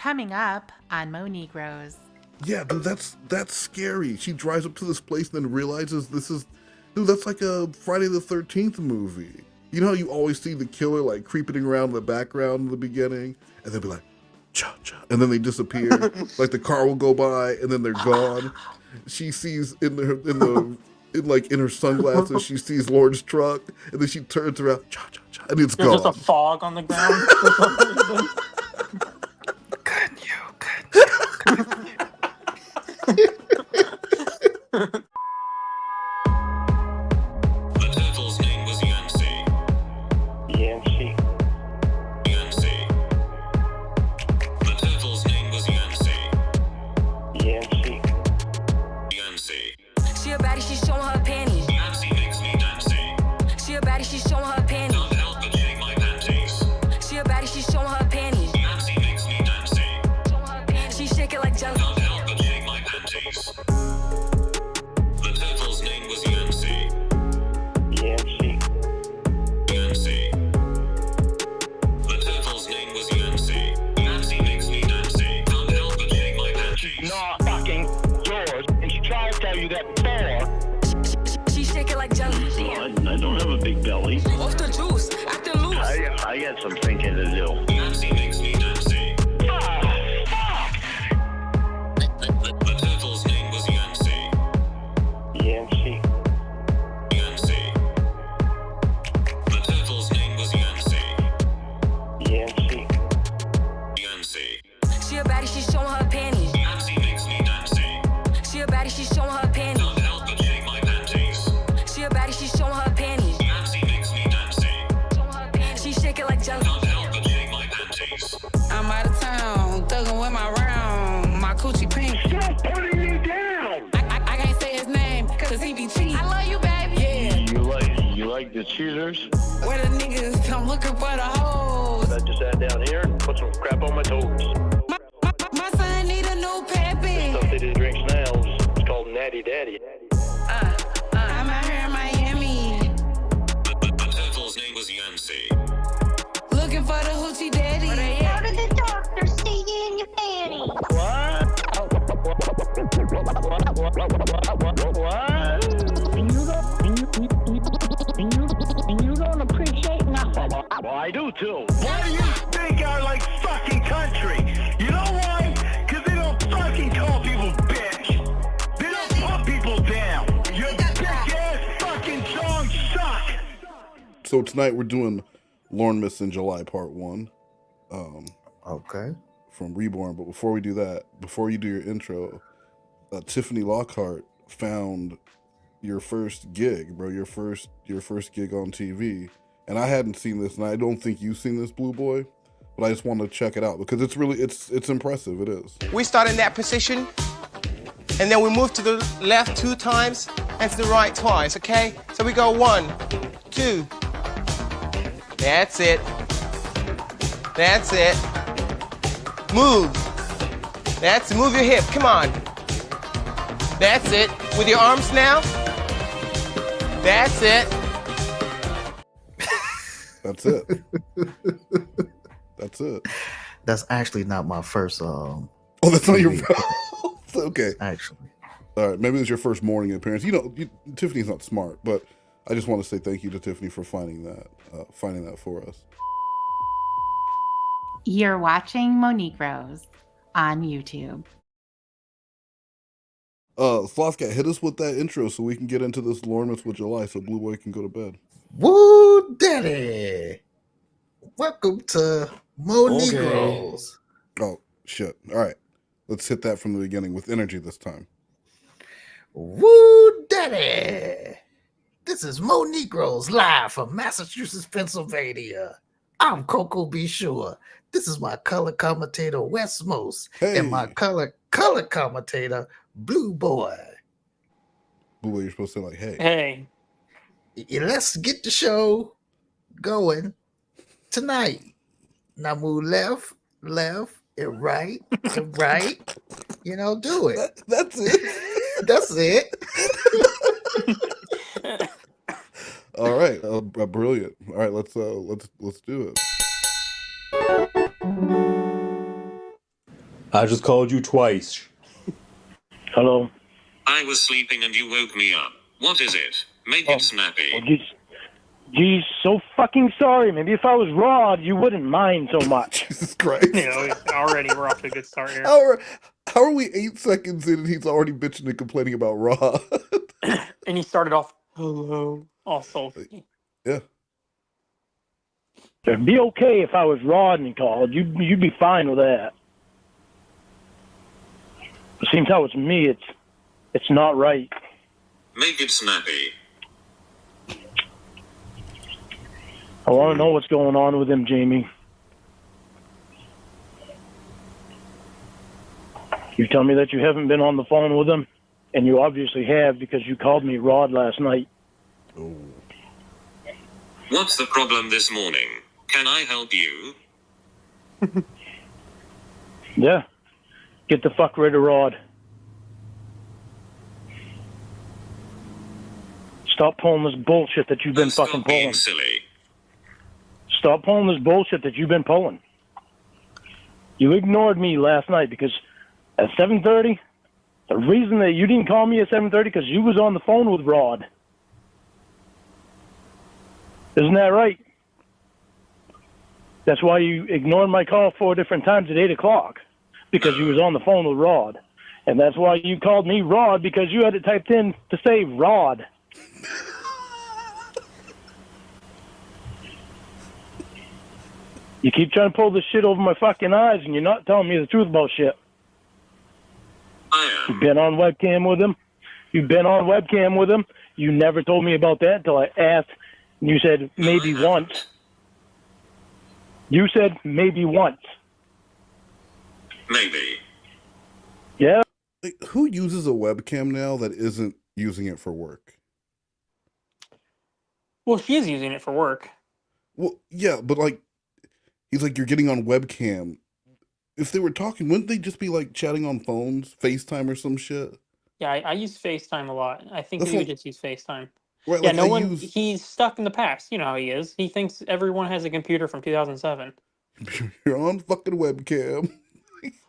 Coming up on Mo Negroes. Yeah, dude, that's scary. She drives up to this place and then realizes dude, that's like a Friday the 13th movie. You know how you always see the killer like creeping around in the background in the beginning, and they'll be like, cha cha, and then they disappear. Like the car will go by and then they're gone. She sees in her sunglasses, she sees Lorne's truck, and then she turns around, cha cha cha, and it's There's gone. just a fog on the ground. The turtle's name was Yancey. Yancey. Yancey. The turtle's name was Yancey. Yancey. Yancey. She a baddie, she showing her panties. Yancey makes me dancey. She a baddie, she showing her panties. Can't help but shake my panties. She a baddie, she showing her panties. Yancey makes me dancey. She shake it like jelly. Can't help but shake my panties. The turtle's name was Yancey. Yancey. Yancey. The turtle's name was Yancey. Yancey makes me dancey. Can't help but shake my panties. Not fucking yours. And she tried to tell you that before. She shake it like jelly. I don't have a big belly. Off the juice, acting loose. I got some thinking to do. Yancey makes me dancey. Fuck! The turtle's name was Yancey. Yancey. Yancey. The turtle's name was Yancey. Yancey. Yancey. She a baddie, she showing her panties. Yancey makes me dancey. She a baddie, she showing her panties. Can't help but shake my panties. She a baddie, she showing her panties. Yancey makes me dancey. She shake it like jelly. Can't help but shake my panties. I'm out of town, thugging with my round, my coochie pink. Stop putting me down! I can't say his name, cause he be cheating. I love you, baby. Yeah, You like the cheaters? where the niggas come looking for the hoes. I just sat down here and put some crap on my toes. My son need a new peppy. Stuff they didn't drink now. It's called Natty Daddy. I'm out here in Miami, The turtle's name was Yancey. looking for the hoochie daddy. How did the doctor see you in your panties? You don't appreciate nothing. Well, I do too. Why do you think I like fucking country? You know why? Because they don't fucking call people bitch. They don't put people down. Your bitch ass fucking songs suck. So tonight we're doing Lornemas in July Part 1. Okay. From Reborn. But before we do that, before you do your intro, Tiffany Lockhart found your first gig, bro. Your first gig on TV, and I hadn't seen this, and I don't think you've seen this, Blue Boy, but I just want to check it out because it's really it's impressive. It is. We start in that position, and then we move to the left 2 times and to the right twice. Okay? So we go 1, 2. That's it. That's it. Move. That's it. Move your hip. Come on. That's it. With your arms now. That's it. That's it. That's it. That's actually not my first. Oh, that's not your. Okay. Actually. All right. Maybe it was your first morning appearance. Tiffany's not smart, but I just want to say thank you to Tiffany for finding that for us. You're watching Mo Negroes on YouTube. Sloth, hit us with that intro so we can get into this Lornemas with July so Blue Boy can go to bed. Woo, daddy! Welcome to Mo Negroes. Oh, shit. All right. Let's hit that from the beginning with energy this time. Woo, daddy! This is Mo Negroes live from Massachusetts, Pennsylvania. I'm Coco Be Sure. This is my color commentator, Westmost, and my color commentator, Blue Boy. Blue Boy, you're supposed to say like, hey. Hey. Let's get the show going tonight. Now move left, and right, and right. Do it. That's it. That's it. All right, brilliant. All right, let's do it. I just called you twice. Hello. I was sleeping and you woke me up. What is it? Make it snappy. Oh, geez, so fucking sorry. Maybe if I was Rod, you wouldn't mind so much. Jesus Christ. You know, already we're off to a good start here. How are we 8 seconds in and he's already bitching and complaining about Raw? And he started off, hello, all sulky. Yeah. It'd be okay if I was Rod and called. You'd be fine with that. It seems how it's me. It's not right. Make it snappy. I want to know what's going on with him, Jamie. You tell me that you haven't been on the phone with him, and you obviously have because you called me Rod last night. Oh. What's the problem this morning? Can I help you? Yeah. Get the fuck rid of Rod. Stop pulling this bullshit that you've been fucking pulling. Being silly. Stop pulling this bullshit that you've been pulling. You ignored me last night because at 7:30, the reason that you didn't call me at 7:30 because you was on the phone with Rod. Isn't that right? That's why you ignored my call 4 different times at 8 o'clock because you was on the phone with Rod. And that's why you called me Rod because you had it typed in to say Rod. You keep trying to pull this shit over my fucking eyes and you're not telling me the truth about shit. I am. You've been on webcam with him. You've been on webcam with him. You never told me about that until I asked. And you said maybe once. You said maybe once. Maybe. Yeah. Like, who uses a webcam now that isn't using it for work? Well, she is using it for work. Well, yeah, but like, he's like, you're getting on webcam. If they were talking, wouldn't they just be like chatting on phones, FaceTime or some shit? Yeah, I use FaceTime a lot. I think That's we would what- just use FaceTime. Right, Yeah, like no I one. use- He's stuck in the past. You know how he is. He thinks everyone has a computer from 2007. You're on fucking webcam.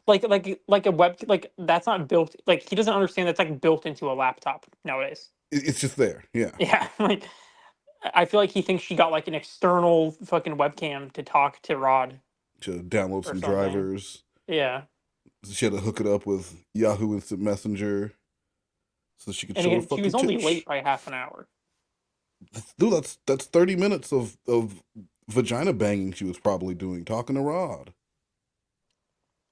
Like a web. Like that's not built. Like he doesn't understand that's like built into a laptop nowadays. It's just there. Yeah. Yeah, like I feel like he thinks she got like an external fucking webcam to talk to Rod. To download Or some something. drivers. Yeah. She had to hook it up with Yahoo Instant Messenger so she could And show her again, fucking she was only titties. late by half an hour. Dude, that's 30 minutes of vagina banging she was probably doing, talking to Rod.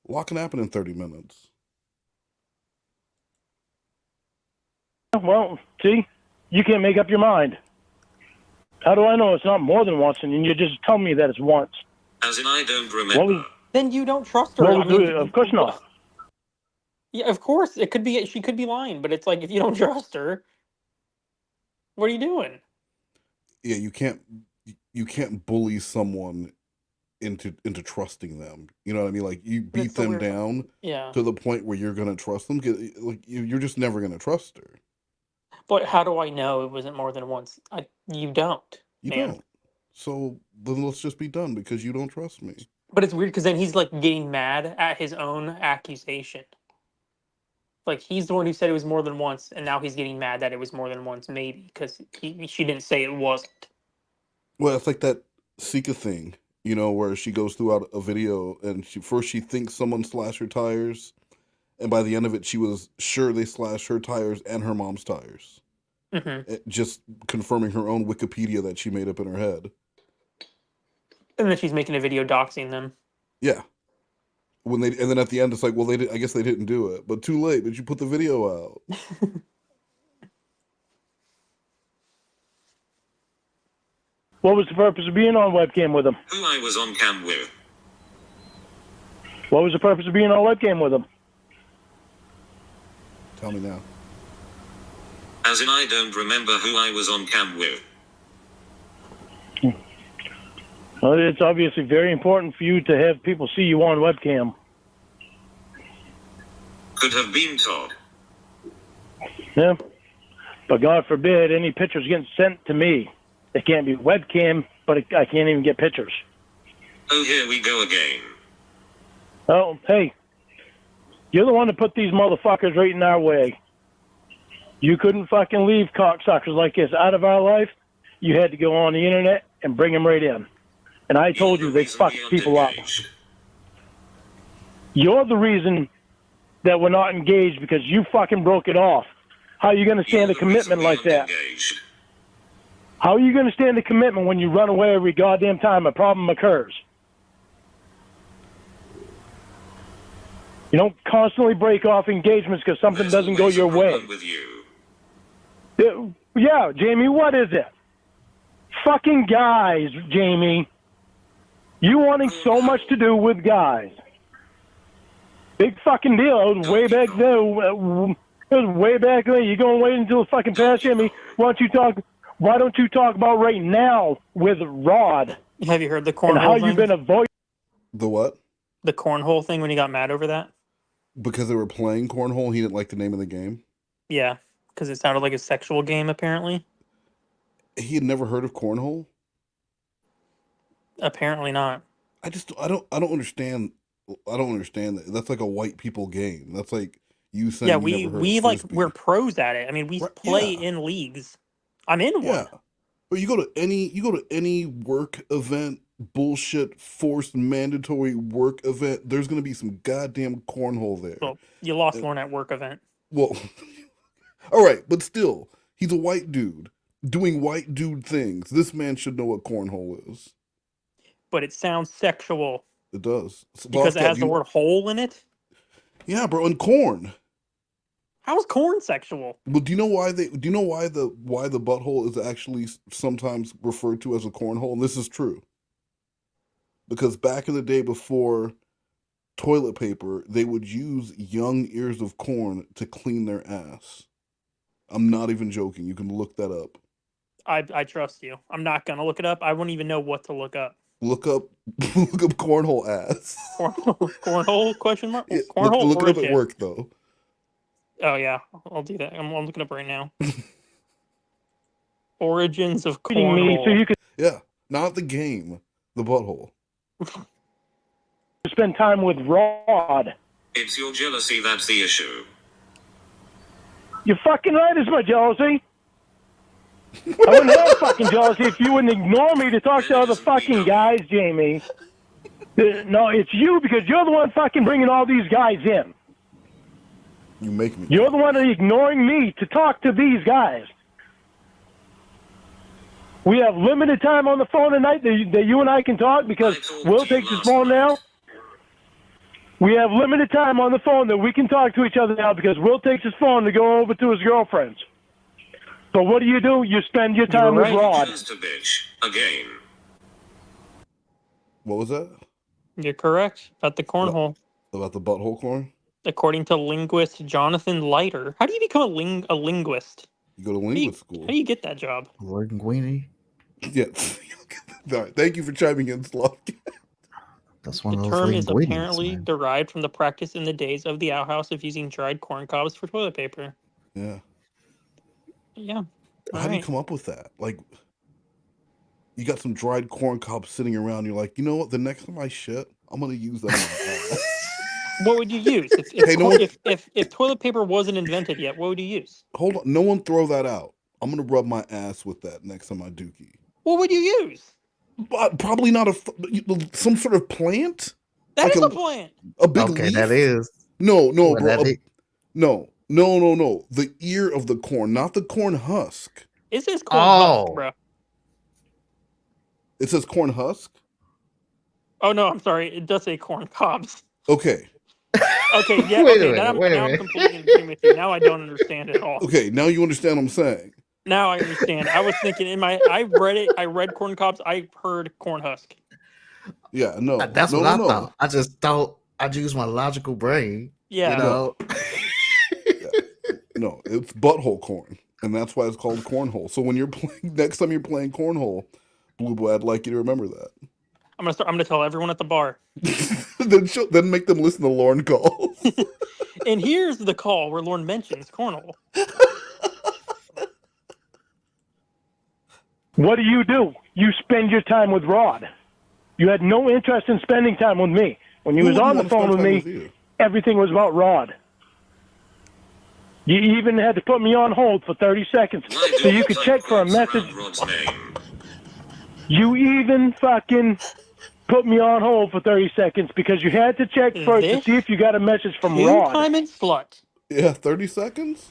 A lot can happen in 30 minutes. Well, see, you can't make up your mind. How do I know it's not more than once? And you just tell me that it's once. As in, I don't remember. Then you don't trust her. Well, I mean, of course not. Yeah, of course it could be. She could be lying, but it's like if you don't trust her, what are you doing? Yeah, you can't bully someone into trusting them. You know what I mean? Like you beat That's the them weird part. down Yeah. to the point where you're gonna trust them. Like you're just never gonna trust her. But how do I know it wasn't more than once? You don't. You man. don't. So then let's just be done because you don't trust me. But it's weird because then he's like getting mad at his own accusation. Like he's the one who said it was more than once, and now he's getting mad that it was more than once, maybe because she didn't say it wasn't. Well, it's like that Sika thing, you know, where she goes throughout a video and she thinks someone slashed her tires, and by the end of it, she was sure they slashed her tires and her mom's tires. Mm-hmm. Just confirming her own Wikipedia that she made up in her head. And then she's making a video doxing them. Yeah. And then at the end, it's like, well, I guess they didn't do it, but too late. But you put the video out. What was the purpose of being on webcam with him? Who I was on cam with. What was the purpose of being on webcam with him? Tell me now. As in, I don't remember who I was on cam with. Well, it's obviously very important for you to have people see you on webcam. Could have been Todd. Yeah. But God forbid any pictures getting sent to me. It can't be webcam, but I can't even get pictures. Oh, here we go again. Oh, hey. You're the one that put these motherfuckers right in our way. You couldn't fucking leave cocksuckers like this out of our life. You had to go on the internet and bring them right in. And I told you they fucked people up. You're the reason that we're not engaged because you fucking broke it off. How are you going to stand a commitment like that? How are you going to stand a commitment when you run away every goddamn time a problem occurs? You don't constantly break off engagements because something doesn't go your way. Yeah, Jamie, what is it? Fucking guys, Jamie. You wanting so much to do with guys. Big fucking deal. It was way back there. It was way back there. You're going to wait until the fucking past, Jamie. Why don't you talk about right now with Rod? Have you heard the cornhole and how thing? you've been avoiding The what? The cornhole thing when he got mad over that? Because they were playing cornhole, he didn't like the name of the game? Yeah, because it sounded like a sexual game, apparently. He had never heard of cornhole? Apparently not. I don't understand. I don't understand that. That's like a white people game. That's like you saying Yeah, we're pros at it. I mean, we play in leagues. I'm in one. Yeah. But you go to any work event, bullshit, forced mandatory work event, there's gonna be some goddamn cornhole there. Well, you lost Lorne at work event. Well, all right, but still, he's a white dude doing white dude things. This man should know what cornhole is. But it sounds sexual. It does. Because it has the word hole in it? Yeah, bro, and corn. How is corn sexual? Well, do you know why the butthole is actually sometimes referred to as a cornhole? And this is true. Because back in the day before toilet paper, they would use young ears of corn to clean their ass. I'm not even joking. You can look that up. I trust you. I'm not gonna look it up. I won't even know what to look up. Look up cornhole ass. Cornhole question mark? Yeah, Cornhole look it up origin. at work though. Oh yeah, I'll do that. I'm looking up right now. Origins of me cornhole. so you could Yeah, not the game, the butthole. spend time with Rod. It's your jealousy that's the issue. You're fucking right, it's my jealousy. I wouldn't have fucking jealousy if you wouldn't ignore me to talk to other fucking guys, Jamie. No, it's you because you're the one fucking bringing all these guys in. You make me. You're the one ignoring me to talk to these guys. We have limited time on the phone tonight that you and I can talk because Will takes his phone now. We have limited time on the phone that we can talk to each other now because Will takes his phone to go over to his girlfriend's. So what do? You spend your time with Rod. Just a bitch. Again. What was that? You're correct about the cornhole. About the butthole corn? According to linguist Jonathan Leiter. How do you become a linguist? You go to linguist school. How do you get that job? Linguini. Yes. All right. Thank you for chiming in, Sloth. That's one The of those term is linguinis, apparently man. derived from the practice in the days of the outhouse of using dried corn cobs for toilet paper. Yeah. Yeah. How do you come up with that? Like, you got some dried corn cobs sitting around. You're like, you know what? The next time I shit, I'm gonna use that. On my ass. What would you use if toilet paper wasn't invented yet? What would you use? Hold on, no one throw that out. I'm gonna rub my ass with that next time I dookie. What would you use? Probably not some sort of plant. That like is a plant. A big Okay, leaf? that is. No, Well, bro. that No. The ear of the corn, not the corn husk. It says corn husk, bro. It says corn husk? Oh no, I'm sorry. It does say corn cobs. Okay. Okay, yeah, Wait a okay. minute, Now wait a I'm minute. completely in agreement with you. Now I don't understand at all. Okay, now you understand what I'm saying. Now I understand. I was thinking I read corn cobs. I heard corn husk. Yeah, no. That's what I thought. I just thought I'd use my logical brain. Yeah. You know? No, it's butthole corn, and that's why it's called cornhole. So when you're playing, next time you're playing cornhole, Blue Boy, I'd like you to remember that. I'm gonna tell everyone at the bar. then make them listen to Lorne calls. And here's the call where Lorne mentions cornhole. What do? You spend your time with Rod. You had no interest in spending time with me. When you was on the phone with me, everything was about Rod. You even had to put me on hold for 30 seconds so you could check for a message. Rod's name. You even fucking put me on hold for 30 seconds because you had to check first to see if you got a message from Rod. Two-time and slut. Yeah, 30 seconds?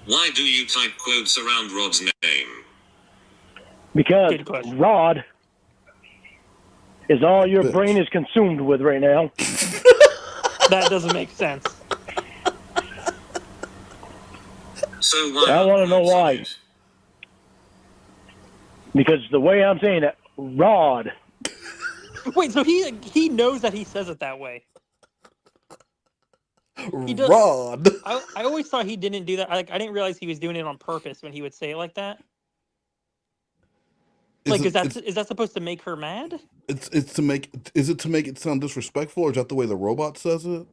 Why do you type quotes around Rod's name? Because Rod is all your brain is consumed with right now. That doesn't make sense. So why? I want to know why. Because the way I'm saying it, Rod. Wait, so he knows that he says it that way. He does, Rod. I always thought he didn't do that. I didn't realize he was doing it on purpose when he would say it like that. Is that supposed to make her mad? Is it to make it sound disrespectful, or is that the way the robot says it?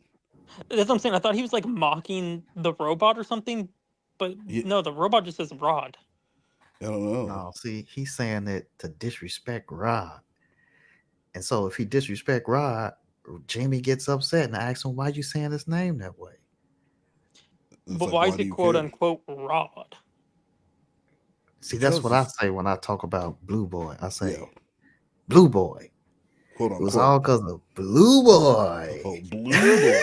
That's what I'm saying. I thought he was like mocking the robot or something, but no, the robot just says Rod. I don't know. No, see, he's saying it to disrespect Rod. And so if he disrespect Rod, Jamie gets upset and asks him, why you saying his name that way? But why is it quote unquote Rod? See, that's what I say when I talk about Blue Boy. I say, Blue Boy. Quote unquote. It was all because of Blue Boy. Oh, Blue Boy.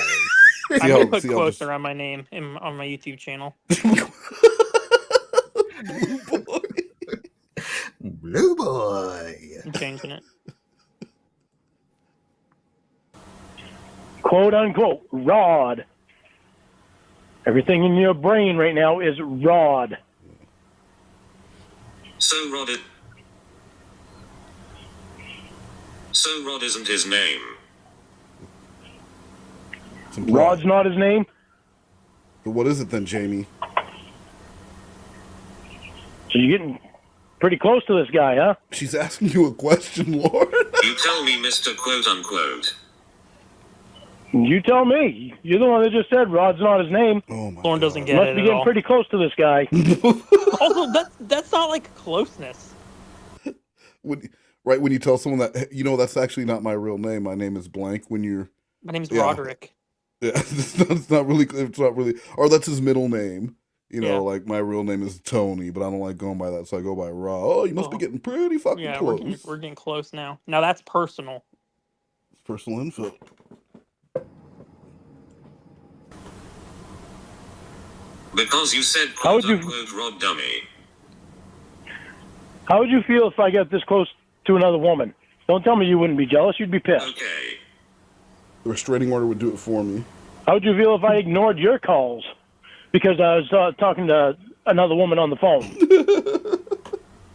I'm going to put quotes around my name on my YouTube channel. Blue Boy. Blue Boy. I'm changing it. Quote unquote, Rod. Everything in your brain right now is Rod. So Rod isn't his name. Rod's not his name? But what is it then, Jamie? So you're getting pretty close to this guy, huh? She's asking you a question, Lord. You tell me, Mr. Quote Unquote. You tell me. You're the one that just said Rod's not his name. Oh my Lorne doesn't get Must it be at getting all. pretty close to this guy. Also, that's not like closeness. When you tell someone that, that's actually not my real name. My name is blank. When you're, My name's Roderick. Yeah, it's not really, or that's his middle name. Like my real name is Tony, but I don't like going by that, so I go by Rod. Oh, you must be getting pretty fucking close. We're getting close now. Now that's personal. It's personal info. Because you said quote unquote Rod dummy. How would you feel if I got this close to another woman? Don't tell me you wouldn't be jealous. You'd be pissed. Okay. The restraining order would do it for me. How would you feel if I ignored your calls because I was talking to another woman on the phone?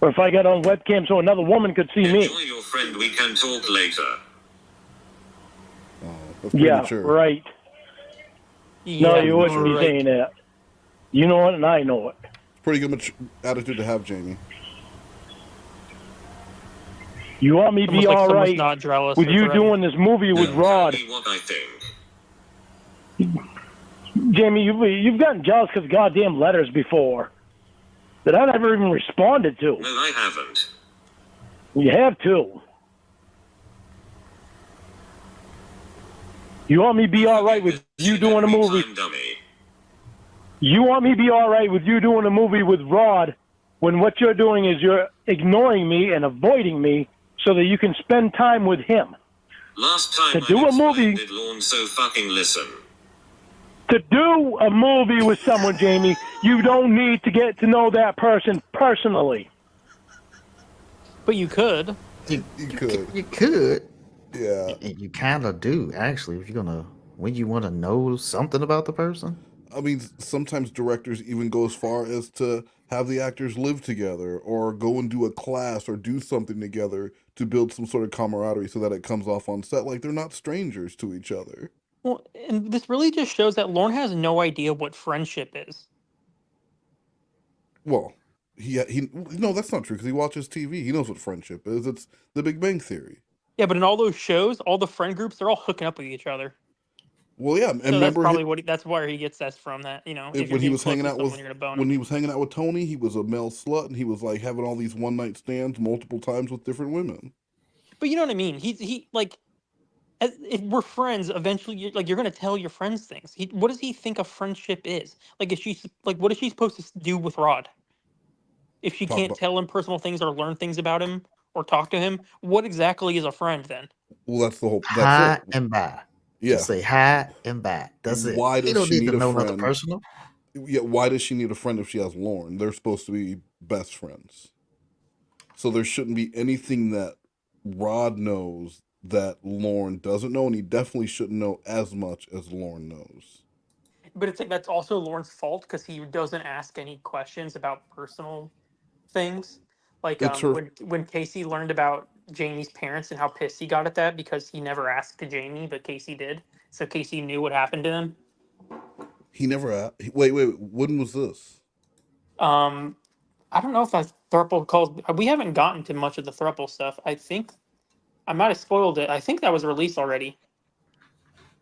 Or if I got on webcam so another woman could see me? Enjoy your friend. We can talk later. That's Yeah, premature. right. No, you wouldn't be saying that. You know it, and I know it. Pretty good attitude to have, Jamie. You want me to be all right with you doing this movie with Rod? Tell me what I think. Jamie, you've gotten jealous because goddamn letters before that I never even responded to. No, I haven't. You have too. You want me to be all right with you doing a movie? You want me to be all right with you doing a movie with Rod when what you're doing is you're ignoring me and avoiding me so that you can spend time with him. Last time To do a movie, did Lorne so fucking listen. to do a movie with someone, Jamie, you don't need to get to know that person personally. But you could. You could. You could. Yeah. And you kind of do, actually, when you want to know something about the person. I mean, sometimes directors even go as far as to have the actors live together or go and do a class or do something together to build some sort of camaraderie so that it comes off on set like they're not strangers to each other. Well, and this really just shows that Lorne has no idea what friendship is. Well, no, that's not true because he watches TV. He knows what friendship is. It's The Big Bang Theory. Yeah, but in all those shows, all the friend groups, they're all hooking up with each other. Well, yeah, and So that's remember probably that's where he gets that from. That when he was hanging out with Tony, he was a male slut, and he was like having all these one night stands multiple times with different women. But you know what I mean? He if we're friends, eventually, you're gonna tell your friends things. What does he think a friendship is? Like, what is she supposed to do with Rod? If she Talk can't about. tell him personal things or learn things about him or talk to him, what exactly is a friend then? Well, that's the whole. That's Hi it. and bye. Yeah. Just say hi and bye. That's it. Why You does don't she need to need a know nothing friend? personal. Yeah. Why does she need a friend if she has Lorne? They're supposed to be best friends. So there shouldn't be anything that Rod knows that Lorne doesn't know, and he definitely shouldn't know as much as Lorne knows. But it's like that's also Lorne's fault because he doesn't ask any questions about personal things. Like It's her. when Casey learned about Jamie's parents and how pissed he got at that because he never asked to Jamie, but Casey did. So Casey knew what happened to them. He never. Wait. When was this? I don't know if that thruple calls. We haven't gotten to much of the thruple stuff. I think I might have spoiled it. I think that was released already.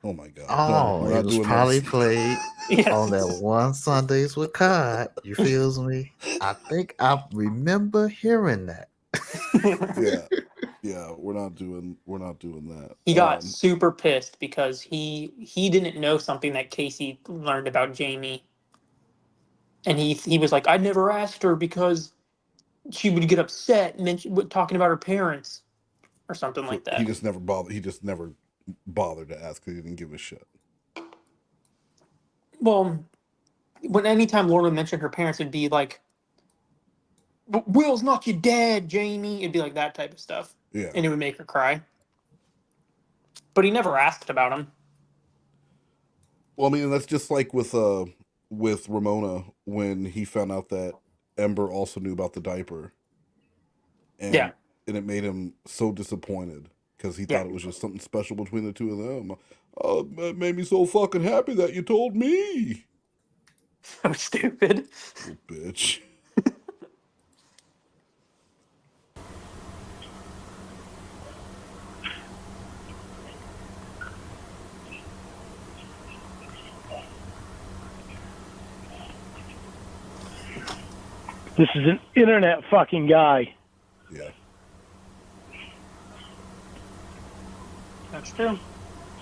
Oh my god! No, Oh, we're it not was doing probably this. played Yes. on that one Sundays with Cod. You feels me? I think I remember hearing that. Yeah. We're not doing that. He got super pissed because he didn't know something that Casey learned about Jamie, and he was like, I never asked her because she would get upset talking about her parents or something So like he that. just never bothered. He just never bothered to ask. He didn't give a shit. Well, when anytime Lorne would mention her parents, it'd be like, Will's not your dad, Jamie. It'd be like that type of stuff. Yeah. And it would make her cry. But he never asked about him. Well, I mean, that's just like with Ramona when he found out that Ember also knew about the diaper, and Yeah. and it made him so disappointed because he Yeah. thought it was just something special between the two of them. It made me so fucking happy that you told me. So stupid. Little bitch. This is an internet fucking guy. Yeah. That's true.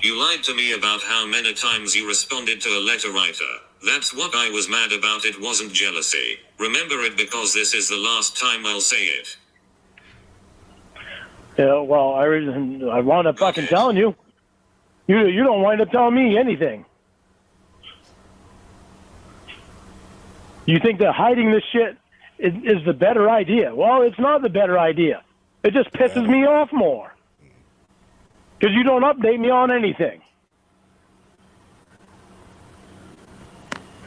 You lied to me about how many times you responded to a letter writer. That's what I was mad about. It wasn't jealousy. Remember it because this is the last time I'll say it. Yeah, well, I wound up fucking telling you. You don't wind up telling me anything. You think that hiding this shit is the better idea? Well, it's not the better idea. It just pisses me off more. Because you don't update me on anything.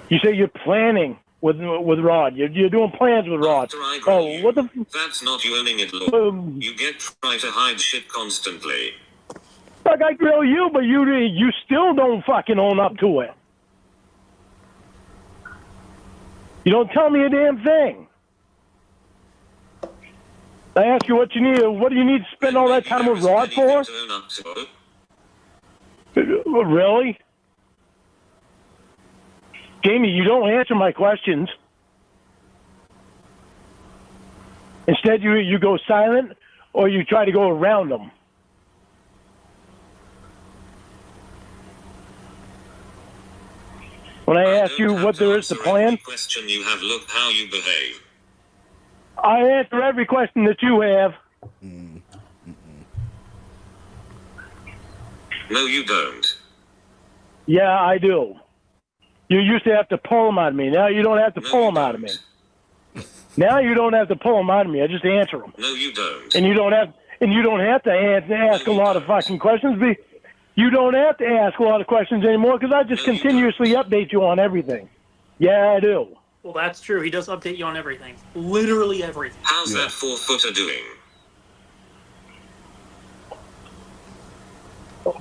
You say you're planning with Rod. You're doing plans with Rod. After I grill Oh, you, what the? That's not you owning it, Lord. You get try to hide shit constantly. Fuck, I grill you, but you still don't fucking own up to it. You don't tell me a damn thing. I ask you what you need. What do you need to spend all that time with Rod for? Really? Jamie, you don't answer my questions. Instead, you go silent or you try to go around them. When I ask you what there is to plan, Question you have, look how you behave. I answer every question that you have. No, you don't. Yeah, I do. You used to have to pull them out of me. Now you don't have to pull them out of me. Now you don't have to pull them out of me. I just answer them. No, you don't. And you don't have to ask a lot of fucking questions. You don't have to ask a lot of questions anymore because I just continuously update you on everything. Yeah, I do. Well, that's true. He does update you on everything. Literally everything. How's that 4-footer doing?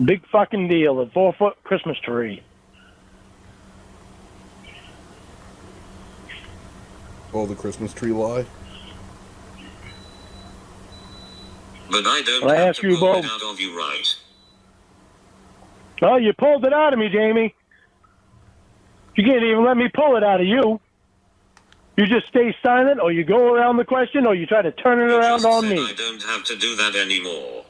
Big fucking deal. A 4-foot Christmas tree. Oh, the Christmas tree lie? But I don't Well, I have ask to you pull both. it out of you, right? Oh, you pulled it out of me, Jamie. You can't even let me pull it out of you. You just stay silent, or you go around the question, or you try to turn it around on me. I don't have to do that anymore.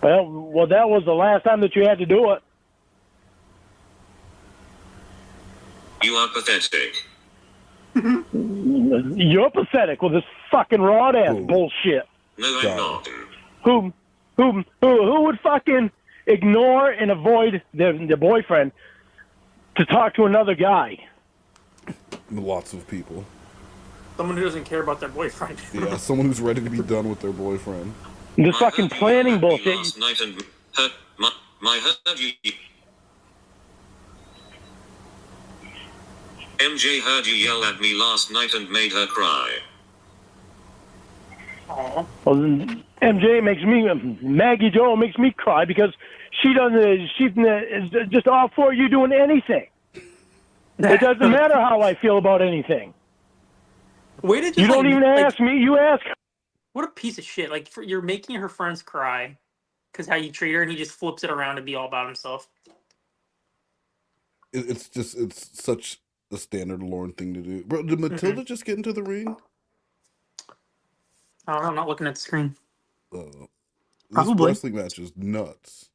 Well, that was the last time that you had to do it. You are pathetic. You're pathetic with this fucking raw ass bullshit. No, I'm not. Who would fucking ignore and avoid their boyfriend to talk to another guy? Lots of people. Someone who doesn't care about their boyfriend. Yeah, someone who's ready to be done with their boyfriend. This fucking planning bullshit. Last night and heard my heard you. MJ heard you yell at me last night and made her cry. Well, MJ makes me, Maggie Joe makes me cry because she's just all for you doing anything. It doesn't matter how I feel about anything. Way to just, you don't even ask me, you ask her. What a piece of shit. Like, you're making her friends cry because how you treat her, and he just flips it around to be all about himself. It's such a standard Lorne thing to do. Bro, did Matilda just get into the ring? I don't know, I'm not looking at the screen. This Probably. wrestling match is nuts.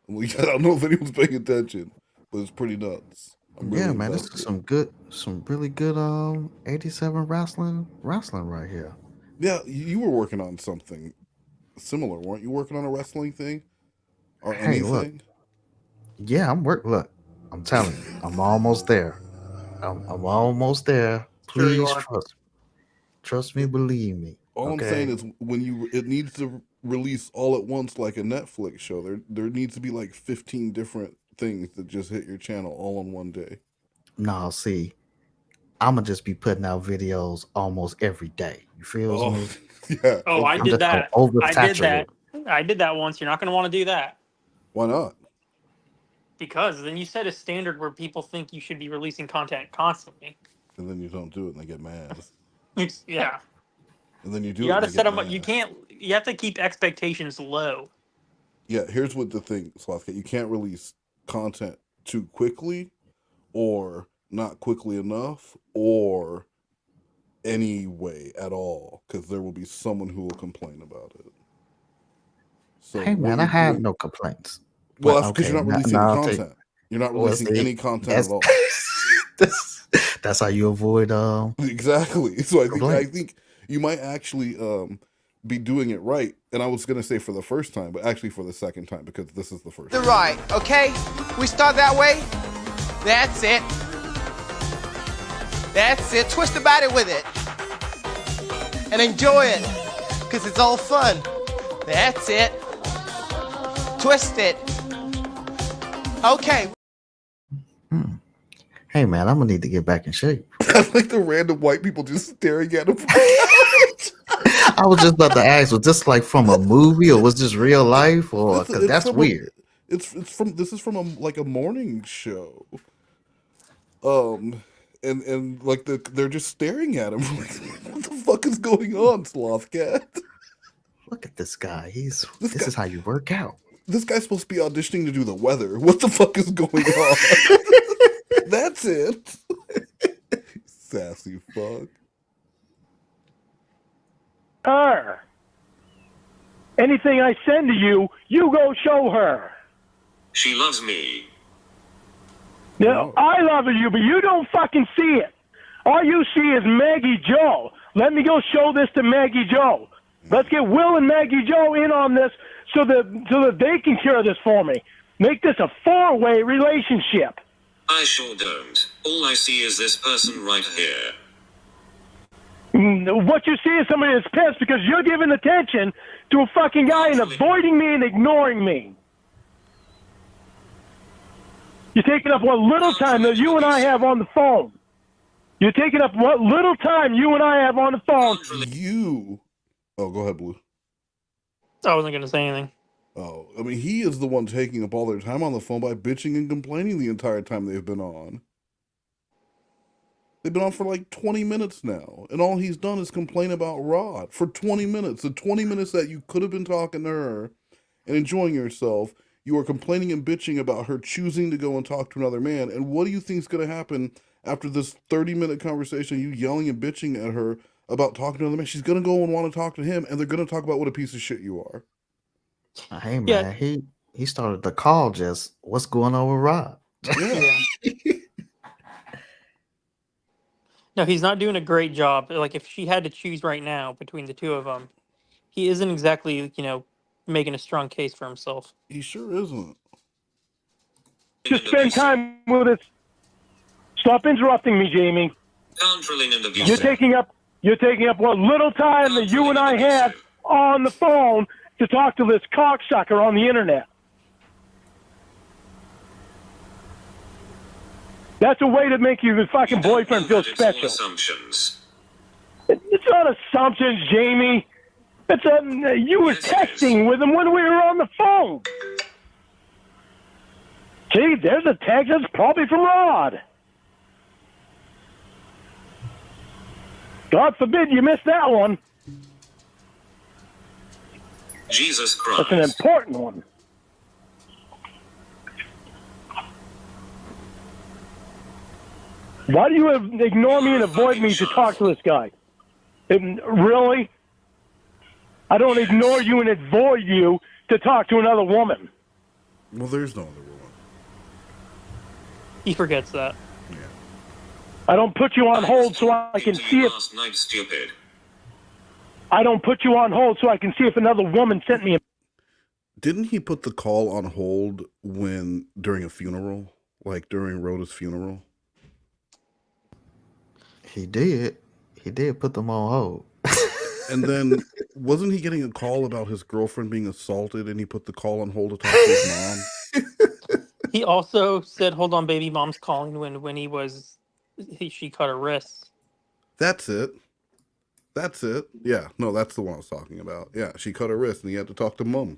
I don't know if anyone's paying attention, but it's pretty nuts. Yeah, man, this is some really good 87 wrestling right here. Yeah, you were working on something similar, weren't you? Working on a wrestling thing or anything? Look. Yeah, look, I'm telling you, I'm almost there. I'm almost there. Please trust me, believe me. All I'm saying is when it needs to release all at once like a Netflix show. There needs to be like 15 different things that just hit your channel all on one day. No, see, I'm gonna just be putting out videos almost every day. You feel me? Yeah. Oh, I did that. I did that once. You're not gonna want to do that. Why not? Because then you set a standard where people think you should be releasing content constantly. And then you don't do it and they get mad. Yeah. And then you do you gotta set them up. You have to keep expectations low. Yeah, here's what the thing, Sloth, you can't release content too quickly or not quickly enough or any way at all, because there will be someone who will complain about it. So hey man, I have no complaints. Well, that's because you're not releasing content. You're not releasing any content at all. That's how you avoid exactly. So I think you might actually be doing it right. And I was gonna say for the first time, but actually for the second time, because this is the first time. Right, okay? We start that way. That's it. That's it. Twist the body with it. And enjoy it. Because it's all fun. That's it. Twist it. Okay. Hey man, I'm gonna need to get back in shape. I like the random white people just staring at him. I was just about to ask, was this like from a movie or was this real life? Or because that's weird. This is from a morning show. And like they're just staring at him. Like, what the fuck is going on, Sloth Cat? Look at this guy. This is how you work out. This guy's supposed to be auditioning to do the weather. What the fuck is going on? That's it. Sassy fuck. Her. Anything I send to you, you go show her. She loves me. Yeah, I love you, but you don't fucking see it. All you see is Maggie Joe. Let me go show this to Maggie Joe. Let's get Will and Maggie Joe in on this so that they can cure this for me. Make this a 4-way relationship. I sure don't. All I see is this person right here. What you see is somebody that's pissed because you're giving attention to a fucking guy and avoiding me and ignoring me. You're taking up what little time that you and I have on the phone. You're taking up what little time you and I have on the phone. Oh, go ahead, Blue. I wasn't going to say anything. Oh, I mean, he is the one taking up all their time on the phone by bitching and complaining the entire time they've been on. They've been on for like 20 minutes now, and all he's done is complain about Rod for 20 minutes. The 20 minutes that you could have been talking to her and enjoying yourself, you are complaining and bitching about her choosing to go and talk to another man. And what do you think is going to happen after this 30-minute conversation, you yelling and bitching at her about talking to another man? She's going to go and want to talk to him, and they're going to talk about what a piece of shit you are. Hey man, Yeah. he started the call just what's going on with Rob? Yeah. No, he's not doing a great job. Like, if she had to choose right now between the two of them, he isn't exactly, making a strong case for himself. He sure isn't. To spend time with us. Stop interrupting me, Jamie. Controlling and You're abusive. taking up what little time that you and I have on the phone to talk to this cocksucker on the internet. That's a way to make your fucking boyfriend feel special. Assumptions. It's not assumptions, Jamie. It's you were texting with him when we were on the phone. See, there's a text that's probably from Rod. God forbid you miss that one. Jesus Christ. That's an important one. Why do you ignore me and avoid me to talk to this guy? Really? I don't ignore you and avoid you to talk to another woman. Well, there's no other woman. He forgets that. Yeah. I don't put you on hold so I can see if... Last night, stupid. I don't put you on hold so I can see if another woman sent me a... Didn't he put the call on hold during a funeral? Like during Rhoda's funeral? He did. He did put them on hold. And then wasn't he getting a call about his girlfriend being assaulted and he put the call on hold to talk to his mom? He also said, "Hold on, baby, mom's calling." When she cut her wrists. That's it. Yeah, no, that's the one I was talking about. Yeah, she cut her wrist and he had to talk to mom.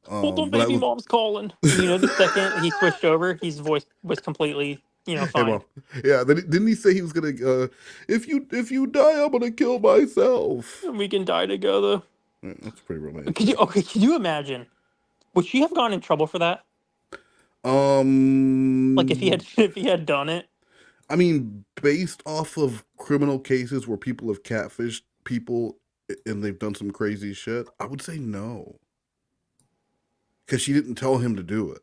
Hold on, baby, mom's calling. And, the second he switched over, his voice was completely, fine. Hey, Mom. Yeah, didn't he say he was gonna? If you die, I'm gonna kill myself. And we can die together. Yeah, that's pretty romantic. Can you imagine? Would she have gone in trouble for that? Like if he had done it. I mean, based off of criminal cases where people have catfished people and they've done some crazy shit, I would say no. Because she didn't tell him to do it.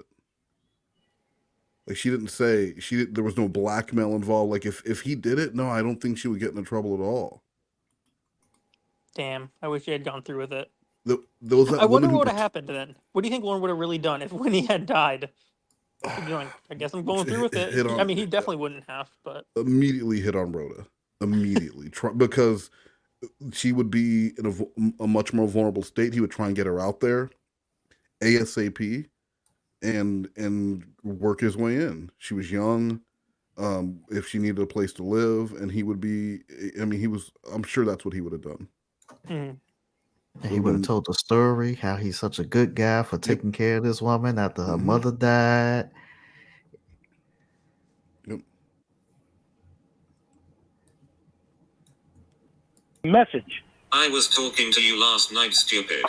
Like she didn't say there was no blackmail involved. Like if he did it, no, I don't think she would get into trouble at all. Damn, I wish he had gone through with it. I wonder what would have happened then. What do you think Lorne would have really done when he had died? I guess I'm going through with it. He definitely wouldn't have, but immediately hit on Rhoda. Immediately, because she would be in a much more vulnerable state. He would try and get her out there, ASAP, and work his way in. She was young. If she needed a place to live, and he would be. I'm sure that's what he would have done. Mm. He would have told the story how he's such a good guy for taking care of this woman after her mother died. Yep. Message. I was talking to you last night, stupid.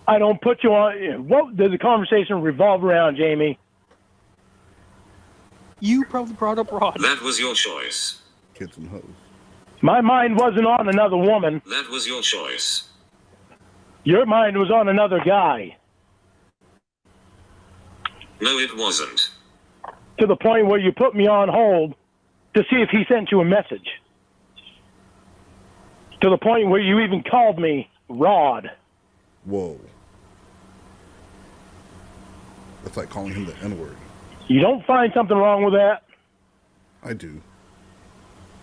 I don't put you on... What did the conversation revolve around, Jamie? You probably brought up Rod. That was your choice. Kids and hoes. My mind wasn't on another woman. That was your choice. Your mind was on another guy. No, it wasn't. To the point where you put me on hold to see if he sent you a message. To the point where you even called me Rod. Whoa. That's like calling him the N-word. You don't find something wrong with that? I do.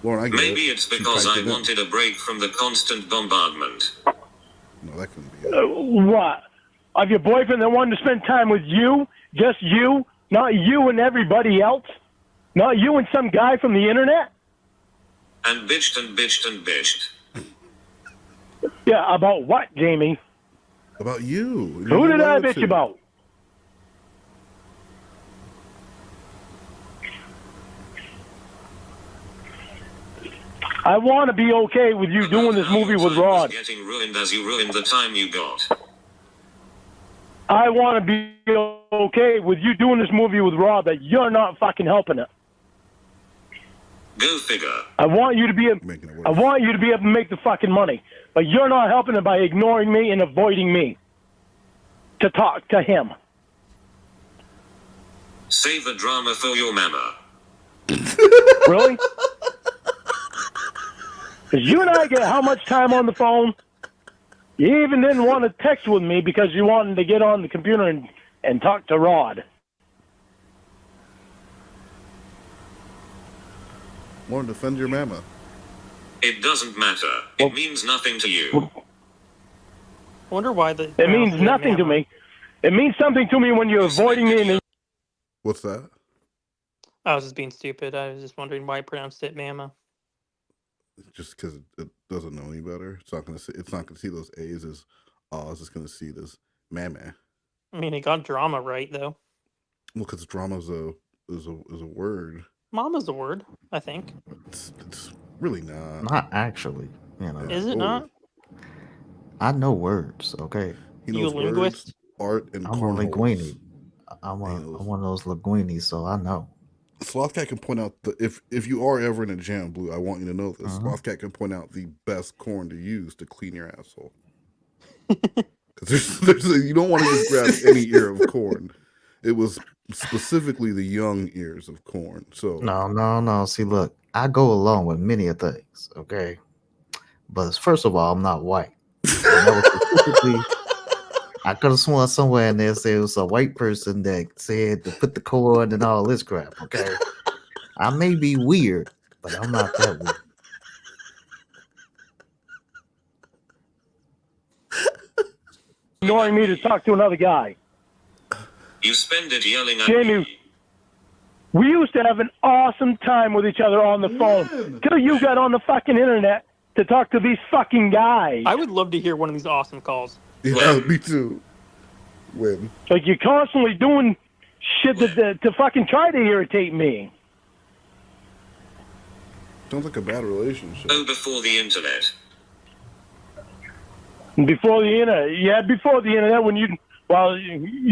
Lauren, I get Maybe it. it's because I wanted a break from the constant bombardment. No, that couldn't be it. What? Of your boyfriend that wanted to spend time with you? Just you? Not you and everybody else? Not you and some guy from the internet? And bitched and bitched and bitched. Yeah, about what, Jamie? About you. Who did I bitch about? I want to be okay with you doing this movie with Rod. Getting ruined as you ruined the time you got. I want to be okay with you doing this movie with Rod, that you're not fucking helping it. Go figure. I want you to be able to make the fucking money, but you're not helping it by ignoring me and avoiding me. to talk to him. Save the drama for your mama. Really? Because you and I get how much time on the phone? You even didn't want to text with me because you wanted to get on the computer and talk to Rod. Want to defend your mama. It doesn't matter. It means nothing to you. I wonder why the. It means nothing to me. It means something to me when you're avoiding me. What's that? I was just being stupid. I was just wondering why I pronounced it Mama. Just because it doesn't know any better. It's not gonna see. It's not gonna see those A's as It's just gonna see it as mama. I mean, it got drama right though. Well, because drama is a word. Mama's a word, I think. It's really not. Not actually. You know. Is it not? I know words. Okay. He knows You a linguist? Words, art, and I'm a linguini. I'm one of those linguini, so I know. Slothcat can point out if you are ever in a jam, Blue, I want you to know this. Slothcat can point out the best corn to use to clean your asshole. Because you don't want to just grab any ear of corn. It was specifically the young ears of corn. So No. See, look, I go along with many of things, okay? But first of all, I'm not white. I could have sworn somewhere in there said it was a white person that said to put the corn and all this crap, okay? I may be weird, but I'm not that weird. Ignoring me to talk to another guy. You spend it yelling at Jamie, me. we used to have an awesome time with each other on the phone. Till you got on the fucking internet to talk to these fucking guys. I would love to hear one of these awesome calls. Yeah, me too. When? Like you're constantly doing shit to fucking try to irritate me. Sounds like a bad relationship. Oh, before the internet. Before the internet, yeah, before the internet, when you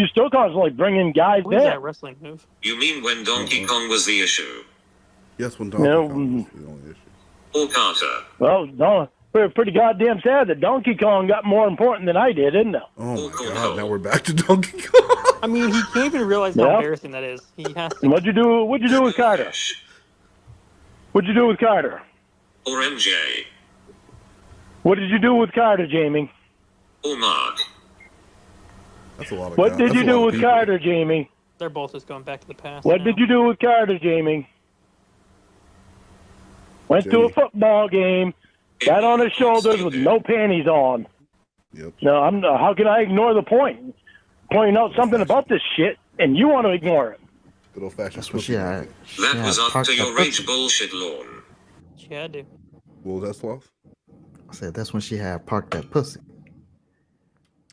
still constantly bringing guys What is in. that wrestling move? You mean when Donkey Kong was the issue? Yes, when Donkey Kong was the only issue. Or Carter? Well, no, we're pretty goddamn sad that Donkey Kong got more important than I did, isn't it? Oh my god! Now we're back to Donkey Kong. I mean, he can't even realize how embarrassing that is. He has to. What'd you do with Carter? What'd you do with Carter? Or MJ? What did you do with Carter, Jamie? Or Mark? That's a lot of. What did you do with Carter, Jamie? They're both just going back to the past. What did you do with Carter, Jamie? Went to a football game, got on his shoulders with no panties on. Yep. No, how can I ignore the point? Pointing out something about this shit, and you want to ignore it. Good old fashioned. That was up to your rage bullshit, Lorne. Yeah, I do. What was that, Sloth? I said that's when she had parked that pussy.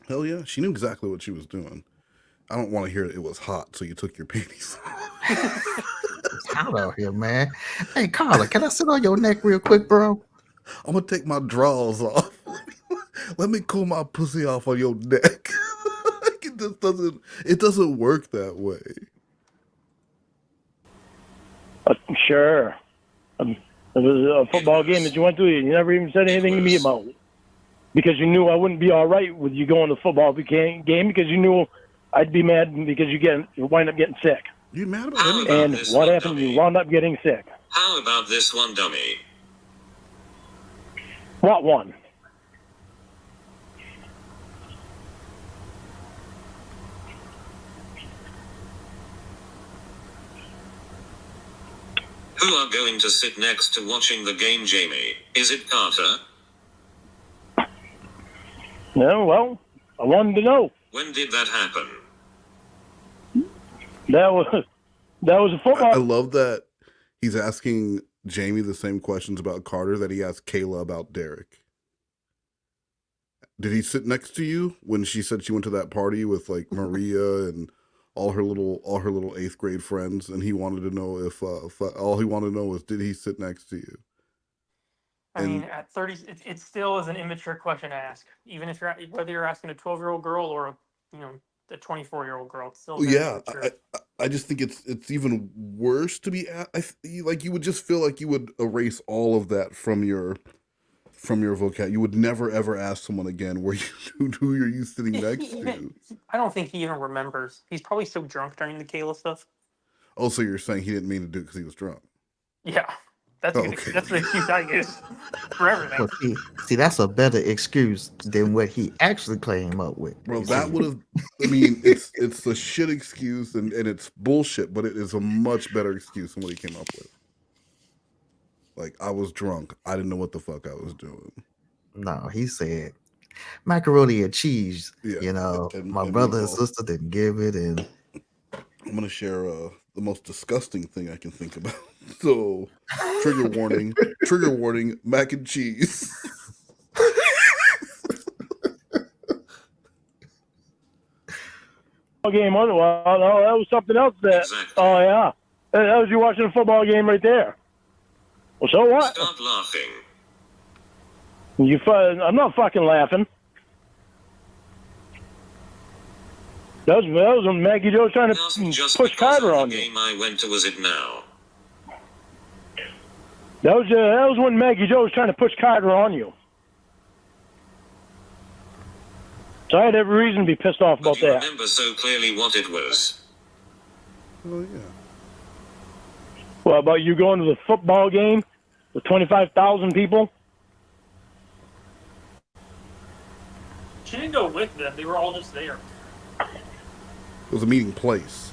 Hell yeah, she knew exactly what she was doing. I don't want to hear it was hot, so you took your panties off. It's hot out here, man. Hey, Carla, can I sit on your neck real quick, bro? I'm gonna take my drawers off. Let me cool my pussy off on your neck. It doesn't work that way. Sure. It was a football game that you went to. You never even said anything to me about it. Because you knew I wouldn't be all right with you going to the football game because you knew I'd be mad because you wind up getting sick. You mad about anything? And what happened? You wound up getting sick. How about this one, dummy? What one? Who are going to sit next to watching the game, Jamie? Is it Carter? No, well, I wanted to know. When did that happen? That was a football. I love that he's asking Jamie the same questions about Carter that he asked Kayla about Derek. Did he sit next to you when she said she went to that party with like Maria and all her little 8th grade friends, and he wanted to know if all he wanted to know was did he sit next to you? I mean, at 30, it still is an immature question to ask, even if whether you're asking a 12-year-old girl or a 24-year-old girl. It's still very immature. I just think it's even worse to be like you would just feel like you would erase all of that from your from your vocab. You would never ever ask someone again where who are you sitting next to. I don't think he even remembers. He's probably so drunk during the Kayla stuff. Oh, so you're saying he didn't mean to do it because he was drunk? Yeah, that's Oh, the okay. that's the excuse I use for everything. Well, see, that's a better excuse than what he actually came up with. Bro, that would have. I mean, it's a shit excuse and it's bullshit, but it is a much better excuse than what he came up with. Like, I was drunk. I didn't know what the fuck I was doing. No, he said macaroni and cheese. Yeah, You know, and my brother and meatballs. sister didn't give it, and I'm gonna share the most disgusting thing I can think about. So, trigger warning, mac and cheese. Game on well, no, that was something else. That oh yeah, that was you watching a football game right there. Well, so what? Stop laughing. I'm not fucking laughing. That was when Maggie Joe was trying to Just push because Carter of on the you. game I went to, was it now? That was when Maggie Joe was trying to push Carter on you. So I had every reason to be pissed off about But you that. remember so clearly what it was. Oh yeah. Well, about you going to the football game with 25,000 people? She didn't go with them. They were all just there. It was a meeting place.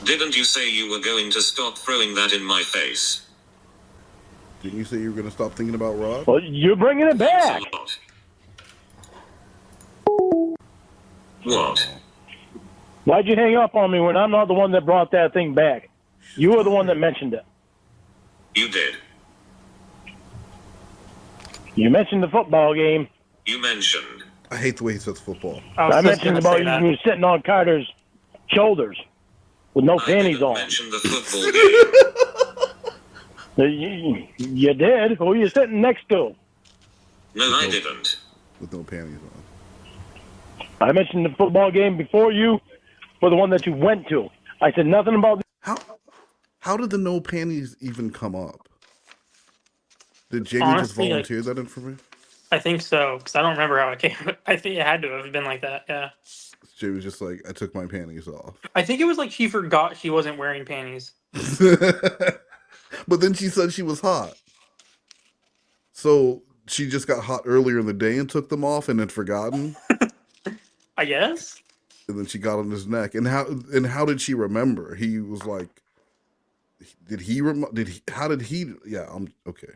Didn't you say you were going to stop throwing that in my face? Didn't you say you were gonna stop thinking about Rod? Well, you're bringing it back. Thanks a lot. What? Why'd you hang up on me when I'm not the one that brought that thing back? You were the one that mentioned it. You did. You mentioned the football game. You mentioned. I hate the way he says football. I mentioned about you sitting on Carter's shoulders with no panties on. Mention the football game. You did. Who are you sitting next to? No, I didn't. With no panties on. I mentioned the football game before you for the one that you went to. I said nothing about. How did the no panties even come up? Did Jamie just Honestly, volunteer that information? I think so, because I don't remember how it came. I think it had to have been like that, yeah. Jamie was just like, I took my panties off. I think it was like she forgot she wasn't wearing panties. But then she said she was hot. So she just got hot earlier in the day and took them off and had forgotten? I guess? And then she got on his neck. And how did she remember? He was like, how did he, yeah, okay.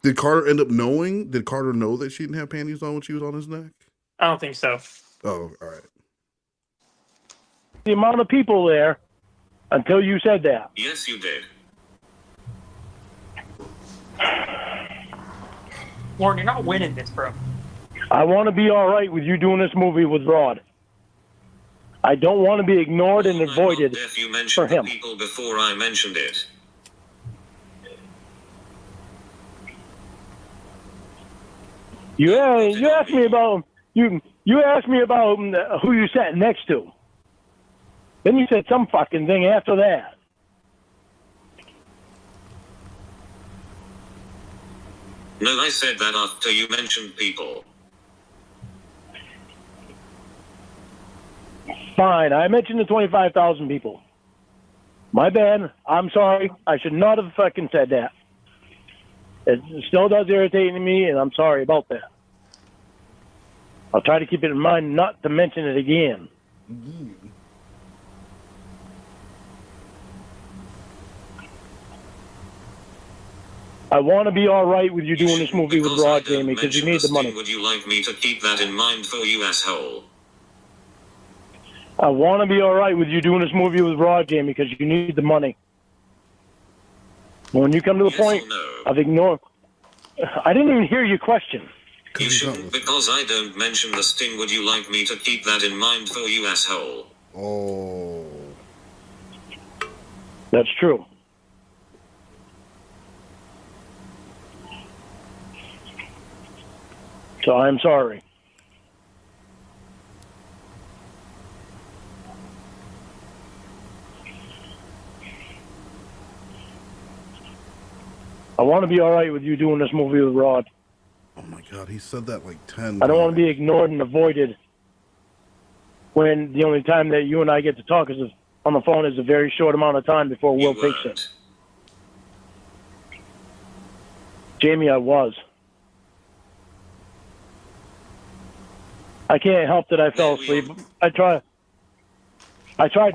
Did Carter end up knowing? Did Carter know that she didn't have panties on when she was on his neck? I don't think so. Oh, all right. The amount of people there until you said that. Yes, you did. Lorne, you're not winning this, bro. I want to be all right with you doing this movie with Rod. I don't want to be ignored and avoided If you for mentioned the him. people before I mentioned it. You asked me about you asked me about who you sat next to. Then you said some fucking thing after that. No, I said that after you mentioned people. Fine, I mentioned the 25,000 people. My bad. I'm sorry. I should not have fucking said that. It still does irritate me, and I'm sorry about that. I'll try to keep it in mind not to mention it again. I want to be all right with you doing this movie with Rod, Jamie, because you need the money. Would you like me to keep that in mind for you, asshole? I want to be all right with you doing this movie with Rod, Jamie, because you need the money. When you come to the point of ignore, I didn't even hear your question. You shouldn't, because I don't mention the sting. Would you like me to keep that in mind for you, asshole? Oh. That's true. So I'm sorry. I want to be all right with you doing this movie with Rod. Oh my God, he said that like 10 I don't want to be times. ignored and avoided when the only time that you and I get to talk is on the phone is a very short amount of time before Will takes it. Jamie, I was. I can't help that I fell asleep. I tried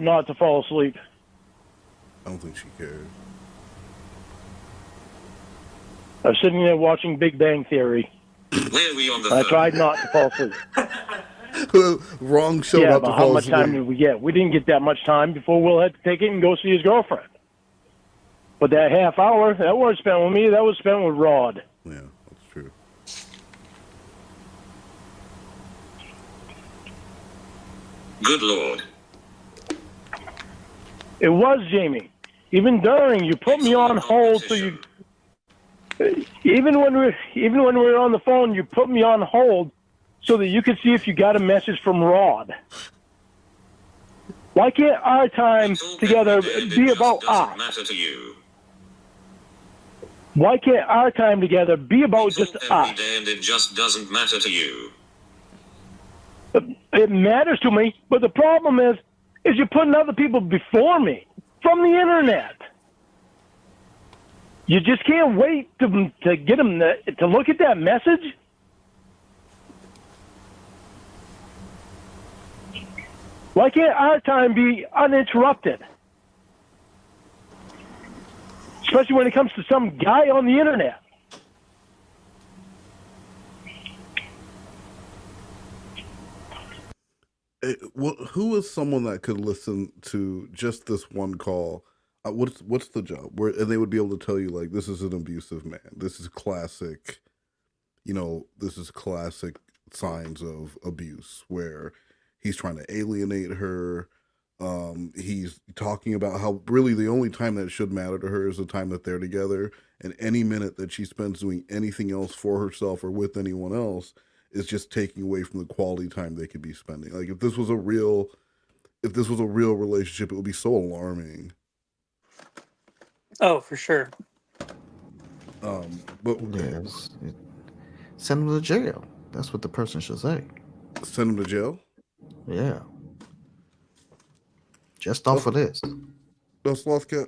not to fall asleep. I don't think she cares. I was sitting there watching Big Bang Theory. Where we on the I tried not to fall asleep. Wrong show Yeah, not but to how fall much asleep. time did we get? We didn't get that much time before Will had to take it and go see his girlfriend. But that half hour, that wasn't spent with me. That was spent with Rod. Yeah, that's true. Good Lord. It was Jamie. Even during, you put me on hold so you. Even when we were on the phone, you put me on hold so that you could see if you got a message from Rod. Why can't our time together be about us? Matter to you. Why can't our time together be about just Every us? day and it just doesn't matter to you. It matters to me, but the problem is you're putting other people before me from the internet. You just can't wait to get them to look at that message. Why can't our time be uninterrupted? Especially when it comes to some guy on the internet. Who is someone that could listen to just this one call? What's the job? And they would be able to tell you, like, this is an abusive man. This is classic, this is classic signs of abuse where he's trying to alienate her. He's talking about how really the only time that should matter to her is the time that they're together. And any minute that she spends doing anything else for herself or with anyone else is just taking away from the quality time they could be spending. Like if this was a real relationship, it would be so alarming. Oh, for sure. But Yes. Send him to jail. That's what the person should say. Send him to jail? Yeah. Just off of this. No, Slothcat,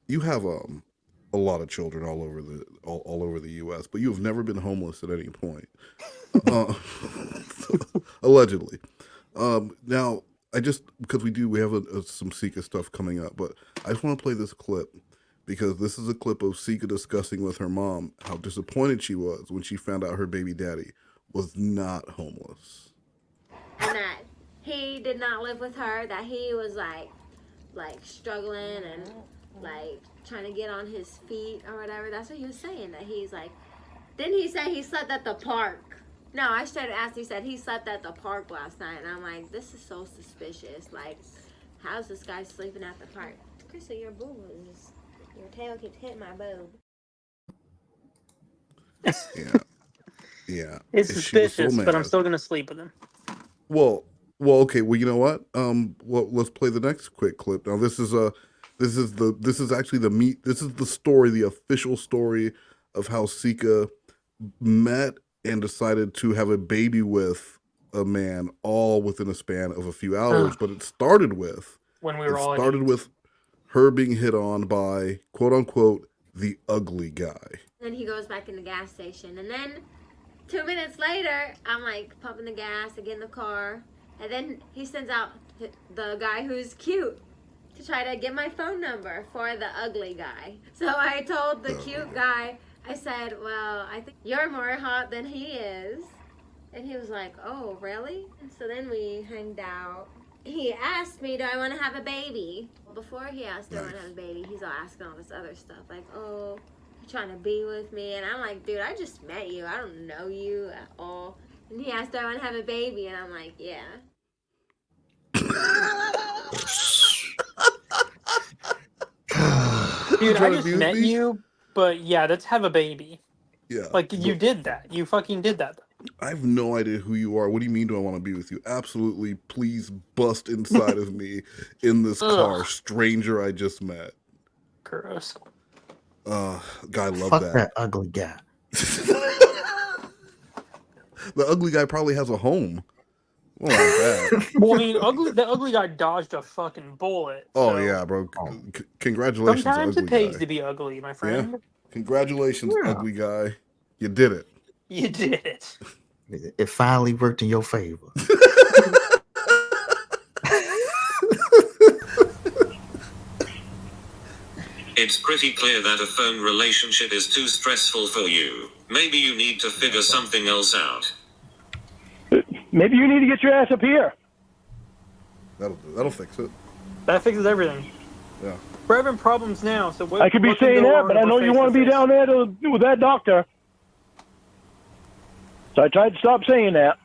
you have a lot of children all over the U.S., but you have never been homeless at any point, allegedly. Now, because we have some Sika stuff coming up, but I just want to play this clip because this is a clip of Sika discussing with her mom how disappointed she was when she found out her baby daddy was not homeless. And that he did not live with her, that he was like struggling and like trying to get on his feet or whatever. That's what he was saying, that he's like, didn't he say he slept at the park? No, I straight asked, he said he slept at the park last night, and I'm like, this is so suspicious. Like, how's this guy sleeping at the park? Crystal, your tail keeps hitting my boob. Yeah. It's suspicious, but I'm still gonna sleep with him. Well, okay. Well, you know what? Let's play the next quick clip. Now, this is actually the meat. This is the story, the official story of how Sika met and decided to have a baby with a man, all within a span of a few hours. But it started with with her being hit on by quote unquote the ugly guy. Then he goes back in the gas station, and then 2 minutes later, I'm like pumping the gas, I get in the car, and then he sends out the guy who's cute to try to get my phone number for the ugly guy. So I told the cute guy, I said, well, I think you're more hot than he is. And he was like, oh, really? And so then we hanged out. He asked me, do I want to have a baby? Before he asked, do I want to have a baby, he's all asking all this other stuff. Like, oh, you're trying to be with me. And I'm like, dude, I just met you. I don't know you at all. And he asked, do I want to have a baby? And I'm like, yeah. Dude, I just met you, but yeah, let's have a baby. Yeah. Like, you did that. You fucking did that. I have no idea who you are. What do you mean do I want to be with you? Absolutely, please bust inside of me in this car, stranger I just met. Gross. Guy loved Fuck that. that ugly guy. The ugly guy probably has a home. Well, like that. Well, I mean, the ugly guy dodged a fucking bullet. Oh so yeah, bro. Congratulations, sometimes ugly it pays guy. to be ugly, my friend. Yeah. Congratulations, Yeah. ugly guy. You did it. You did it. It finally worked in your favor. It's pretty clear that a phone relationship is too stressful for you. Maybe you need to figure something else out. Maybe you need to get your ass up here. That'll fix it. That fixes everything. Yeah. We're having problems now, so what? I could be what can saying go that, wrong but if I know we're you face want to be face? down there with that doctor. So I tried to stop saying that.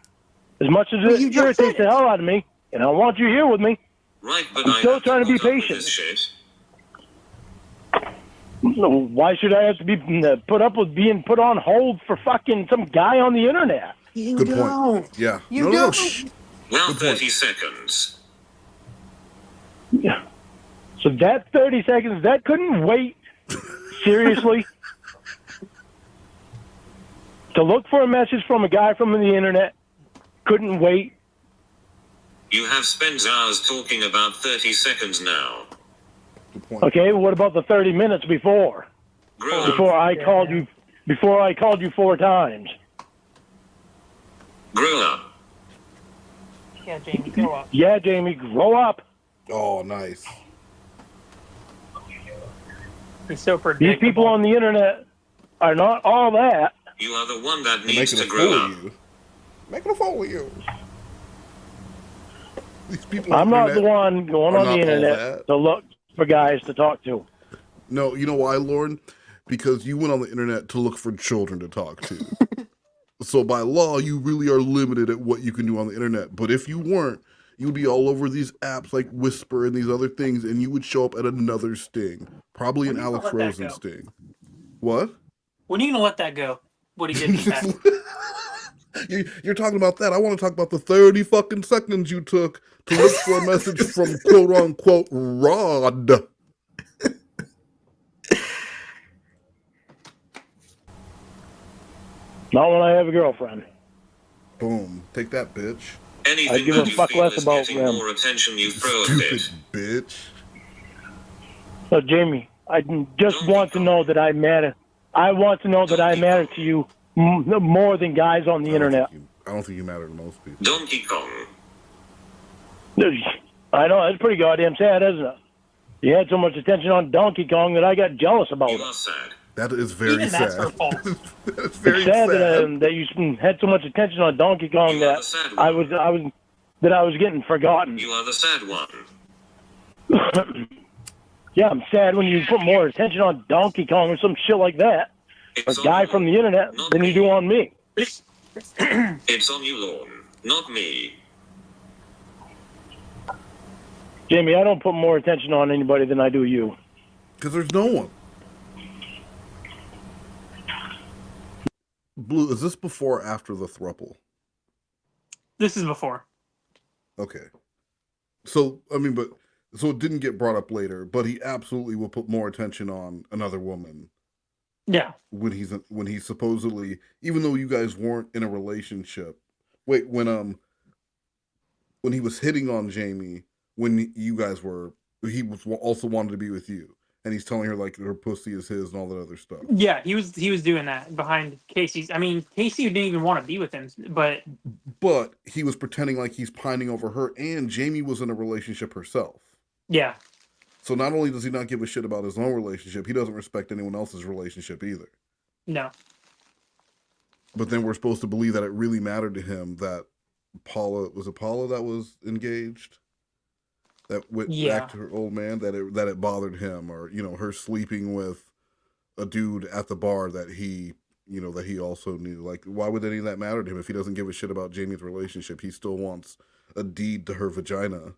As much as Well, you it just irritates said the it. hell out of me, and I want you here with me. Right, but I'm I still have trying to be put up with patient. this shit. Why should I have to be put up with being put on hold for fucking some guy on the internet? You Good don't. point. Yeah. You No, don't. shh. Well, Good point. 30 seconds. Yeah. So that 30 seconds, that couldn't wait. Seriously? To look for a message from a guy from the internet couldn't wait. You have spent hours talking about 30 seconds now. Good point. Okay, what about the 30 minutes before? Grow up. Before I called you 4 times. Grow up. Yeah, Jamie, grow up. Yeah, Jamie, grow up. Oh, nice. He's so predictable. These people on the internet are not all that. You are the one that They're needs making to a fool grow of up. you. Making a fool of you. These people. I'm on not the one going are on not the all internet that. to look for guys to talk to. No, you know why, Lorne? Because you went on the internet to look for children to talk to. So by law, you really are limited at what you can do on the internet. But if you weren't, you'd be all over these apps like Whisper and these other things, and you would show up at another sting. Probably an When are you Alex gonna let that Rosen go? sting. What? When are you gonna let that go? What he did in that? You're talking about that. I want to talk about the 30 fucking seconds you took to look for a message from quote unquote Rod. Not when I have a girlfriend. Boom. Take that, bitch. Anything I'd give a that you fuck feel less is about getting them. more attention, you throw a Stupid fit. bitch. So, Jamie, I just want to know that I matter. I want to know that I matter to you more than guys on the internet. I don't think you matter to most people. Donkey Kong. I know, that's pretty goddamn sad, isn't it? You had so much attention on Donkey Kong that I got jealous about You it. are sad. That is very Even that's her sad. fault. That's very It's sad sad. that you had so much attention on Donkey Kong You are the that sad I one. was getting forgotten. You are the sad one. Yeah, I'm sad when you put more attention on Donkey Kong or some shit like that, or It's a on guy you, from the internet, not than you me. do on me. It's on you, Lorne, not me. Jamie, I don't put more attention on anybody than I do you. Because there's no one. Blue, is this before or after the throuple? This is before. Okay. So, I mean, so it didn't get brought up later, but he absolutely will put more attention on another woman Yeah. when he's supposedly, even though you guys weren't in a relationship. Wait, when he was hitting on Jamie, when you guys were, he was also wanted to be with you, and he's telling her like her pussy is his and all that other stuff. Yeah, he was doing that behind Casey's. I mean, Casey didn't even want to be with him, but he was pretending like he's pining over her, and Jamie was in a relationship herself. yeah. So not only does he not give a shit about his own relationship, he doesn't respect anyone else's relationship either. No. But then we're supposed to believe that it really mattered to him that Paula that was engaged? That went back to her old man, that it bothered him, or her sleeping with a dude at the bar that he also knew. Like, why would any of that matter to him if he doesn't give a shit about Jamie's relationship? He still wants a deed to her vagina.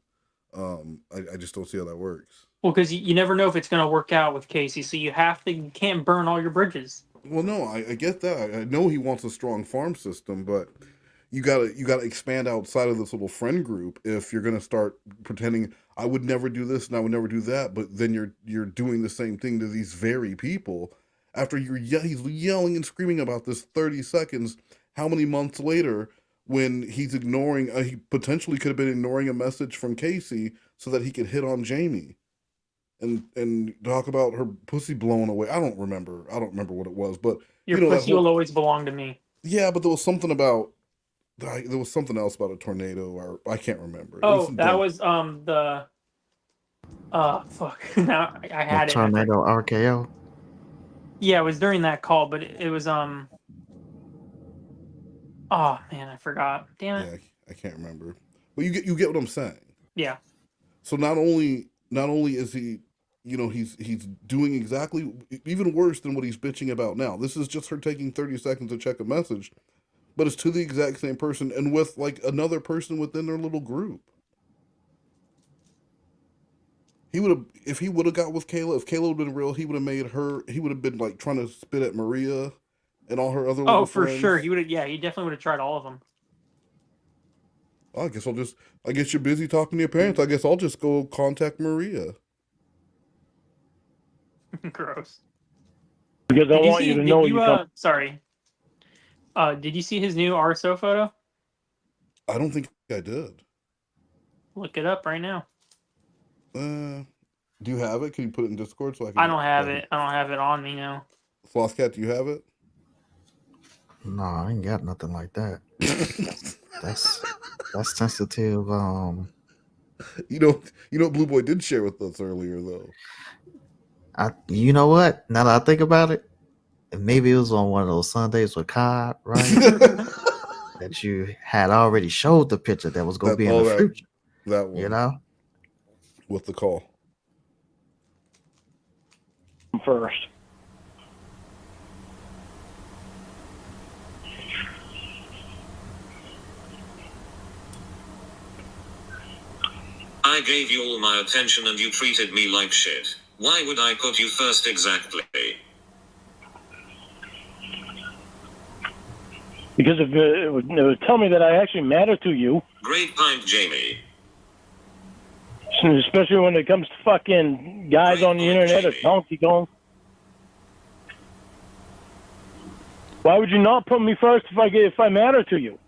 I just don't see how that works. Well, because you never know if it's going to work out with Casey, so you can't burn all your bridges. Well, no, I get that. I know he wants a strong farm system, but you gotta expand outside of this little friend group if you're gonna start pretending I would never do this and I would never do that, but then you're doing the same thing to these very people after he's yelling and screaming about this 30 seconds. How many months later, when he's ignoring, he potentially could have been ignoring a message from Casey so that he could hit on Jamie and talk about her pussy blown away. I don't remember what it was, but Your pussy will always belong to me. Yeah, but there was something else about a tornado, or I can't remember. Oh, that was the fuck. Now I had it. Tornado RKO. Yeah, it was during that call, but it was Oh man, I forgot. Damn it. Yeah, I can't remember. But you get what I'm saying. Yeah. So not only is he, he's doing exactly even worse than what he's bitching about now. This is just her taking 30 seconds to check a message, but it's to the exact same person and with like another person within their little group. If he would have got with Kayla, if Kayla would have been real, he would have been like trying to spit at Maria and all her other little for friends. sure. He definitely would have tried all of them. I guess you're busy talking to your parents. I guess I'll just go contact Maria. Gross. Because I want you to know sorry. Did you see his new RSO photo? I don't think I did. Look it up right now. Do you have it? Can you put it in Discord so I can? I don't have it. I don't have it on me now. Sloth Cat, do you have it? No, I ain't got nothing like that. That's sensitive. You know what Blue Boy did share with us earlier though. You know what? Now that I think about it, maybe it was on one of those Sundays with Cod, right? That you had already showed the picture that was going to be in the future. That one. With the call. First. I gave you all my attention and you treated me like shit. Why would I put you first exactly? Because it would tell me that I actually matter to you. Great point, Jamie. Especially when it comes to fucking guys on the internet or Donkey Kong. Why would you not put me first if I matter to you?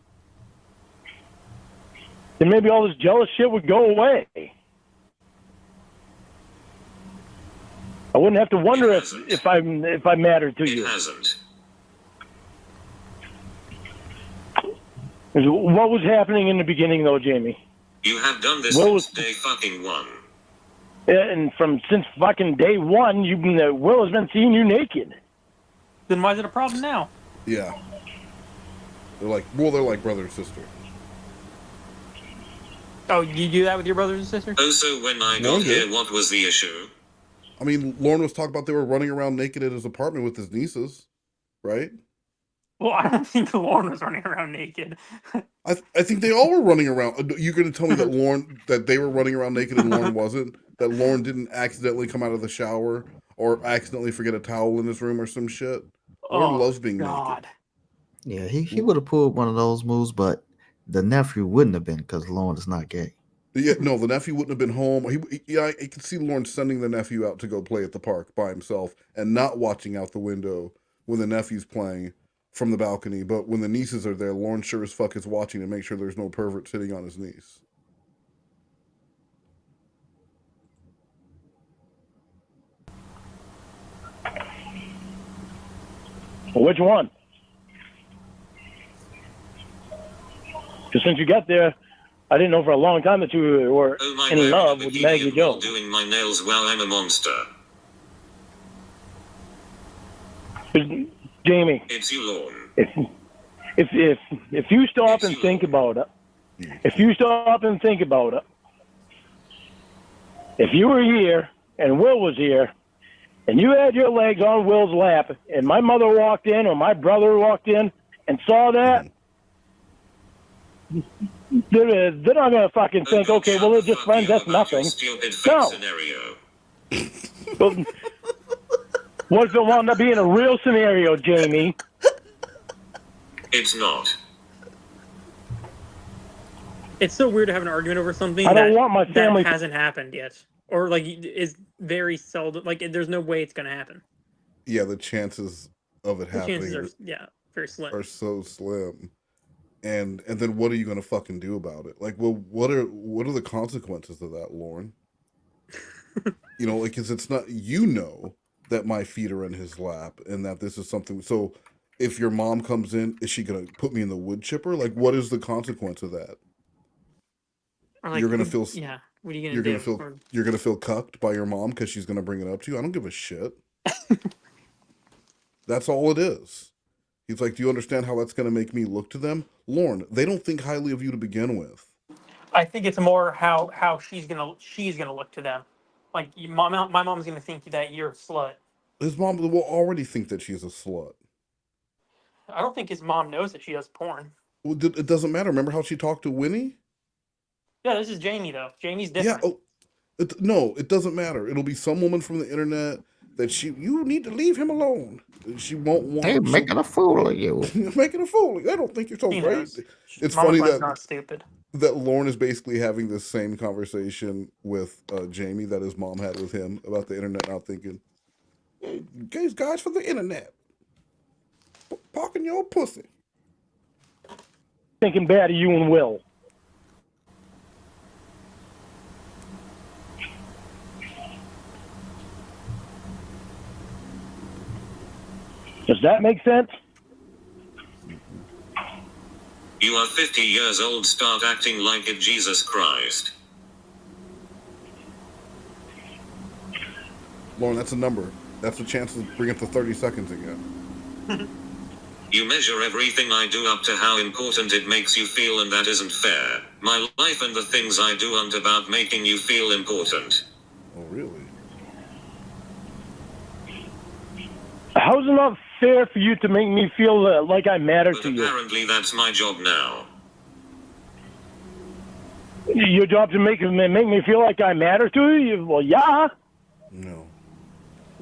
Then maybe all this jealous shit would go away. I wouldn't have to wonder if I mattered to you. It hasn't. What was happening in the beginning, though, Jamie? You have done this since day fucking one. And since fucking day one, Will has been seeing you naked. Then why is it a problem now? Yeah. They're like brother and sister. Oh, you do that with your brothers and sisters? Oh, so when I got here, what was the issue? I mean, Lorne was talking about they were running around naked at his apartment with his nieces, right? Well, I don't think Lorne was running around naked. I think they all were running around. You're going to tell me that they were running around naked and Lorne wasn't? That Lorne didn't accidentally come out of the shower or accidentally forget a towel in his room or some shit? Lorne loves being naked. Yeah, he would have pulled one of those moves, but the nephew wouldn't have been because Lorne is not gay. Yeah, no, the nephew wouldn't have been home. I could see Lorne sending the nephew out to go play at the park by himself and not watching out the window when the nephew's playing from the balcony. But when the nieces are there, Lorne sure as fuck is watching to make sure there's no pervert sitting on his niece. Well, which one? Because since you got there, I didn't know for a long time that you were in love with Maggie Jones. Doing my nails while I'm a monster. Jamie, it's you, Lorne. If you stop and think about it, if you were here and Will was here, and you had your legs on Will's lap, and my mother walked in or my brother walked in and saw that. They're not going to fucking think, okay, well, they're just friends, that's nothing. No. What if it wound up being a real scenario, Jamie? It's not. It's so weird to have an argument over something I don't that, want my family- that hasn't happened yet, or like is very seldom. Like there's no way it's gonna happen. Yeah, the chances of it The happening chances are very slim. are so slim. And then what are you gonna fucking do about it? Like, well, what are the consequences of that, Lorne? You know, like, because it's not, you know, that my feet are in his lap and that this is something. So, if your mom comes in, is she gonna put me in the wood chipper? Like, what is the consequence of that? Or like, You're gonna feel. Yeah. What are you You're gonna gonna do? feel. You're gonna feel cucked by your mom because she's gonna bring it up to you. I don't give a shit. That's all it is. He's like, do you understand how that's gonna make me look to them, Lorne? They don't think highly of you to begin with. I think it's more how she's gonna look to them. Like my mom's gonna think that you're a slut. His mom will already think that she's a slut. I don't think his mom knows that she does porn. Well, it doesn't matter. Remember how she talked to Winnie? Yeah, this is Jamie though. Jamie's different. Yeah. Oh, no, it doesn't matter. It'll be some woman from the internet that you need to leave him alone. She won't want. They're making a fool of you. Making a fool of you. I don't think you're so She great. knows. It's Mama's funny not stupid. that Lorne is basically having this same conversation with Jamie that his mom had with him about the internet. Now thinking, hey, guys from the internet, parking your pussy. Thinking bad of you and Will. Does that make sense? You are 50 years old, start acting like it, Jesus Christ. Lorne, that's a number. That's a chance to bring it to 30 seconds again. You measure everything I do up to how important it makes you feel, and that isn't fair. My life and the things I do aren't about making you feel important. Oh, really? How's it not fair for you to make me feel like I matter But to you? apparently that's my job now. Your job to make me feel like I matter to you? Well, yeah. No.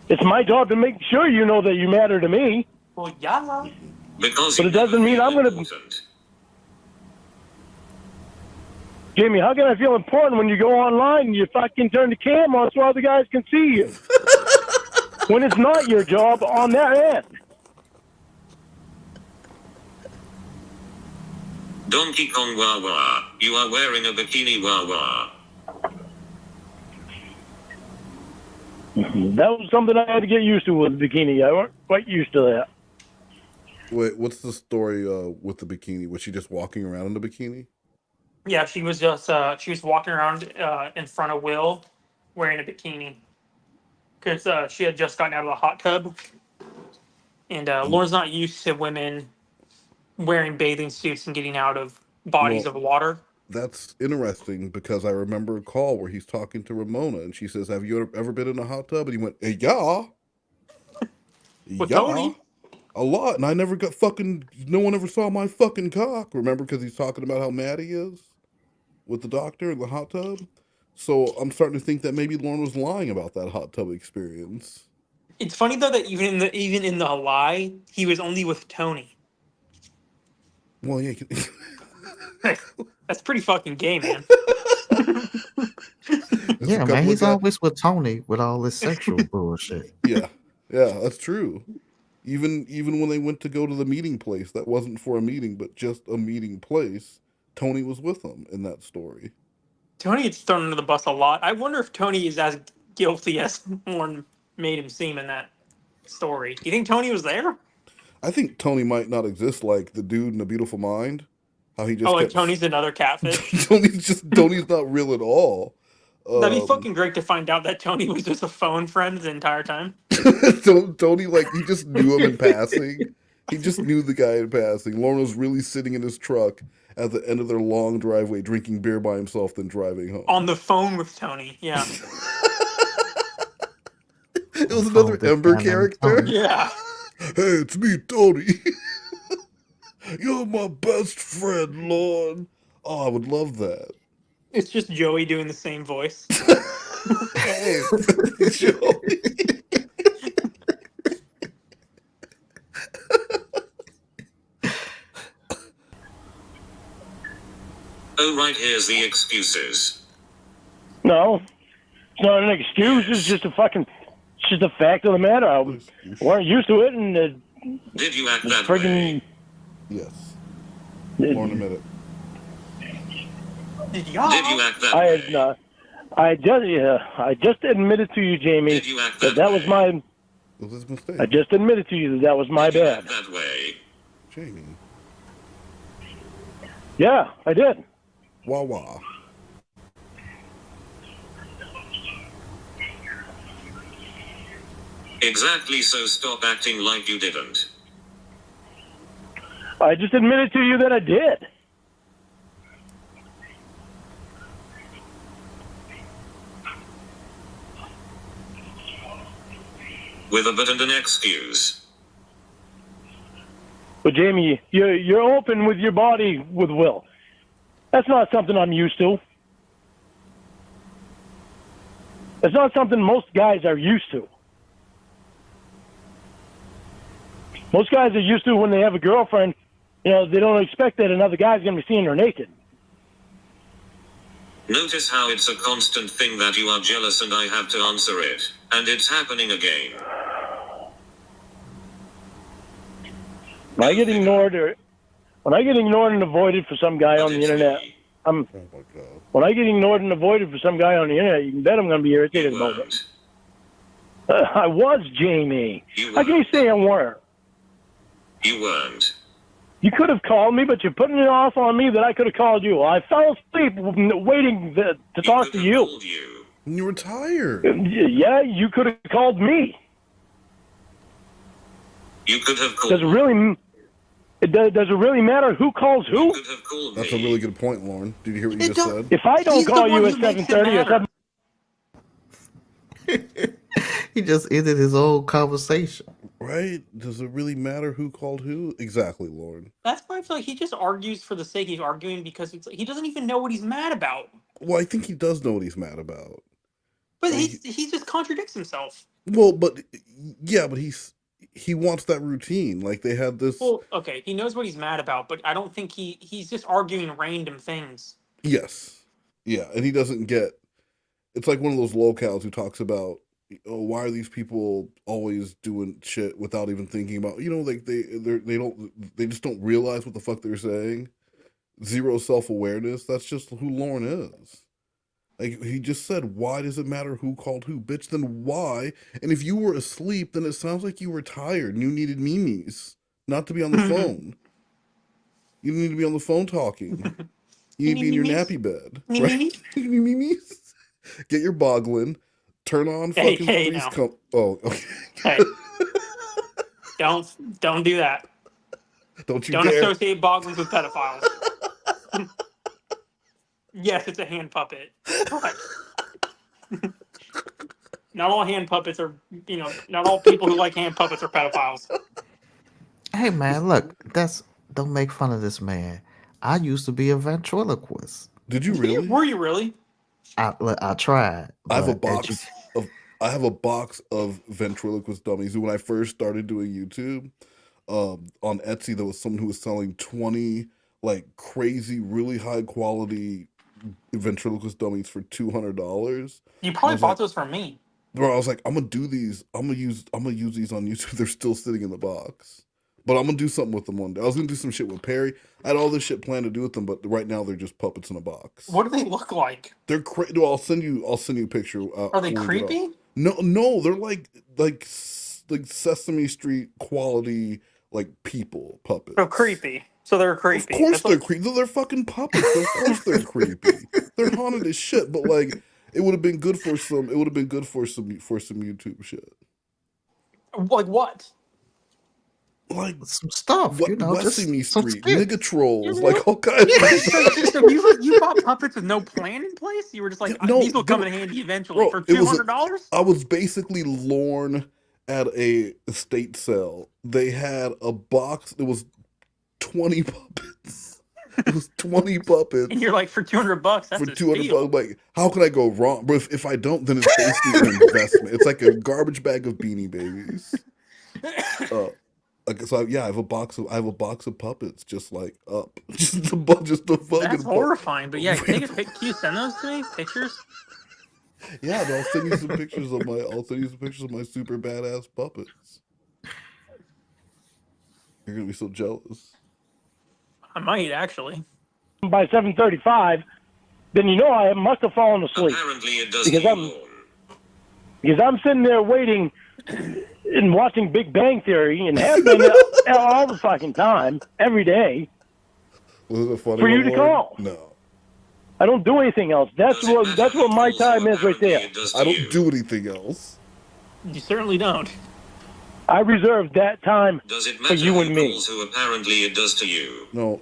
It's my job to make sure you know that you matter to me. Well, yeah. Because but it doesn't mean I'm going to... Jamie, how can I feel important when you go online and you fucking turn the cam on so other guys can see you? When it's not your job on that end. Donkey Kong wah wah. You are wearing a bikini wah wah. That was something I had to get used to with the bikini. I weren't quite used to that. Wait, what's the story with the bikini? Was she just walking around in the bikini? Yeah, she was just she was walking around in front of Will wearing a bikini because she had just gotten out of the hot tub, and Lauren's not used to women wearing bathing suits and getting out of bodies of water. That's interesting because I remember a call where he's talking to Ramona and she says, "Have you ever been in a hot tub?" And he went, "Hey, yeah, With yeah, Tony? a lot." And I never got fucking. No one ever saw my fucking cock. Remember, because he's talking about how mad he is with the doctor in the hot tub. So I'm starting to think that maybe Lorne was lying about that hot tub experience. It's funny though that even in the lie, he was only with Tony. Well, yeah. That's pretty fucking gay, man. Yeah, man, he's always with Tony with all this sexual bullshit. Yeah, that's true. Even when they went to go to the meeting place, that wasn't for a meeting, but just a meeting place. Tony was with them in that story. Tony gets thrown under the bus a lot. I wonder if Tony is as guilty as Lorne made him seem in that story. Do you think Tony was there? I think Tony might not exist like the dude in A Beautiful Mind. How he just like Tony's another catfish. Tony's not real at all. That'd be fucking great to find out that Tony was just a phone friend the entire time. Tony, like, he just knew him in passing. He just knew the guy in passing. Lorne was really sitting in his truck at the end of their long driveway, drinking beer by himself, then driving home. On the phone with Tony, yeah. It was another Ember character. Yeah. Hey, it's me, Tony. You're my best friend, Lorne. Oh, I would love that. It's just Joey doing the same voice. Hey, Joey. Oh right, here's the excuses. No, it's not an excuse. It's just a fucking. It's just a fact of the matter. I weren't used to it, and Did you act that friggin' way? Yes. Lorne admitted it. Did Did you act that I way? had not. I just admitted to you, Jamie, Did you act that that was way? my. It was his mistake. I just admitted to you that was my Did you bad. act that way? Jamie. Yeah, I did. Wah wah. Exactly, so stop acting like you didn't. I just admitted to you that I did. With a but and an excuse. But Jamie, you're open with your body with Will. That's not something I'm used to. It's not something most guys are used to. Most guys are used to when they have a girlfriend, they don't expect that another guy's going to be seeing her naked. Notice how it's a constant thing that you are jealous and I have to answer it. And it's happening again. When I get ignored and avoided for some guy on the internet, Oh my god. when I get ignored and avoided for some guy on the internet, you can bet I'm going to be irritated about it. I was, Jamie. How can you say I weren't? You weren't. You could have called me, but you're putting it off on me that I could have called you. I fell asleep waiting to talk to you. You were tired. Yeah, you could have called me. You could have called Does it really matter who calls who? That's a really good point, Lorne. Did you hear what you just said? If I don't call you at 7:30 or 7. He just ended his own conversation. Right? Does it really matter who called who? Exactly, Lorne. That's why I feel like he just argues for the sake of arguing because he doesn't even know what he's mad about. Well, I think he does know what he's mad about. But he just contradicts himself. Well, but yeah, but he wants that routine. Like they had this. Well, okay, he knows what he's mad about, but I don't think he's just arguing random things. Yes. Yeah, and he doesn't get. It's like one of those locals who talks about, oh, why are these people always doing shit without even thinking about, like they just don't realize what the fuck they're saying. Zero self-awareness. That's just who Lorne is. Like he just said, why does it matter who called who? Bitch, then why? And if you were asleep, then it sounds like you were tired and you needed memes, not to be on the phone. You need to be on the phone talking. You need to be in your nappy bed. Right? Memes. Get your boglin. Turn on fucking Three's Company. Oh, okay. Hey. Don't do that. Don't Don't associate boglins with pedophiles. Yes, it's a hand puppet. But not all hand puppets are, not all people who like hand puppets are pedophiles. Hey man, look, don't make fun of this man. I used to be a ventriloquist. Did you really? Were you really? I tried. I have a box of ventriloquist dummies. When I first started doing YouTube, on Etsy, there was someone who was selling 20 like crazy, really high quality ventriloquist dummies for $200. You probably bought those from me. Bro, I was like, I'm gonna do these. I'm gonna use these on YouTube. They're still sitting in the box, but I'm gonna do something with them one day. I was gonna do some shit with Perry. I had all this shit planned to do with them, but right now they're just puppets in a box. What do they look like? They're crazy. No, I'll send you a picture. Are they creepy? No, they're like Sesame Street quality, like people puppets. Oh, creepy. So they're creepy. Of course they're creepy. They're fucking puppets. Of course they're creepy. They're haunted as shit. But like, it would have been good for some. It would have been good for some YouTube shit. Like what? Like some stuff. Sesame Street, nigga trolls, Yeah. like all kinds. So you bought puppets with no plan in place? You were just like, these will come in handy eventually for $200? I was basically Lorne at a estate sale. They had a box. It was 20 puppets. It was 20 puppets. And you're like, for $200, that's for a $200. steal. Like, how can I go wrong? But if I don't, then it's basically an investment. It's like a garbage bag of Beanie Babies. Like, so I have a box of puppets, just like Up, just a bunch, just a fucking. That's horrifying. But yeah, take a pic. Can you send those to me? Pictures? Yeah, and I'll send you some pictures of my super badass puppets. You're gonna be so jealous. I might actually. By 7:35, then you know I must have fallen asleep. Apparently it does because I'm sitting there waiting and watching Big Bang Theory and have been all the fucking time, every day. Was it a funny for you one, to Lorne? call? No. I don't do anything else. That's what my time is right there. I don't do anything else. You certainly don't. I reserve that time Does it for matter you and me. who apparently it does to you? No,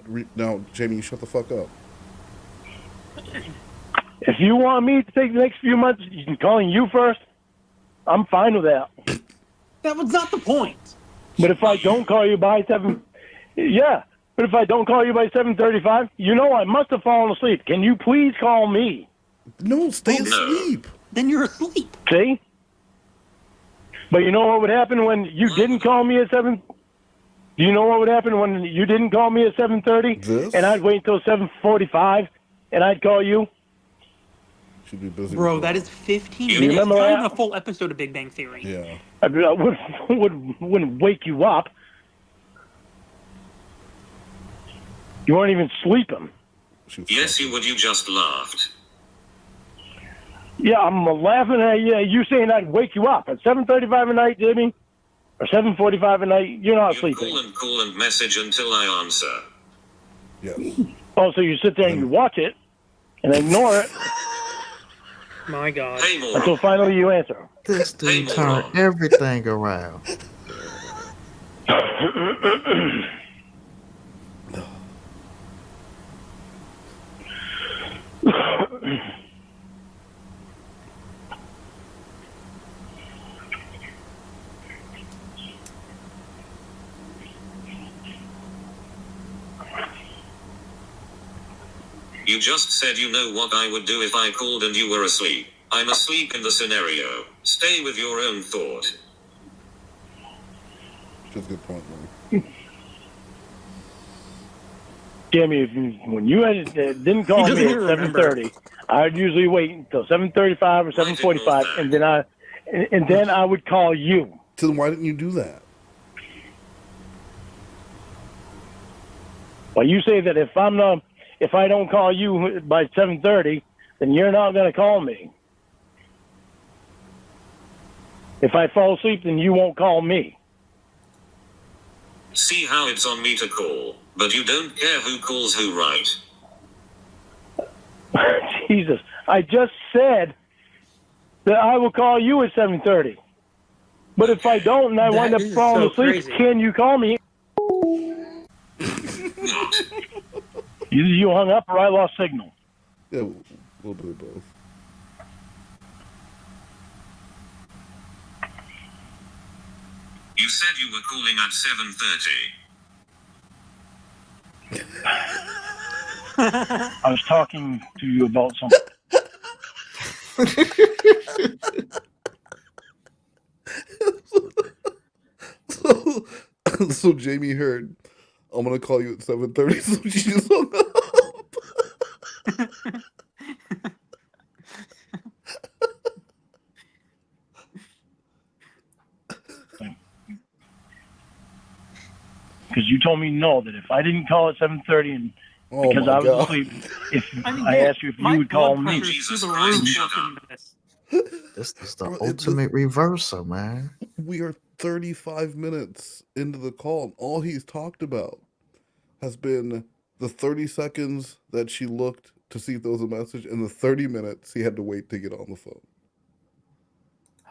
Jamie, shut the fuck up. If you want me to take the next few months, calling you first, I'm fine with that. That was not the point. But if I don't call you by 7, yeah. But if I don't call you by 7:35, you know I must have fallen asleep. Can you please call me? No, stay asleep. Then you're asleep. See? But you know what would happen when you didn't call me at 7? Do you know what would happen when you didn't call me at 7:30? And I'd wait until 7:45 and I'd call you? Should be busy. Bro, that is 15 You minutes. It's remember not that? even a full episode of Big Bang Theory. Yeah. I wouldn't wake you up. You weren't even sleeping. Yes, you would. You just laughed. Yeah, I'm laughing at you saying I'd wake you up at 7:35 at night, Jimmy, or 7:45 at night. You're not sleeping. Call and message until I answer. Yes. Oh, so you sit there and you watch it and ignore it My God. Hey, moron. until finally you answer. This dude turned everything around. You just said you know what I would do if I called and you were asleep. I'm asleep in the scenario. Stay with your own thought. That's a good point, man. Jimmy, when you didn't call me at 7:30, I'd usually wait until 7:35 or 7:45, and then I would call you. So then why didn't you do that? Well, you say that if I don't call you by 7:30, then you're not going to call me. If I fall asleep, then you won't call me. See how it's on me to call, but you don't care who calls who, right? Jesus, I just said that I will call you at 7:30. But if I don't and I wind up falling asleep, can you call me? You hung up or I lost signal? Yeah, we'll do both. You said you were calling at 7:30. I was talking to you about something. So Jamie heard, I'm gonna call you at 7:30, so she just hung up. Because you told me no, that if I didn't call at 7:30 and because I was asleep, I asked you if you would call me. This is the ultimate reversal, man. We are 35 minutes into the call, and all he's talked about has been the 30 seconds that she looked to see if there was a message, and the 30 minutes he had to wait to get on the phone.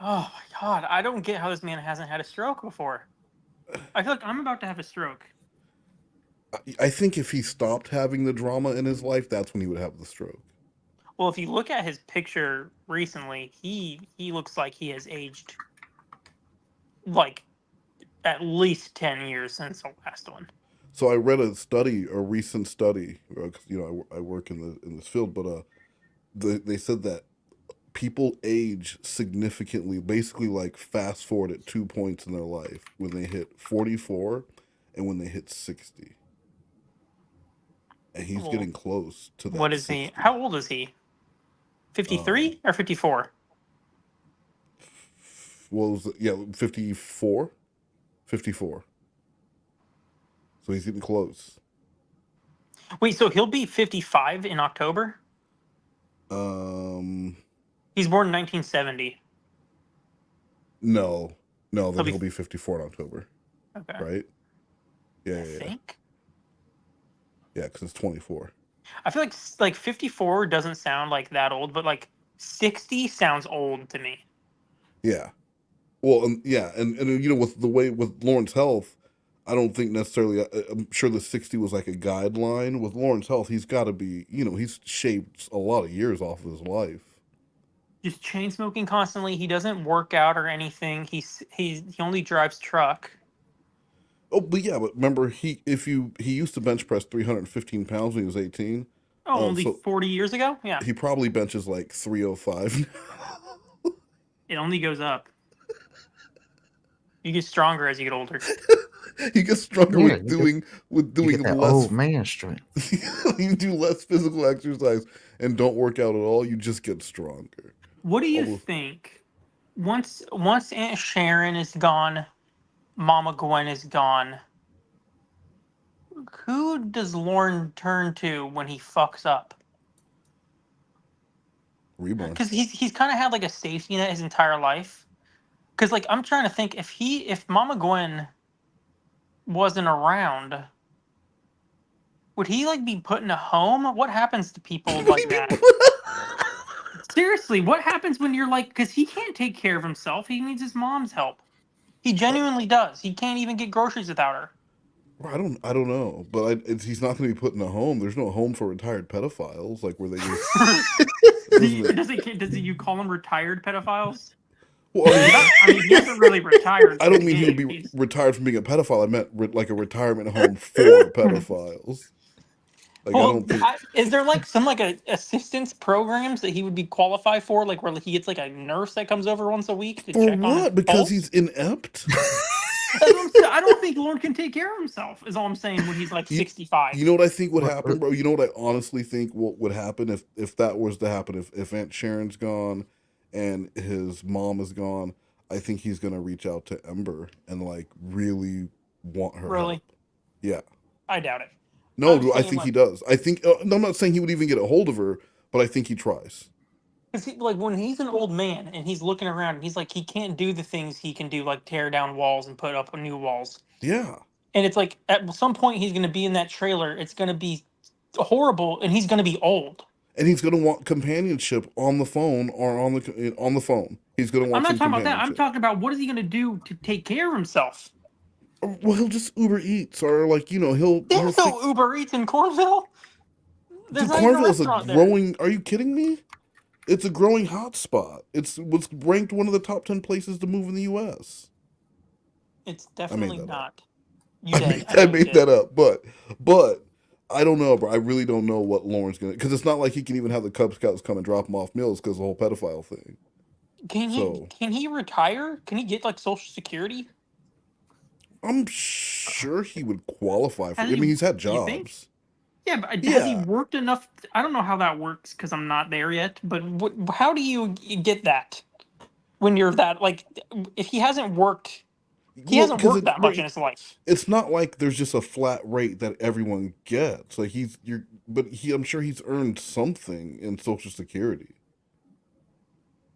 Oh my God, I don't get how this man hasn't had a stroke before. I feel like I'm about to have a stroke. I think if he stopped having the drama in his life, that's when he would have the stroke. Well, if you look at his picture recently, he looks like he has aged like at least 10 years since the last one. So I read a recent study, because I work in this field, but they said that people age significantly, basically like fast forward at 2 points in their life when they hit 44 and when they hit 60. And he's Well, getting close to that. what is 60. he? How old is he? 53 or 54? What was it? Yeah, 54? 54. So he's getting close. Wait, so he'll be 55 in October? He's born in 1970. No. No, then He'll he'll be- be 54 in October. Okay. Right? Yeah, I yeah, yeah. think. Yeah, because it's 24. I feel like 54 doesn't sound like that old, but like 60 sounds old to me. Yeah. Well, yeah, and you know, with the way with Lorne's health, I don't think necessarily. I'm sure the 60 was like a guideline. With Lorne's health, he's got to be. You know, he's shaved a lot of years off of his life. Just chain smoking constantly. He doesn't work out or anything. He only drives truck. Oh, but yeah, but remember he used to bench press 315 pounds when he was 18. Oh, only So 40 years ago? Yeah. he probably benches like 305. It only goes up. You get stronger as you get older. He gets stronger Yeah, with you doing get that less. old man strength. You do less physical exercise and don't work out at all. You just get stronger. What do you think? Once Aunt Sharon is gone, Mama Gwen is gone. Who does Lorne turn to when he fucks up? Reborn. Because he's kind of had like a safety net his entire life. Because like I'm trying to think if Mama Gwen wasn't around, would he like be put in a home? What happens to people like that? Seriously, what happens when you're like? Because he can't take care of himself. He needs his mom's help. He genuinely does. He can't even get groceries without her. I don't know, but he's not going to be put in a home. There's no home for retired pedophiles, like where they just. Does he you call them retired pedophiles? Well, I mean, he hasn't really retired. I don't mean he would be retired from being a pedophile. I meant like a retirement home for pedophiles. Like, Well, I don't think. Is there like some like assistance programs that he would be qualified for, like where he gets like a nurse that comes over once a week to For check on his what? Because pulse? he's inept. I don't think Lorne can take care of himself. Is all I'm saying. When he's like 65. You know what I think would happen, bro? You know what I honestly think what would happen if that was to happen? If Aunt Sharon's gone and his mom is gone, I think he's gonna reach out to Ember and like really want her Really? help. Yeah. I doubt it. No, I'm I saying, think like- he does. I think no, I'm not saying he would even get a hold of her, but I think he tries. Because like when he's an old man and he's looking around and he's like he can't do the things he can do, like tear down walls and put up new walls. Yeah. And it's like at some point he's going to be in that trailer. It's going to be horrible, and he's going to be old. And he's gonna want companionship on the phone or on the phone. He's gonna want. I'm not some talking about that. I'm companionship. talking about what is he going to do to take care of himself? Well, he'll just Uber Eats or like he'll. There's no Uber Eats in Cornville. There's Dude, not even Cornville is a restaurant there. growing. Are you kidding me? It's a growing hotspot. It was ranked one of the top 10 places to move in the U.S. It's definitely that not. I made that up, but I don't know, bro. I really don't know what Lorne's gonna, because it's not like he can even have the Cub Scouts come and drop him off meals because the whole pedophile thing. Can he retire? Can he get like Social Security? I'm sure he would qualify for. I Has mean, he- he's had you think? jobs. Yeah, but has he Yeah. worked enough? I don't know how that works because I'm not there yet. But how do you get that when you're that like? If he hasn't worked, he Well, hasn't 'cause worked that much in his life. It's not like there's just a flat rate that everyone gets. Like I'm sure he's earned something in Social Security.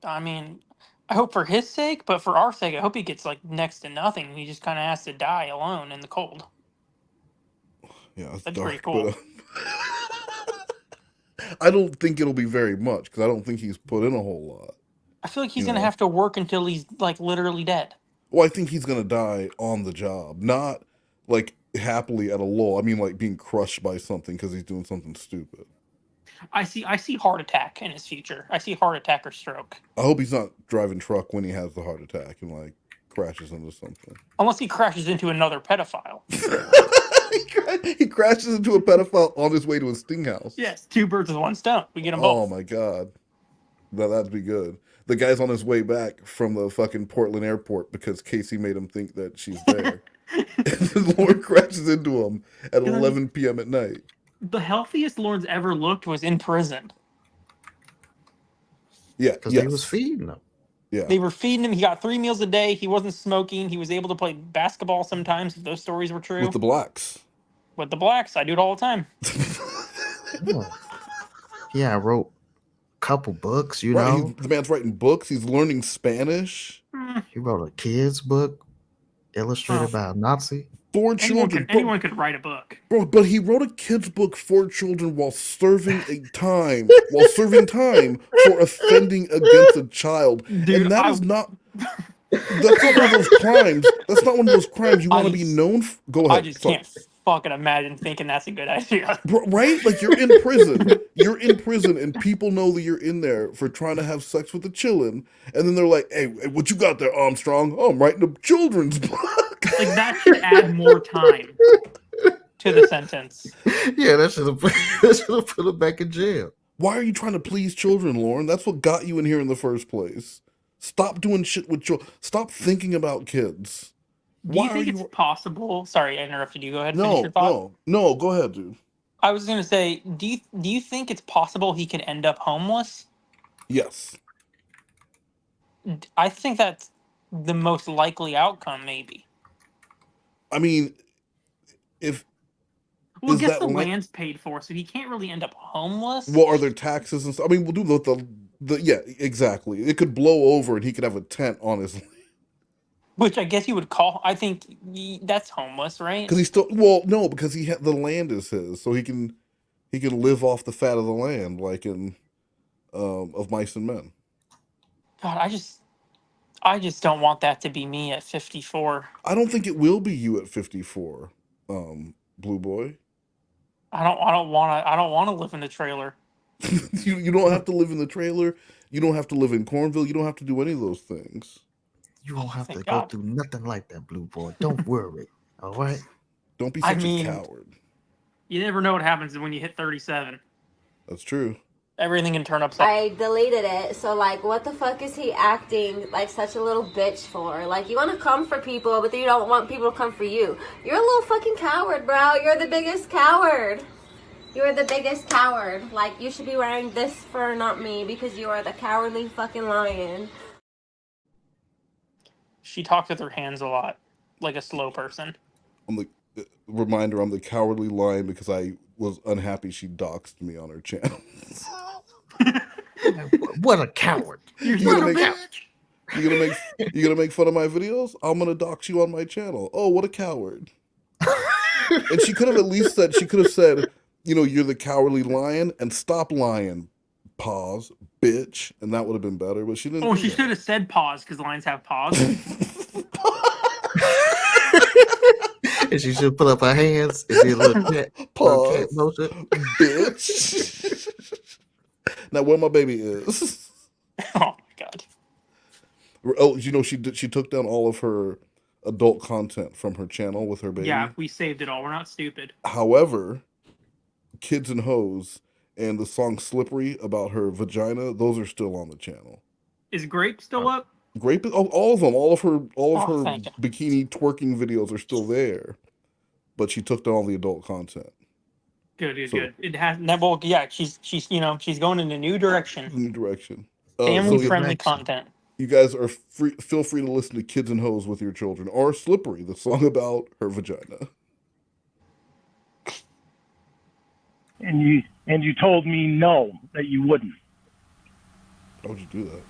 I mean, I hope for his sake, but for our sake, I hope he gets like next to nothing. He just kind of has to die alone in the cold. Yeah, it's That'd be dark, pretty cool. but I don't think it'll be very much because I don't think he's put in a whole lot. I feel like he's You gonna know. have to work until he's like literally dead. Well, I think he's gonna die on the job, not like happily at a lull. I mean, like being crushed by something because he's doing something stupid. I see heart attack in his future. I see heart attack or stroke. I hope he's not driving truck when he has the heart attack and like crashes into something. Unless he crashes into another pedophile. He crashes into a pedophile on his way to a sting house. Yes, two birds with one stone. We get them Oh both. my god. That'd be good. The guy's on his way back from the fucking Portland airport because Casey made him think that she's there. And then Lorne crashes into him at 11 p.m. at night. The healthiest Lorne's ever looked was in prison. Yeah, because they was feeding him. Yeah, They were feeding him. He got 3 meals a day. He wasn't smoking. He was able to play basketball sometimes, if those stories were true. with the blacks. With the blacks. I do it all the time. Yeah, I wrote a couple books, you Right, know. the man's writing books. He's learning Spanish. He wrote a kid's book illustrated by a Nazi. For children. Anyone could write a book. Bro, but he wrote a kid's book for children while serving time for offending against a child. Dude, and that's not one of those crimes. That's not one of those crimes you want to be known for. Go ahead. I just can't fucking imagine thinking that's a good idea. Right? Like, you're in prison. You're in prison, and people know that you're in there for trying to have sex with a chillin'. And then they're like, hey, what you got there, Armstrong? Oh, I'm writing a children's book. Like, that should add more time to the sentence. Yeah, that should have put him back in jail. Why are you trying to please children, Lorne? That's what got you in here in the first place. Stop doing shit with children. Stop thinking about kids. Do you think it's possible? Sorry, I interrupted you. Go ahead. Finish your thought. No. Go ahead, dude. I was going to say, do you think it's possible he could end up homeless? Yes. I think that's the most likely outcome, maybe. I mean, if... Well, I guess the land's paid for, so he can't really end up homeless. Well, are there taxes and stuff? I mean, we'll do yeah, exactly. It could blow over and he could have a tent on his... Which I guess you would call... I think that's homeless, right? Because he's still... Well, no, because the land is his, so he can live off the fat of the land, like in Of Mice and Men. God, I just don't want that to be me at 54. I don't think it will be you at 54, Blue Boy. I don't want to live in the trailer. You don't have to live in the trailer. You don't have to live in Cornville. You don't have to do any of those things. You don't have to go through nothing like that, Blue Boy. Don't worry. All right? Don't be such a coward. You never know what happens when you hit 37. That's true. Everything can turn upside. I deleted it, so like, what the fuck is he acting like such a little bitch for? Like, you want to come for people, but you don't want people to come for you. You're a little fucking coward, bro. You're the biggest coward. You're the biggest coward. Like, you should be wearing this fur, not me, because you are the cowardly fucking lion. She talked with her hands a lot, like a slow person. I'm the cowardly lion because I was unhappy she doxed me on her channel. What a coward! You gonna make fun of my videos? I'm gonna dox you on my channel. Oh, what a coward! And she could have said, you're the cowardly lion, and stop lying. Pause, bitch, and that would have been better. But she didn't. Oh, she should have said pause because lions have paws. And she should put up her hands and do a little cat motion. Bitch. Now where my baby is. Oh my god. Oh, she took down all of her adult content from her channel with her baby. Yeah, we saved it all. We're not stupid. However, Kids and Hoes and the song Slippery about her vagina, those are still on the channel. Is Grape still up? Grape, all of them, all of her bikini twerking videos are still there, but she took down all the adult content. Good. It has well, yeah. She's going in a new direction. New direction. Family friendly content. You guys are free. Feel free to listen to Kids and Hoes with your children, or Slippery, the song about her vagina. And you told me no, that you wouldn't. How would you do that?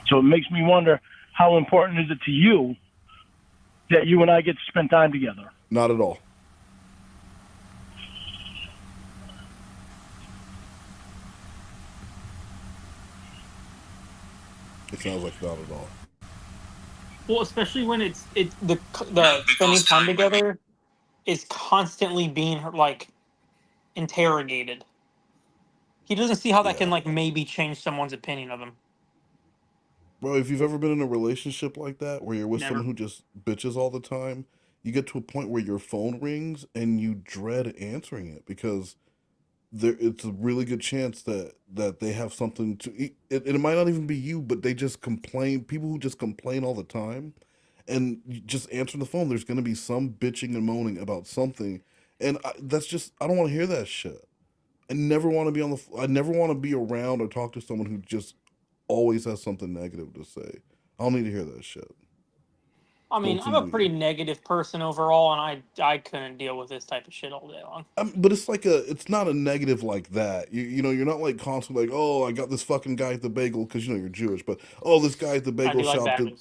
So it makes me wonder, how important is it to you that you and I get to spend time together? Not at all. It sounds like not at all. Well, especially when the spending time together is constantly being like interrogated. He doesn't see how that can maybe change someone's opinion of him. Bro, if you've ever been in a relationship like that where you're with someone who just bitches all the time, you get to a point where your phone rings and you dread answering it because it's a really good chance that they have something to eat. It might not even be you, but they just complain. People who just complain all the time, and you just answer the phone. There's going to be some bitching and moaning about something, and that's just I don't want to hear that shit. I never want to be I never want to be around or talk to someone who just always has something negative to say. I don't need to hear that shit. I mean, I'm a pretty negative person overall, and I couldn't deal with this type of shit all day long. But it's not a negative like that. You know, you're not like constantly like, oh, I got this fucking guy at the bagel because you know you're Jewish, but oh, this guy at the bagel shop did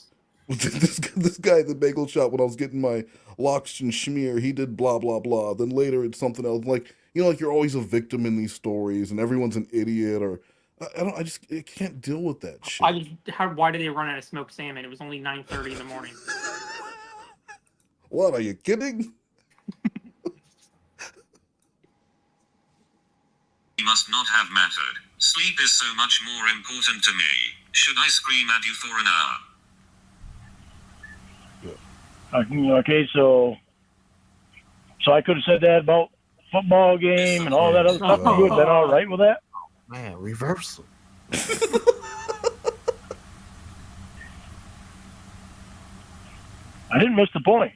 this guy at the bagel shop when I was getting my lox and schmear, he did blah blah blah. Then later it's something else. Like like you're always a victim in these stories, and everyone's an idiot or. I can't deal with that shit. Why did they run out of smoked salmon? It was only 9:30 in the morning. What, are you kidding? You must not have mattered. Sleep is so much more important to me. Should I scream at you for an hour? Okay, so I could have said that about football game and all that other stuff. You would have been all right with that? Man, reversal. I didn't miss the point.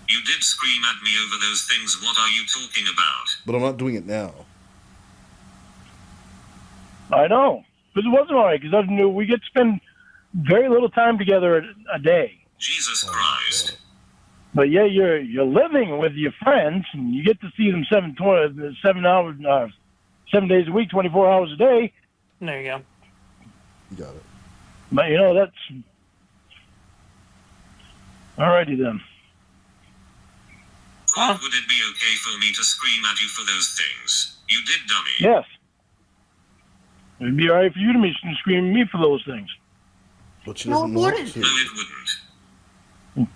You did scream at me over those things. What are you talking about? But I'm not doing it now. I know. Because it wasn't all right. Because we get to spend very little time together a day. Jesus Christ. But yeah, you're living with your friends, and you get to see them 7 days a week, 24 hours a day. There you go. You got it. But that's alrighty then. Would it be okay for me to scream at you for those things? You did, dummy. Yes. It'd be alright for you to scream at me for those things. But she doesn't want to. No, it wouldn't.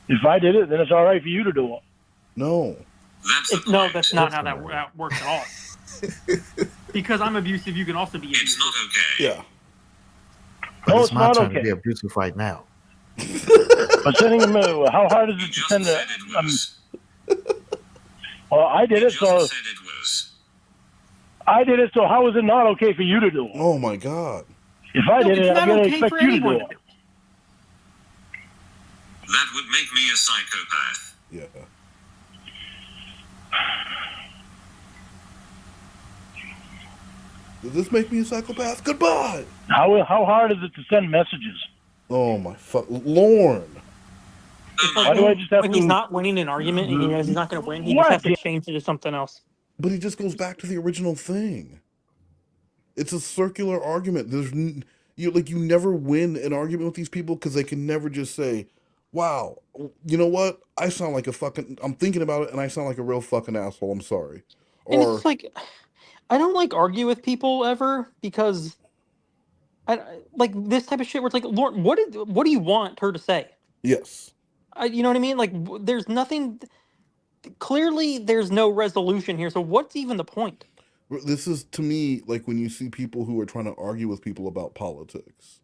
If I did it, then it's all right for you to do it. No. That's not how that works at all. Because I'm abusive, you can also be abusive. It's not okay. Yeah. But no, it's my not turn okay. to be abusive right now. But sending him, how hard is it to send a... well, I did it, so... I did it, so how is it not okay for you to do it? Oh, my God. If I did it, I'm going to expect you to do it. That would make me a psychopath. Yeah. Does this make me a psychopath? Goodbye! How hard is it to send messages? Oh my fuck, Lorne! Why do I just have to... He's not winning an argument, and he knows he's not going to win. He just has to change it to something else. But he just goes back to the original thing. It's a circular argument. You never win an argument with these people because they can never just say, wow, you know what? I sound like I'm thinking about it and I sound like a real fucking asshole. I'm sorry. And it's like, I don't argue with people ever because this type of shit where it's like, Lord, what do you want her to say? Yes. You know what I mean? There's nothing, clearly there's no resolution here. So what's even the point? This is, to me, like when you see people who are trying to argue with people about politics.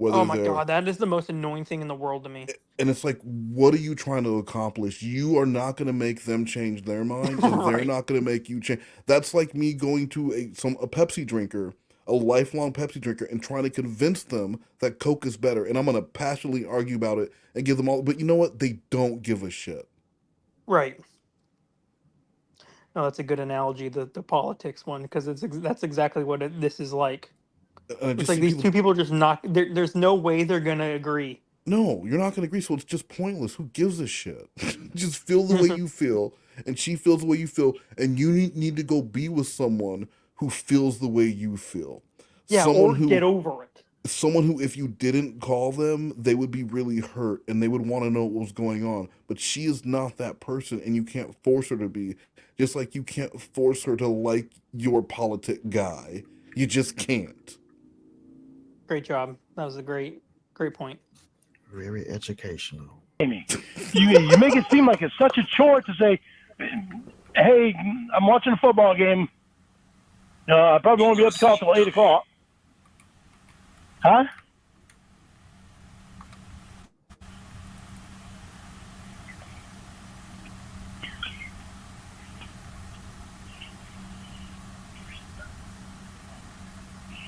Oh my God, that is the most annoying thing in the world to me. And it's like, what are you trying to accomplish? You are not going to make them change their mind, and they're not going to make you change. That's like me going to a Pepsi drinker, a lifelong Pepsi drinker, and trying to convince them that Coke is better. And I'm going to passionately argue about it and give them all. But you know what? They don't give a shit. Right. No, that's a good analogy, the politics one, because that's exactly what this is like. It's like these two people just not. There's no way they're gonna agree. No, you're not gonna agree. So it's just pointless. Who gives a shit? Just feel the way you feel, and she feels the way you feel, and you need to go be with someone who feels the way you feel. Yeah, someone or get over it. Someone who, if you didn't call them, they would be really hurt, and they would want to know what was going on. But she is not that person, and you can't force her to be. Just like you can't force her to like your politic guy. You just can't. Great job. That was a great point. Very educational. You make it seem like it's such a chore to say, hey, I'm watching a football game. I probably won't be up to call till 8 o'clock. Huh?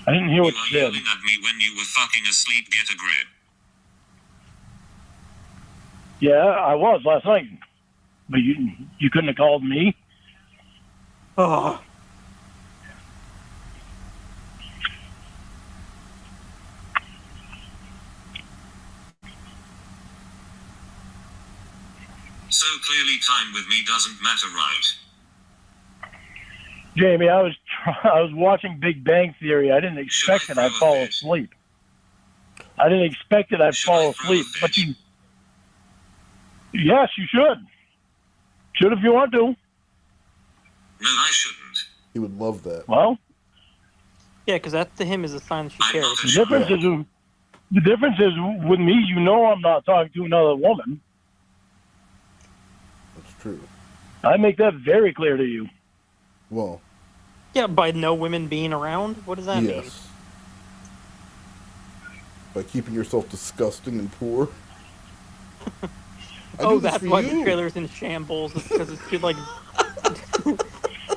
I didn't hear what You you are said. yelling at me when you were fucking asleep. Get a grip. Yeah, I was last night. But you couldn't have called me? Oh. So clearly time with me doesn't matter, right? Jamie, I was watching Big Bang Theory. I didn't expect that I'd fall asleep. I didn't expect that I'd fall asleep. But yes, you should. Should if you want to. No, I shouldn't. He would love that. Well, Yeah, because that to him is a sign that she cares. The difference is with me, you know I'm not talking to another woman. That's true. I make that very clear to you. Well. Yeah, by no women being around? What does that mean? Yes. By keeping yourself disgusting and poor. Oh, that's why the trailer's in shambles. It's because it's to, like,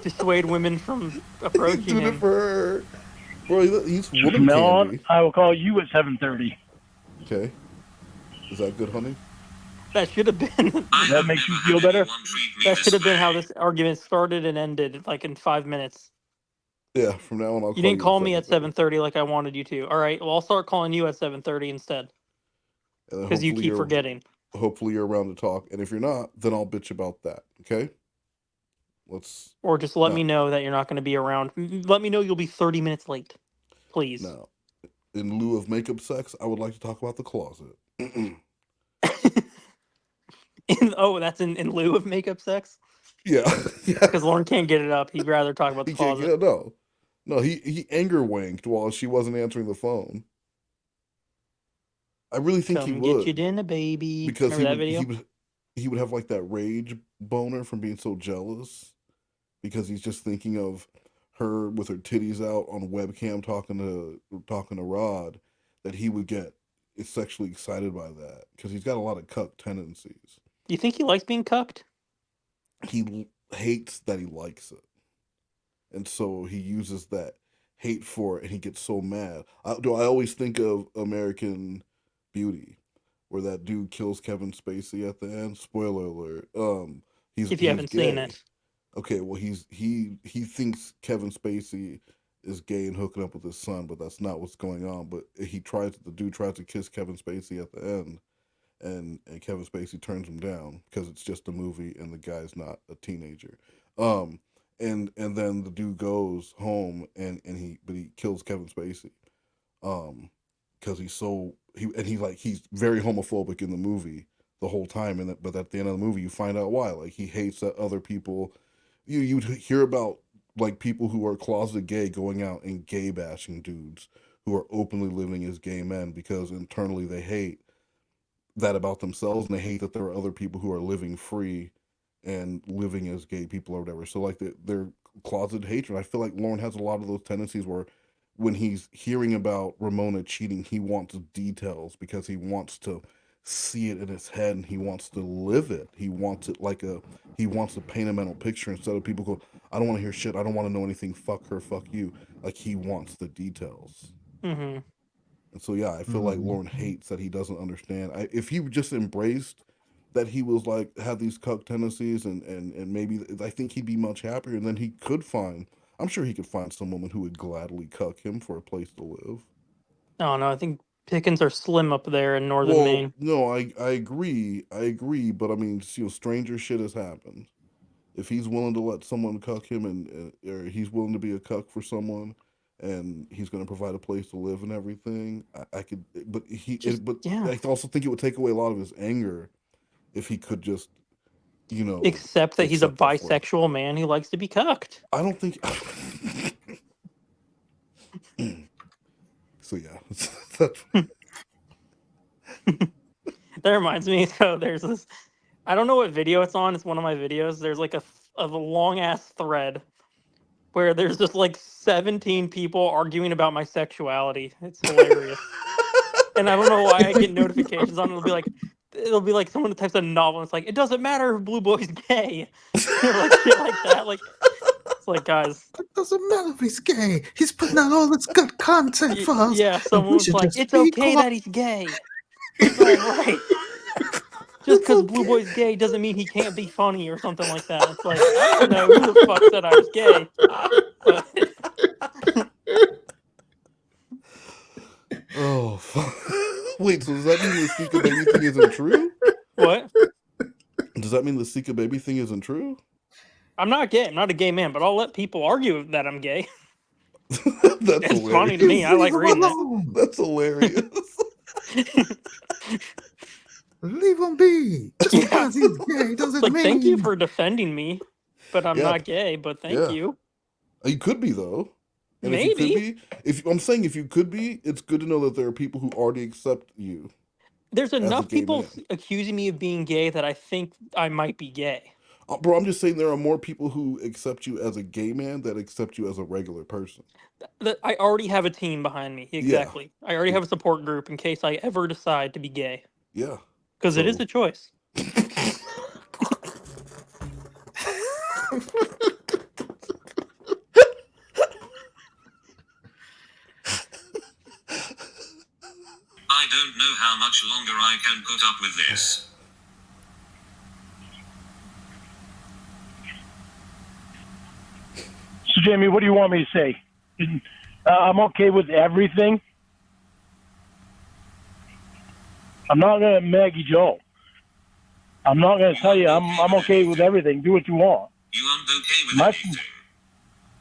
dissuade women from approaching He's doing him. it for her. Bro, he's woman From now candy. on, I will call you at 7:30. Okay. Is that good, honey? That should have been. Does that make you feel better? That should have been how this argument started and ended, like in 5 minutes. Yeah, from now on, I'll You didn't call me at 7:30 like I wanted you to. All right, well, I'll start calling you at 7:30 instead. Because you keep forgetting. Hopefully you're around to talk, and if you're not, then I'll bitch about that. Okay? Or just let me know that you're not going to be around. Let me know you'll be 30 minutes late, please. Now, in lieu of makeup sex, I would like to talk about the closet. That's in lieu of makeup sex? Yeah. Because Lorne can't get it up. He'd rather talk about the closet. No, he anger wanked while she wasn't answering the phone. I really think he would. Get you dinner, baby. Because Remember that video? he would have like that rage boner from being so jealous. Because he's just thinking of her with her titties out on webcam talking to Rod, that he would get sexually excited by that. Because he's got a lot of cuck tendencies. You think he likes being cucked? He hates that he likes it. And so he uses that hate for it, and he gets so mad. I always think of American Beauty, where that dude kills Kevin Spacey at the end. Spoiler alert. If you haven't seen it. Okay, well he thinks Kevin Spacey is gay and hooking up with his son, but that's not what's going on. But the dude tries to kiss Kevin Spacey at the end, and Kevin Spacey turns him down because it's just a movie and the guy's not a teenager. And then the dude goes home and he kills Kevin Spacey, because he's very homophobic in the movie the whole time, but at the end of the movie you find out why. Like, he hates that other people. You'd hear about like people who are closeted gay going out and gay bashing dudes who are openly living as gay men because internally they hate that about themselves, and they hate that there are other people who are living free and living as gay people or whatever. So like they're closeted hatred. I feel like Lorne has a lot of those tendencies where when he's hearing about Ramona cheating, he wants details because he wants to see it in his head and he wants to live it. He wants it he wants to paint a mental picture instead of people go, I don't want to hear shit. I don't want to know anything. Fuck her. Fuck you. Like, he wants the details. Mm-hmm. And so, yeah, I feel like Lorne hates that he doesn't understand. If he just embraced that he was like, had these cuck tendencies and maybe, I think he'd be much happier, and then he could find, I'm sure he could find some woman who would gladly cuck him for a place to live. No, I think pickings are slim up there in northern Maine. No, I agree, but I mean, stranger shit has happened. If he's willing to let someone cuck him or he's willing to be a cuck for someone, and he's going to provide a place to live and everything, I could, but I also think it would take away a lot of his anger if he could just, accept that he's a bisexual man who likes to be cucked. I don't think. So yeah. That reminds me. So there's this. I don't know what video it's on. It's one of my videos. There's like a long ass thread where there's just like 17 people arguing about my sexuality. It's hilarious. And I don't know why I get notifications on it. It'll be like someone types a novel and it's like, it doesn't matter if Blue Boy's gay. Like shit like that. Like, it's like, guys, Doesn't matter if he's gay. He's putting out all this good content for us. Yeah, and we someone's should like, just it's be okay quiet." that he's gay. It's all right. Just because Blue Boy's gay doesn't mean he can't be funny or something like that. It's like, I don't know who the fuck said I was gay. But Oh, fuck. Wait, so does that mean the Sika baby thing isn't true? what? Does that mean the Sika baby thing isn't true? I'm not gay. I'm not a gay man, but I'll let people argue that I'm gay. That's It's hilarious. funny to me. I like Leave him reading it. alone. That's hilarious. Leave him be. Just Yeah. because he's gay doesn't Like, mean. thank you for defending me, but I'm Yeah. not gay. But thank Yeah. you. You could be though. And Maybe. if you could be, I'm saying if you could be, it's good to know that there are people who already accept you. There's as a enough gay people man. accusing me of being gay that I think I might be gay. Bro, I'm just saying there are more people who accept you as a gay man that accept you as a regular person. I already have a team behind me. Exactly. I already have a support group in case I ever decide to be gay. Yeah. Because it is So- a choice. I don't know how much longer I can put up with this. So, Jamie, what do you want me to say? I'm okay with everything. I'm not going to Maggie Joe. I'm not going to tell you I'm okay with everything. Do what you want. You aren't okay with My- anything.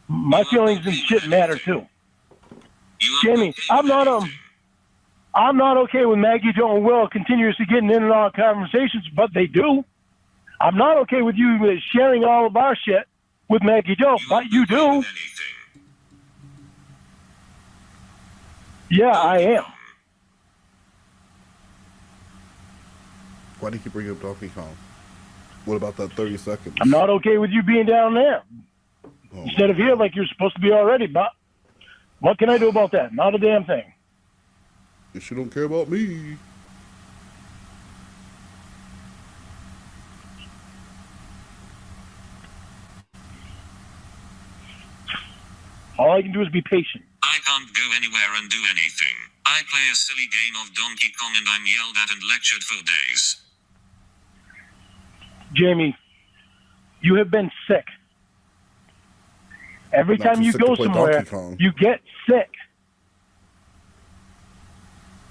My feelings and shit matter too. You aren't Jamie, okay I'm with not anything. I'm not okay with Maggie Joe and Will continuously getting in and out of conversations, but they do. I'm not okay with you sharing all of our shit with Maggie Joe, but you do. With anything. Yeah, I am. Why do you keep bringing up Donkey Kong? What about that 30 seconds? I'm not okay with you being down there Oh, instead of here like you're supposed to be already, but what can I do about that? Not a damn thing. guess you don't care about me. All I can do is be patient. I can't go anywhere and do anything. I play a silly game of Donkey Kong and I'm yelled at and lectured for days. Jamie, you have been sick. Every Not time too you sick to go play somewhere, Donkey Kong. you get sick.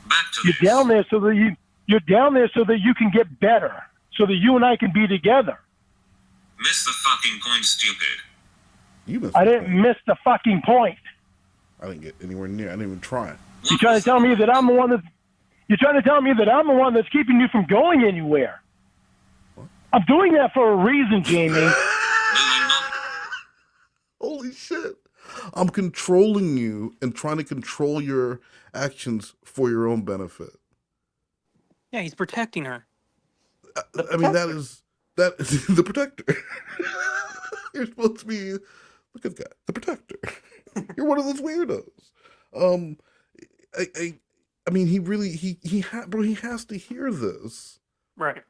Back to You're this. down there so that you're down there so that you can get better, so that you and I can be together. Miss the fucking point, stupid. You missed I the didn't point. miss the fucking point. I didn't get anywhere near. I didn't even try. You're trying to tell me that I'm the one that's. You're trying to tell me that I'm the one that's keeping you from going anywhere. I'm doing that for a reason, Jamie. No, I'm not. Holy shit. I'm controlling you and trying to control your actions for your own benefit. Yeah, he's protecting her. I mean, that is the protector. You're supposed to be, look at that, the protector. You're one of those weirdos. I mean, bro, he has to hear this. Right.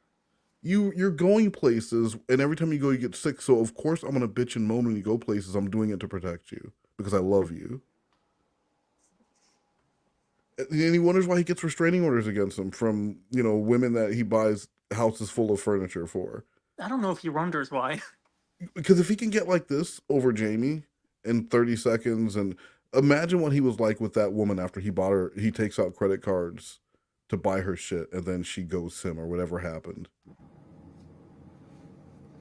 You're going places, and every time you go, you get sick. So of course, I'm gonna bitch and moan when you go places. I'm doing it to protect you because I love you. And he wonders why he gets restraining orders against him from women that he buys houses full of furniture for. I don't know if he wonders why. Because if he can get like this over Jamie in 30 seconds, and imagine what he was like with that woman after he takes out credit cards to buy her shit, and then she ghosts him or whatever happened.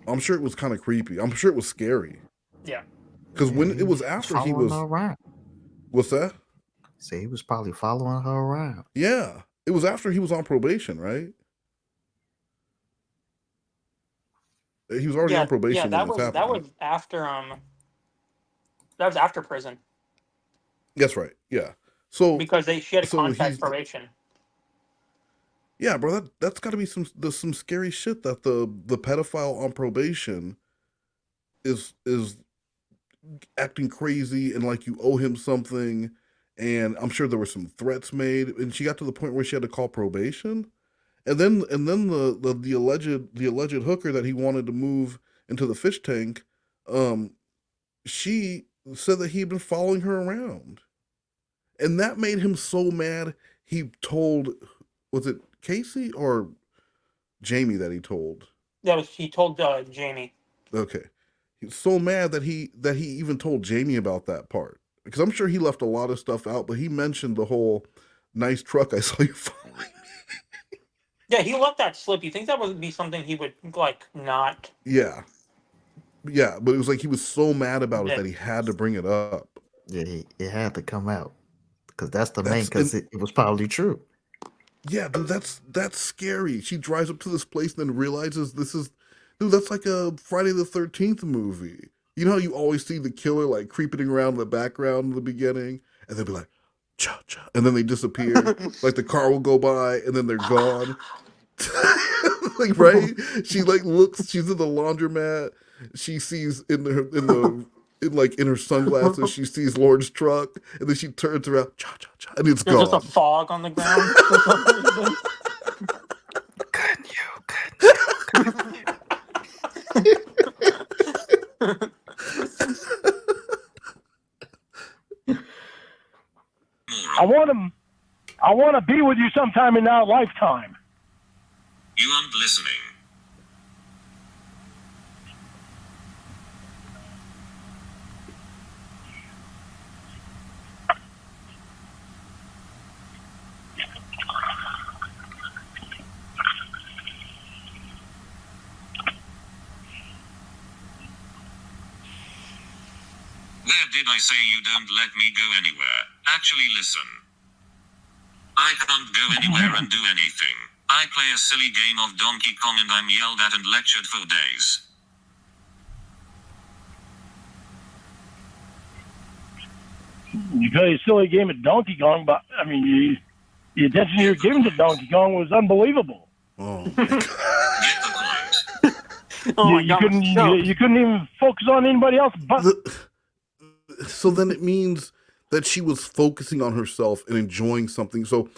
I'm sure it was kind of creepy. I'm sure it was scary. Yeah. Because when it was after he Following was, her around. what's that? Say he was probably following her around. Yeah, it was after he was on probation, right? He was already on probation. Yeah, that when this was happened. that was after prison That's right. Yeah. So because she had a so contract he's- probation. yeah, bro, that's got to be some scary shit that the pedophile on probation is acting crazy and like you owe him something, and I'm sure there were some threats made, and she got to the point where she had to call probation, and then the alleged hooker that he wanted to move into the fish tank, she said that he'd been following her around. And that made him so mad, he told, was it Casey or Jamie that he told? He told Jamie. Okay. He was so mad that he even told Jamie about that part. Because I'm sure he left a lot of stuff out, but he mentioned the whole nice truck I saw you following. Yeah, he let that slip. You think that would be something he would, like, not... Yeah. Yeah, but it was like he was so mad about it that he had to bring it up. Yeah, it had to come out. Because that's the main, because it was probably true. Yeah, dude, that's scary. She drives up to this place and then realizes this is... Dude, that's like a Friday the 13th movie. You know how you always see the killer, like, creeping around in the background in the beginning? And they'll be like, cha-cha. And then they disappear. Like, the car will go by, and then they're gone. Like, right? She, like, looks... She's in the laundromat. She sees in her sunglasses, she sees Lorne's truck, and then she turns around, cha cha cha, and it's There's gone. just a fog on the ground. I want to be with you sometime in our lifetime. You aren't listening. Where did I say you don't let me go anywhere? Actually listen. I can't go anywhere and do anything. I play a silly game of Donkey Kong and I'm yelled at and lectured for days. You play a silly game of Donkey Kong, but, I mean, the attention you're giving to Donkey Kong was unbelievable. Oh, You couldn't even focus on anybody else but... So then it means that she was focusing on herself and enjoying something. So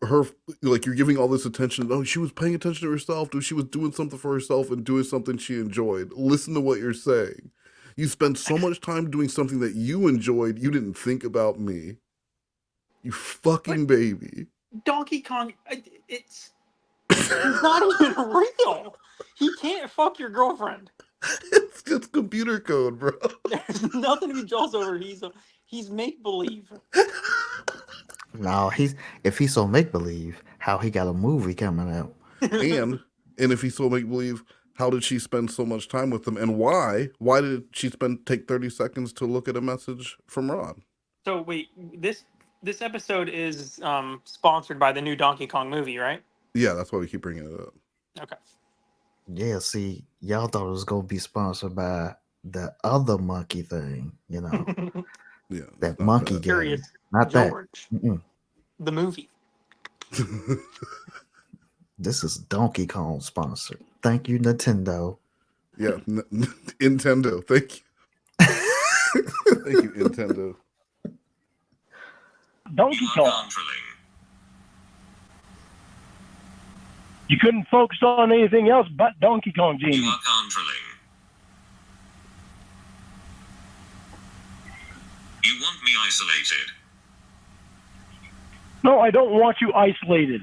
her, like, you're giving all this attention. Oh, she was paying attention to herself. She was doing something for herself and doing something she enjoyed. Listen to what you're saying. You spend so much time doing something that you enjoyed, you didn't think about me. You fucking baby. Donkey Kong, it's not even real. He can't fuck your girlfriend. It's just computer code, bro. There's nothing to be jealous over. He's make believe. No, if he's so make believe, how he got a movie coming out? and if he's so make believe, how did she spend so much time with him, and why? Why did she take 30 seconds to look at a message from Ron? So wait, this episode is sponsored by the new Donkey Kong movie, right? Yeah, that's why we keep bringing it up. Okay. Yeah, see, y'all thought it was gonna be sponsored by the other monkey thing, you know? Yeah, that monkey game. Curious Not George. that. The movie. This is Donkey Kong sponsored. Thank you, Nintendo. Yeah, Nintendo. Thank you. Thank you, Nintendo. Donkey Kong. You couldn't focus on anything else but Donkey Kong, Jamie. You are controlling. You want me isolated? No, I don't want you isolated.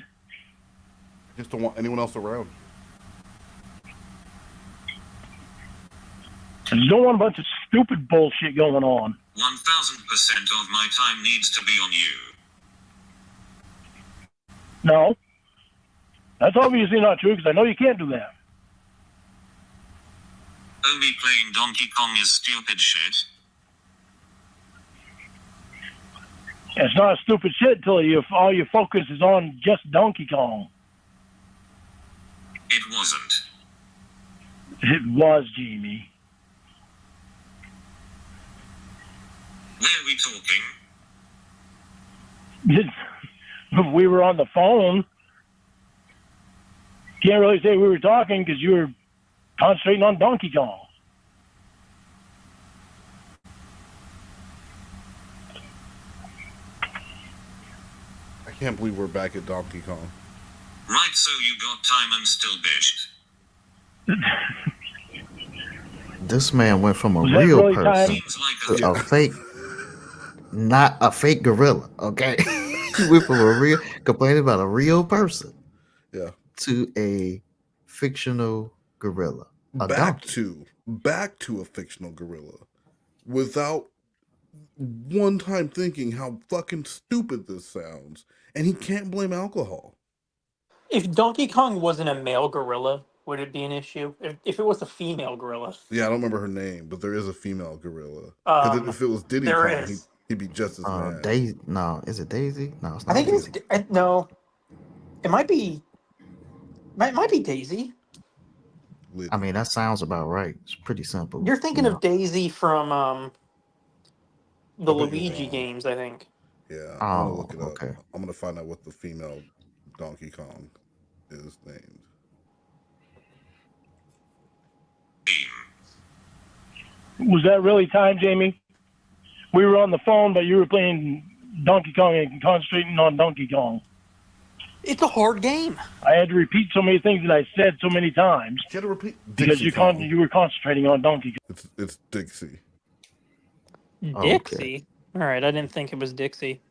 I just don't want anyone else around. You don't want a bunch of stupid bullshit going on. 1000% of my time needs to be on you. No. That's obviously not true, because I know you can't do that. Only playing Donkey Kong is stupid shit. It's not stupid shit until all your focus is on just Donkey Kong. It wasn't. It was, Jamie. Where are we talking? We were on the phone. Can't really say we were talking because you were concentrating on Donkey Kong. I can't believe we're back at Donkey Kong. Right, so you got time and still bitched. This man went from a Was that real really time? person Seems like to a fake, not a fake gorilla. Okay, he went from a real complaining about a real person, Yeah. to a fictional gorilla, a Back donkey. to a fictional gorilla, without one time thinking how fucking stupid this sounds, and he can't blame alcohol. If Donkey Kong wasn't a male gorilla, would it be an issue? If it was a female gorilla, Yeah, I don't remember her name, but there is a female gorilla. Because if it was Diddy there Kong, is. he'd be just as mad. Daisy? No, is it Daisy? No, it's I not think Daisy. it's no. It might be. Might be Daisy. I mean, that sounds about right. It's pretty simple. You're thinking of Daisy from the I bet you're Luigi wrong. games, I think. Yeah, I'm gonna look it up. Okay. I'm gonna find out what the female Donkey Kong is named. Was that really time, Jamie? We were on the phone, but you were playing Donkey Kong and concentrating on Donkey Kong. It's a hard game. I had to repeat so many things that I said so many times. You had to repeat because Dixie Kong. you were concentrating on Donkey Kong. It's Dixie. Dixie? All right, I didn't think it was Dixie.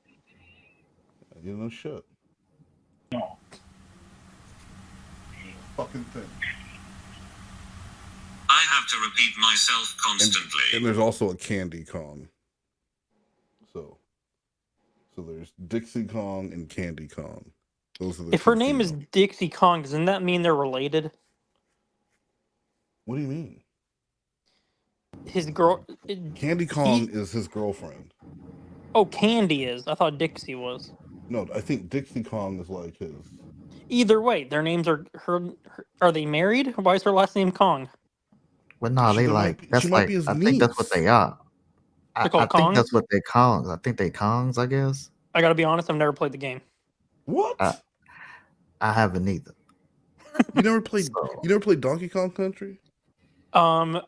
You know shit. No. Fucking thing. I have to repeat myself constantly. And there's also a Candy Kong. So there's Dixie Kong and Candy Kong. Those are the If her name is Dixie Kong, doesn't that mean they're related? What do you mean? His girl. Candy Kong is his girlfriend. Oh, Candy is. I thought Dixie was. No, I think Dixie Kong is like his. Either way, their names are her. Are they married? Why is her last name Kong? Well, no, they like that's like I think that's what they are. I called think Kongs? that's what they Kongs. I think they Kongs. I guess. I gotta be honest. I've never played the game. What? I haven't either. You never played. You never played Donkey Kong Country? I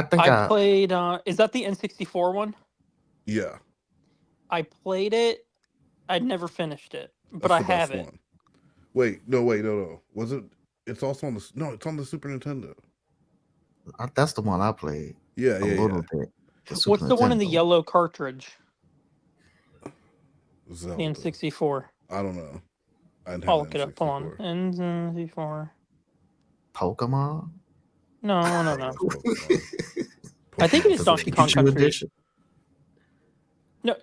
think I played. Is that the N64 one? Yeah. I played it. I'd never finished it, but That's I the best have it. one. Wait, no. Was it? It's also on the. No, it's on the Super Nintendo. That's the one I played. Yeah, a little bit. What's the one in the yellow cartridge? Zelda. The N64. I don't know. I'll look it up. Hold on. N64. Pokemon? No. I think it is Donkey Kong Country. Edition. No,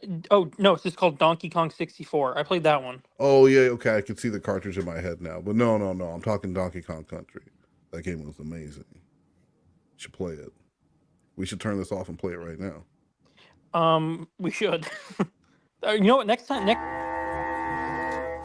no, it's just called Donkey Kong 64. I played that one. Oh yeah, okay. I can see the cartridge in my head now. But no. I'm talking Donkey Kong Country. That game was amazing. You should play it. We should turn this off and play it right now. We should. You know what? Next time.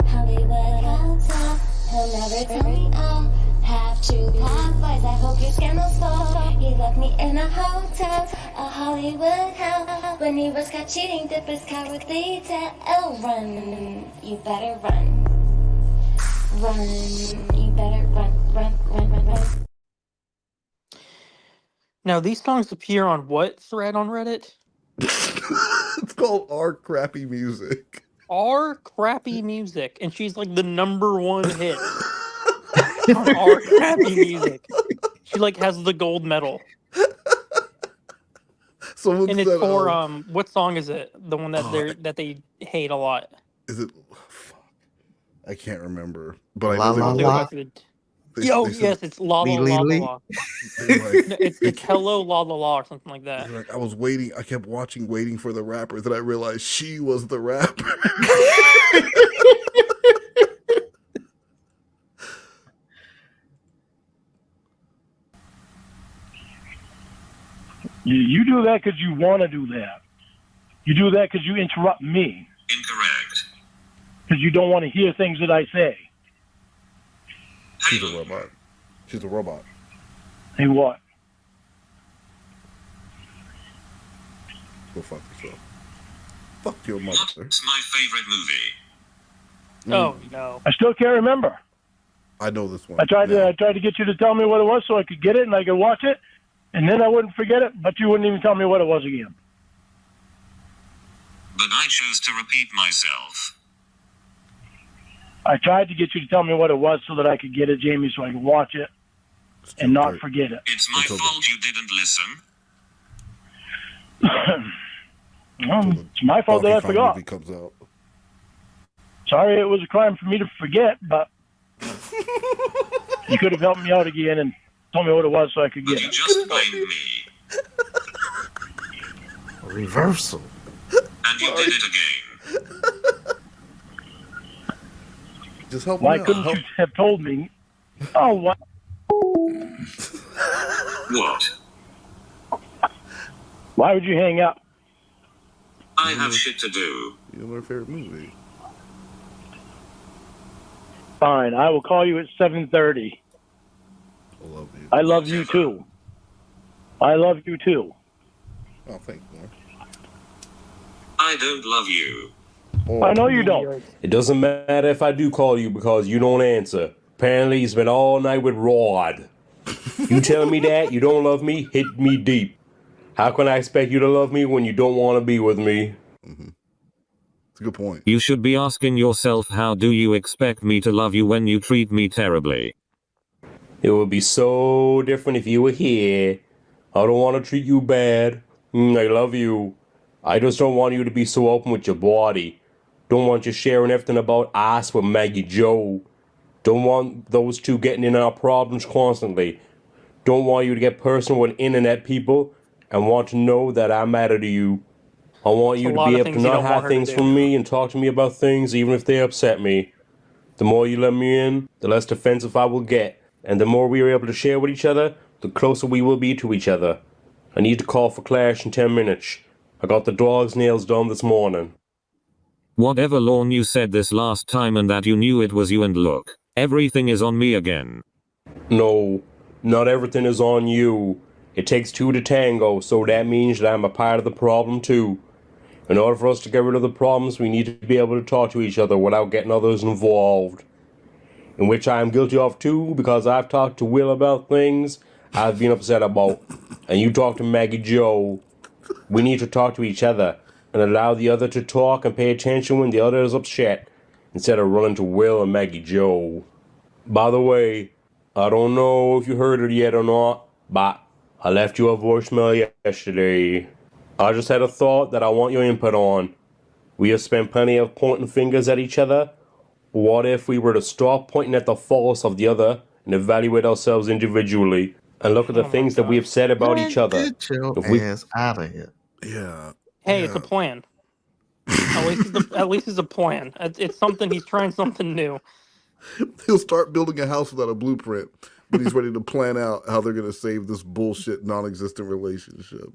Hollywood Hotel, he'll never tell me all. Have to pathways, I hope your scandals fall. He left me in a hotel, a Hollywood hell. When he was caught cheating, dip his cowardly tail. Run, you better run. Run, you better run. Now, these songs appear on what thread on Reddit? It's called Our Crappy Music. Our Crappy Music. And she's like the #1 hit. Our Crappy Music. She like has the gold medal. Someone and it's said, for what song is it? The one that they hate a lot. Is it? Fuck. I can't remember. But La, I know la, they la. Yes, it's la la la la la. No, it's hello la la la or something like that. Like, I was waiting. I kept waiting for the rappers, and I realized she was the rapper. You do that because you want to do that. You do that because you interrupt me. Incorrect. Because you don't want to hear things that I say. She's a robot. She's a robot. Hey, what? Go fuck yourself. Fuck your mother. What's my favorite movie? Oh no. I still can't remember. I know this one. I tried to get you to tell me what it was so I could get it and I could watch it, and then I wouldn't forget it, but you wouldn't even tell me what it was again. But I chose to repeat myself. I tried to get you to tell me what it was so that I could get it, Jamie, so I could watch it and not forget it. It's my fault you didn't listen. It's my fault that I Donkey Kong forgot. movie comes out. Sorry, it was a crime for me to forget, but you could have helped me out again and told me what it was so I could get You it. just blamed me. Reversal. And you did it again. Just help Why me out. couldn't you have told me? Oh, what? What? Why would you hang up? I have shit to do. You know my favorite movie. Fine, I will call you at 7:30. I love you. I love you too. I love you too. Oh, thanks, man. I don't love you. I know you don't. It doesn't matter if I do call you because you don't answer. Apparently, you spent all night with Rod. You telling me that you don't love me hit me deep. How can I expect you to love me when you don't want to be with me? It's a good point. You should be asking yourself, how do you expect me to love you when you treat me terribly? It would be so different if you were here. I don't want to treat you bad. I love you. I just don't want you to be so open with your body. Don't want you sharing everything about us with Maggie Joe. Don't want those two getting in our problems constantly. Don't want you to get personal with internet people and want to know that I matter to you. I want you to be able to not hide things from me and talk to me about things even if they upset me. The more you let me in, the less defensive I will get. And the more we are able to share with each other, the closer we will be to each other. I need to call for Clash in 10 minutes. I got the dog's nails done this morning. Whatever, Lorne, you said this last time and that you knew it was you, and look, everything is on me again. No, not everything is on you. It takes two to tango, so that means that I'm a part of the problem too. In order for us to get rid of the problems, we need to be able to talk to each other without getting others involved. In which I am guilty of too, because I've talked to Will about things I've been upset about, and you talk to Maggie Joe. We need to talk to each other and allow the other to talk and pay attention when the other is upset, instead of running to Will and Maggie Joe. By the way, I don't know if you heard it yet or not, but I left you a voicemail yesterday. I just had a thought that I want your input on. We have spent plenty of pointing fingers at each other. What if we were to stop pointing at the faults of the other and evaluate ourselves individually and look at the things that we have said about each other? Get your If we- ass out of here. Yeah. Hey, it's a plan. At least it's a plan. It's something. He's trying something new. He'll start building a house without a blueprint, but he's ready to plan out how they're going to save this bullshit non-existent relationship.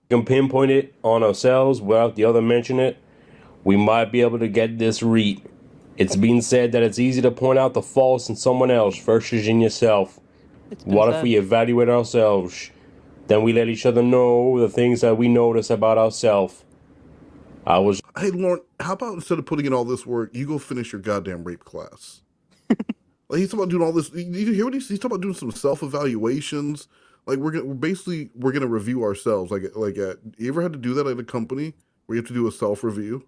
We can pinpoint it on ourselves without the other mention it. We might be able to get this right. It's been said that it's easy to point out the faults in someone else versus in yourself. What if we evaluate ourselves? Then we let each other know the things that we notice about ourselves. Hey, Lorne, how about instead of putting in all this work, you go finish your goddamn rape class? Like, he's talking about doing all this. You hear what he's talking about? Doing some self-evaluations. Like, we're gonna review ourselves. You ever had to do that at a company where you have to do a self-review?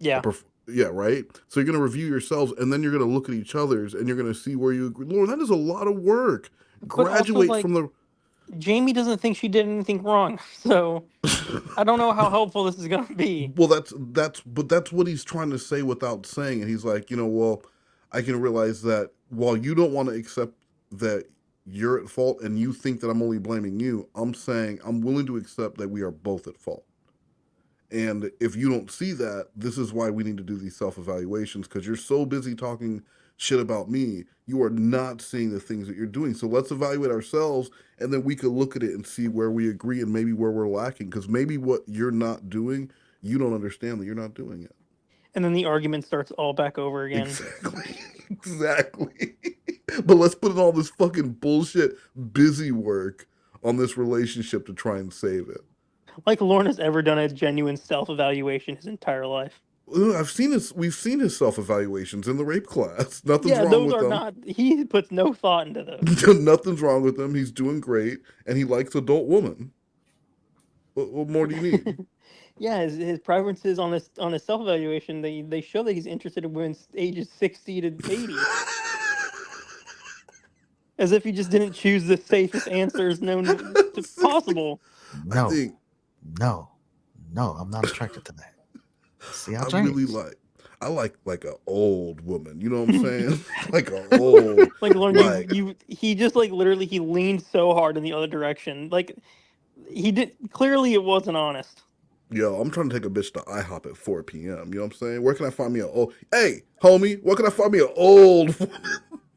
Yeah. Yeah, right? So you're going to review yourselves, and then you're going to look at each other's, and you're going to see where you agree. Lord, that is a lot of work. Graduate from the... Jamie doesn't think she did anything wrong, so I don't know how helpful this is going to be. Well, that's what he's trying to say without saying it. He's like, well, I can realize that while you don't want to accept that you're at fault and you think that I'm only blaming you, I'm saying I'm willing to accept that we are both at fault. And if you don't see that, this is why we need to do these self-evaluations, because you're so busy talking shit about me, you are not seeing the things that you're doing. So let's evaluate ourselves, and then we could look at it and see where we agree and maybe where we're lacking, because maybe what you're not doing, you don't understand that you're not doing it. And then the argument starts all back over again. Exactly. But let's put in all this fucking bullshit busy work on this relationship to try and save it. Like Lorne has ever done a genuine self-evaluation his entire life. We've seen his self-evaluations in the rape class. Nothing's wrong with them. He puts no thought into those. Nothing's wrong with him. He's doing great, and he likes adult women. What more do you need? Yeah, his preferences on his self-evaluation, they show that he's interested in women ages 60 to 80. As if you just didn't choose the safest answers known to possible. No, I think no, I'm not attracted to that. See, I I'll really change. I like an old woman. You know what I'm saying? Like an old, Like Lorne, like he just like literally he leaned so hard in the other direction. Like he did clearly it wasn't honest. yo, I'm trying to take a bitch to IHOP at 4 p.m. You know what I'm saying? Where can I find me an old? Hey, homie, where can I find me an old woman?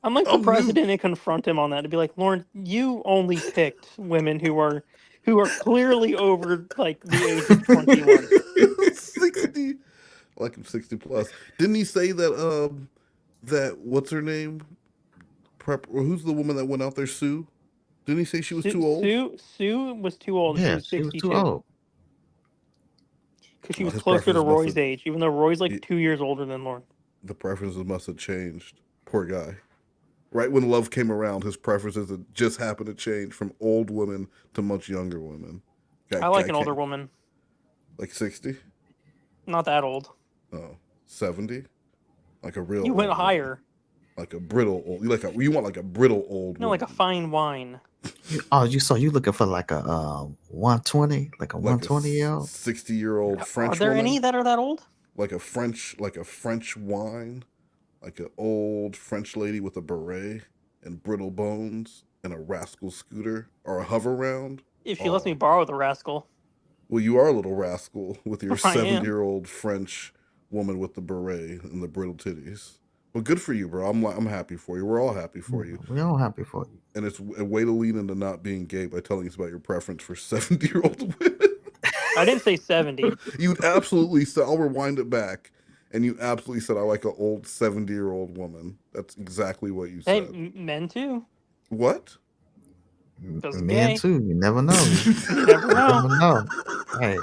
I'm like I'm surprised I new. didn't confront him on that to be like, Lorne, you only picked women who are clearly over like the age of 21. 60, like I'm 60 plus. Didn't he say that? That what's her name? Prep. Or who's the woman that went out there? Sue. Didn't he say she was too old? Sue was too old. She Yeah, was she was too 62 old. because she Oh, was his closer to preferences must Roy's have. age, even though Roy's like He, 2 years older than Lorne. the preferences must have changed. Poor guy. Right when love came around, his preferences had just happened to change from old women to much younger women. I like Guy an older can't woman, like 60. not that old. Oh, 70. Like a real You went old woman. higher, Like a brittle old. You want like a brittle old like a woman. fine wine. You looking for like a 120, like a Like a 120-year-old? 60-year-old Are French there any woman. that are that old? Like a French wine. Like an old French lady with a beret and brittle bones and a rascal scooter or a hover round. If she lets me Oh, borrow the rascal, well, you are a little rascal with your I am. 70-year-old French woman with the beret and the brittle titties. Well, good for you, bro. I'm happy for you. We're all happy for you. We're all happy for you. And it's a way to lean into not being gay by telling us about your preference for 70-year-old women. I didn't say 70. You absolutely said, I'll rewind it back. And you absolutely said, I like an old 70-year-old woman. That's exactly what you Hey, said. men too. What? Because Men gay. too. You never know. You never You know. never know. Hey,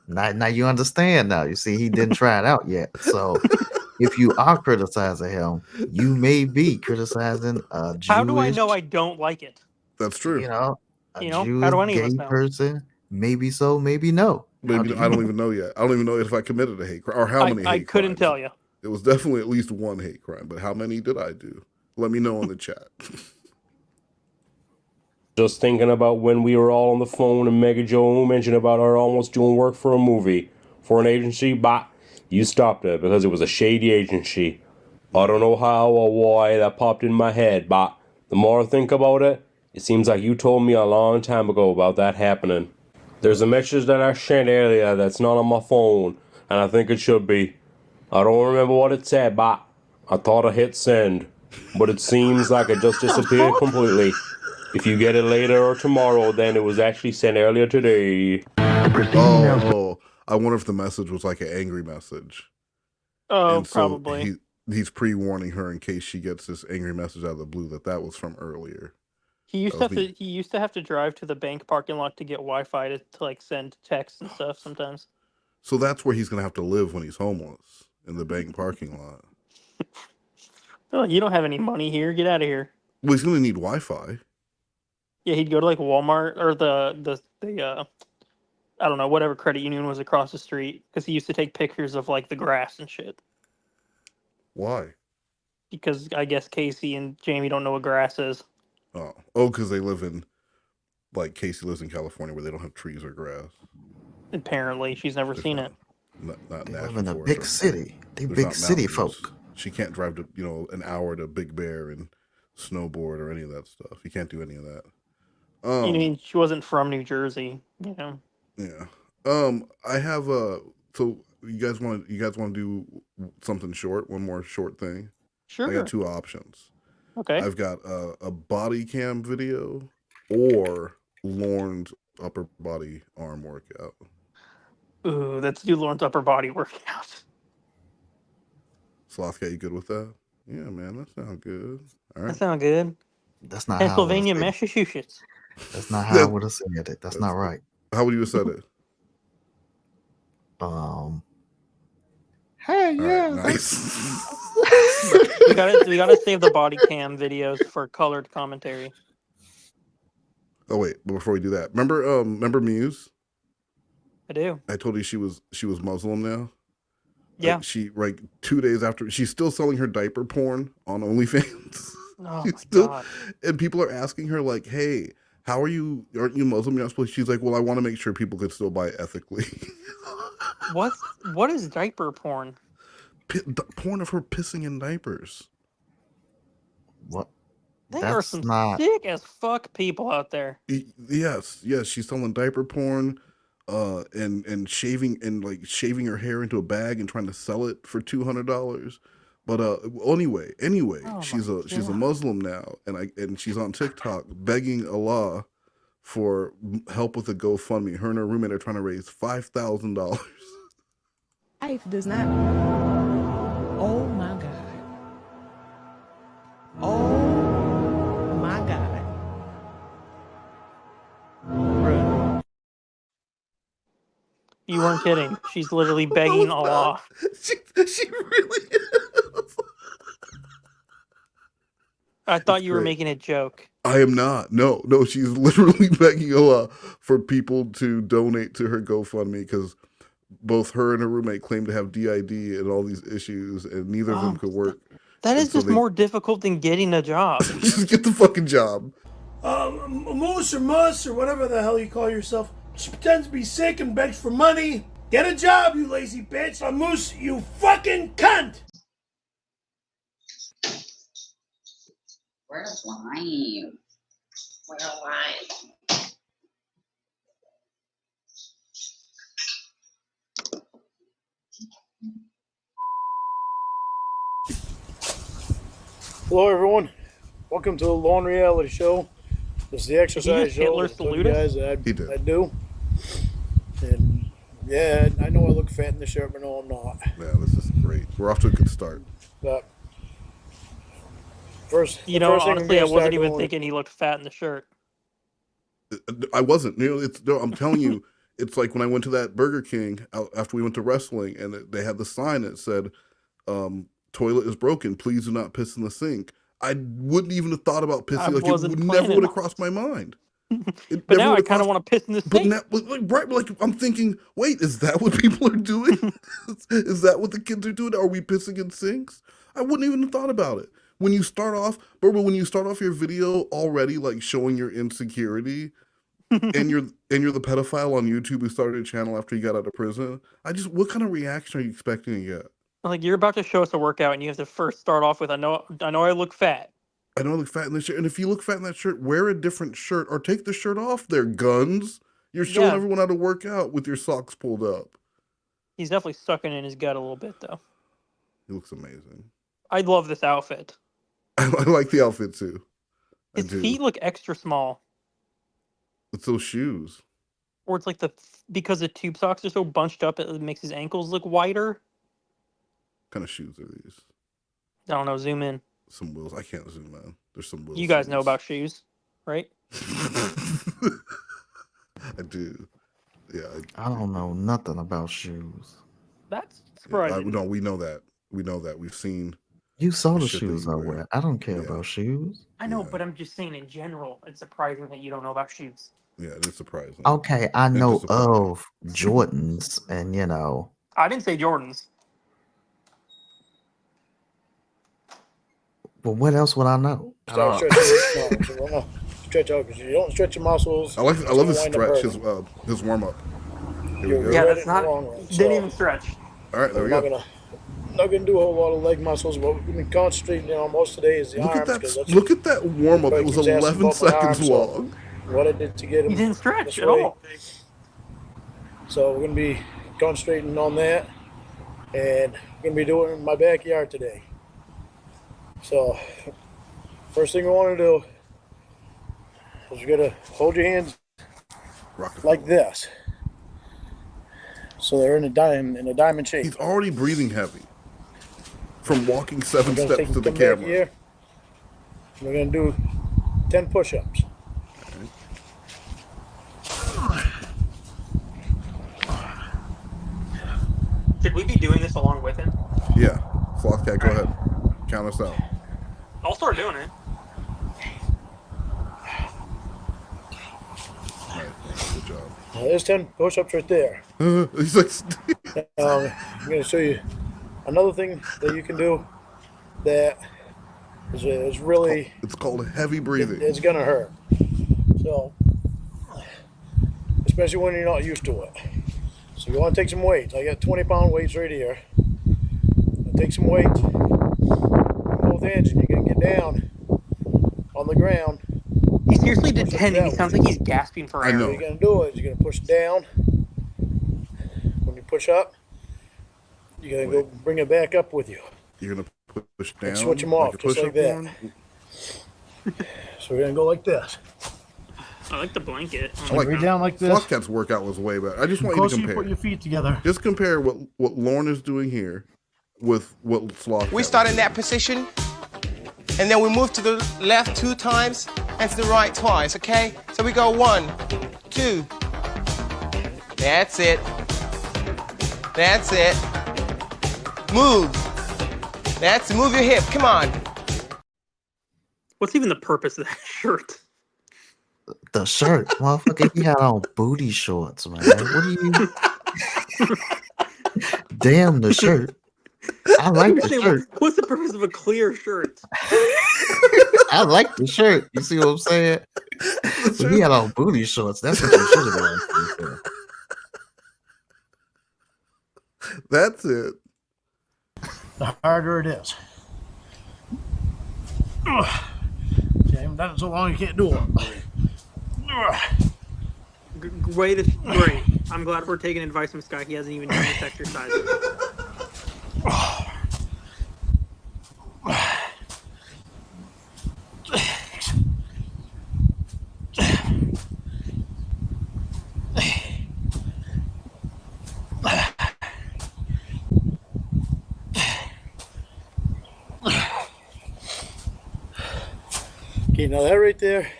now you understand now. You see, he didn't try it out yet. So if you are criticizing him, you may be criticizing a How do I Jewish, know I don't like it? That's true. A How Jewish do any of us gay know? person. Maybe so, maybe no. How Maybe do I you don't know? even know yet. I don't even know if I committed a hate crime or how many I hate couldn't crimes. tell you. It was definitely at least one hate crime, but how many did I do? Let me know in the chat. Just thinking about when we were all on the phone and Mega Joe mentioned about her almost doing work for a movie, for an agency, but you stopped it because it was a shady agency. I don't know how or why that popped in my head, but the more I think about it, it seems like you told me a long time ago about that happening. There's a message that I sent earlier that's not on my phone, and I think it should be. I don't remember what it said, but I thought I hit send. But it seems like it just disappeared completely. If you get it later or tomorrow, then it was actually sent earlier today. Oh, I wonder if the message was like an angry message. Oh, And so probably. he's pre-warning her in case she gets this angry message out of the blue that was from earlier. He used to have to drive to the bank parking lot to get Wi-Fi to like send texts and stuff sometimes. So that's where he's gonna have to live when he's homeless, in the bank parking lot. Oh, you don't have any money here. Get out of here. Well, he's gonna need Wi-Fi. Yeah, he'd go to like Walmart or the I don't know, whatever credit union was across the street because he used to take pictures of like the grass and shit. Why? Because I guess Casey and Jamie don't know what grass is. Oh, because they live in, like, Casey lives in California where they don't have trees or grass. Apparently, she's never seen it. Not They national live in a forest big or anything. city. They There's big not city mountains. folk. She can't drive to an hour to Big Bear and snowboard or any of that stuff. You can't do any of that. You mean she wasn't from New Jersey? You know. Yeah. I have so you guys want to do something short? One more short thing. Sure. I got two options. Okay. I've got a body cam video or Lorne's upper body arm workout. Ooh, let's do Lorne's upper body workout. Sloth, you good with that? Yeah, man, that sounds good. All right. That sounds good. That's not Pennsylvania, how I would have said it. Massachusetts. That's not how I would have said it. That's not right. How would you have said it? Hey, yeah. Right, nice. we gotta save the body cam videos for colored commentary. Oh wait, but before we do that, remember Muse? I do. I told you she was Muslim now. Yeah. She 2 days after she's still selling her diaper porn on OnlyFans. Oh She's my still, god. and people are asking her like, "Hey, how are you? Aren't you Muslim? You're not supposed." She's like, "Well, I want to make sure people can still buy ethically." What is diaper porn? Porn of her pissing in diapers. What? There are That's some not. sick as fuck people out there. Yes, she's selling diaper porn, and shaving shaving her hair into a bag and trying to sell it for $200. But anyway, Oh she's my a God. Muslim now, and she's on TikTok begging Allah for help with a GoFundMe. Her and her roommate are trying to raise $5,000. Life does not. Oh my God. Oh my God. Bruh. You weren't kidding. She's literally begging Allah. She really is. I thought It's you were great. making a joke. I am not. No, she's literally begging Allah for people to donate to her GoFundMe because both her and her roommate claim to have DID and all these issues, and neither of them could work. That And is so just more difficult than getting a job. just get the fucking job. Moose or Muss or whatever the hell you call yourself, just pretends to be sick and begs for money. Get a job, you lazy bitch. Moose, you fucking cunt. Where's Lime? Where's Lime? Hello, everyone. Welcome to the Lorne Reality Show. This is the exercise show Hitler that I told you salute us? guys that I do. And yeah, I know I look fat in the shirt, but no, I'm not. Yeah, this is great. We're off to a good start. But first, You know, first thing I'm honestly, I gonna wasn't start even doing- thinking he looked fat in the shirt. I wasn't. I'm telling you, it's like when I went to that Burger King after we went to wrestling, and they had the sign that said, "Toilet is broken. Please do not piss in the sink." I wouldn't even have thought about I pissing. Like wasn't it never planning would have on crossed my mind. It But never now I would've kind of crossed- want to piss in the But sink. now, right, like I'm thinking, wait, is that what people are doing? Is that what the kids are doing? Are we pissing in sinks? I wouldn't even have thought about it. When you start off your video already like showing your insecurity, and you're the pedophile on YouTube who started a channel after you got out of prison, what kind of reaction are you expecting to get? Like, you're about to show us a workout, and you have to first start off with, I know I look fat. I know I look fat in this shirt, and if you look fat in that shirt, wear a different shirt or take the shirt off. They're guns. You're showing Yeah. everyone how to work out with your socks pulled up. He's definitely sucking in his gut a little bit, though. He looks amazing. I love this outfit. I like the outfit too. His feet look extra small. It's those shoes. Or it's like because the tube socks are so bunched up, it makes his ankles look wider. What kind of shoes are these? I don't know, zoom in. Some Wills. I can't zoom in. There's some Wills. You guys know about shoes, right? I do. Yeah. I don't know nothing about shoes. That's surprising. No, we know that. We know that. We've seen. You saw the shit that shoes you I wear. wear. I don't care about shoes. I know, but I'm just saying in general, it's surprising that you don't know about shoes. Yeah, it is surprising. Okay, I know disappointing. of Jordans, and you know. I didn't say Jordans. But what else would I know? Start stretching. No, stretch out because you don't stretch your muscles. I love his it's gonna wind up stretch, hurting. his warm up. Here You're we go. Yeah, right that's in the not. wrong one. Didn't So, even stretch. All right, there we I'm go. not gonna do a whole lot of leg muscles, but we've been concentrating on most today is the Look at arms. 'cause that's Look at that warm up. It everybody was keeps asking 11 about my seconds arms, so long. what I did to get them. You didn't stretch this at way. all. So we're gonna be concentrating on that, and we're gonna be doing it in my backyard today. So first thing we want to do is you're gonna hold your hands like this, so they're in a diamond shape. He's already breathing heavy from walking 7 We're gonna steps to the come back camera. here. We're gonna do 10 push-ups. Should we be doing this along with him? Yeah, Sloth Cat, go ahead. Count us out. I'll start doing it. All right, good job. Now, there's 10 push-ups right there. He's like, I'm going to show you another thing that you can do that It's really... It's called heavy breathing. It's going to hurt. So, especially when you're not used to it. So you want to take some weights. I got 20-pound weights right here. Take some weights on both ends, and you're going to get down on the ground. He seriously did 10, and he sounds like he's gasping for air. I know. What you're going to do is you're going to push down. When you push up, you're going to go bring it back up with you. You're going to push down? And switch them off, just like that. So we're going to go like this. I like the blanket. I like Right down like this. Slothcat's workout was way better. I just want you to compare. You put your feet together. Just compare what Lorne is doing here with what Sloth. We start in that position, and then we move to the left 2 times and to the right twice, okay? So we go 1, 2. That's it. That's it. Move. Move your hip. Come on. What's even the purpose of that shirt? The shirt, motherfucker, he had on booty shorts, man. What do you? Damn the shirt. I like the shirt. What's the purpose of a clear shirt? I like the shirt. You see what I'm saying? But he had on booty shorts. That's what you should have done. That's it. The harder it is. See, I haven't done it so long you can't do it. Great. I'm glad we're taking advice from Scott. He hasn't even done this exercise. Okay, now that right there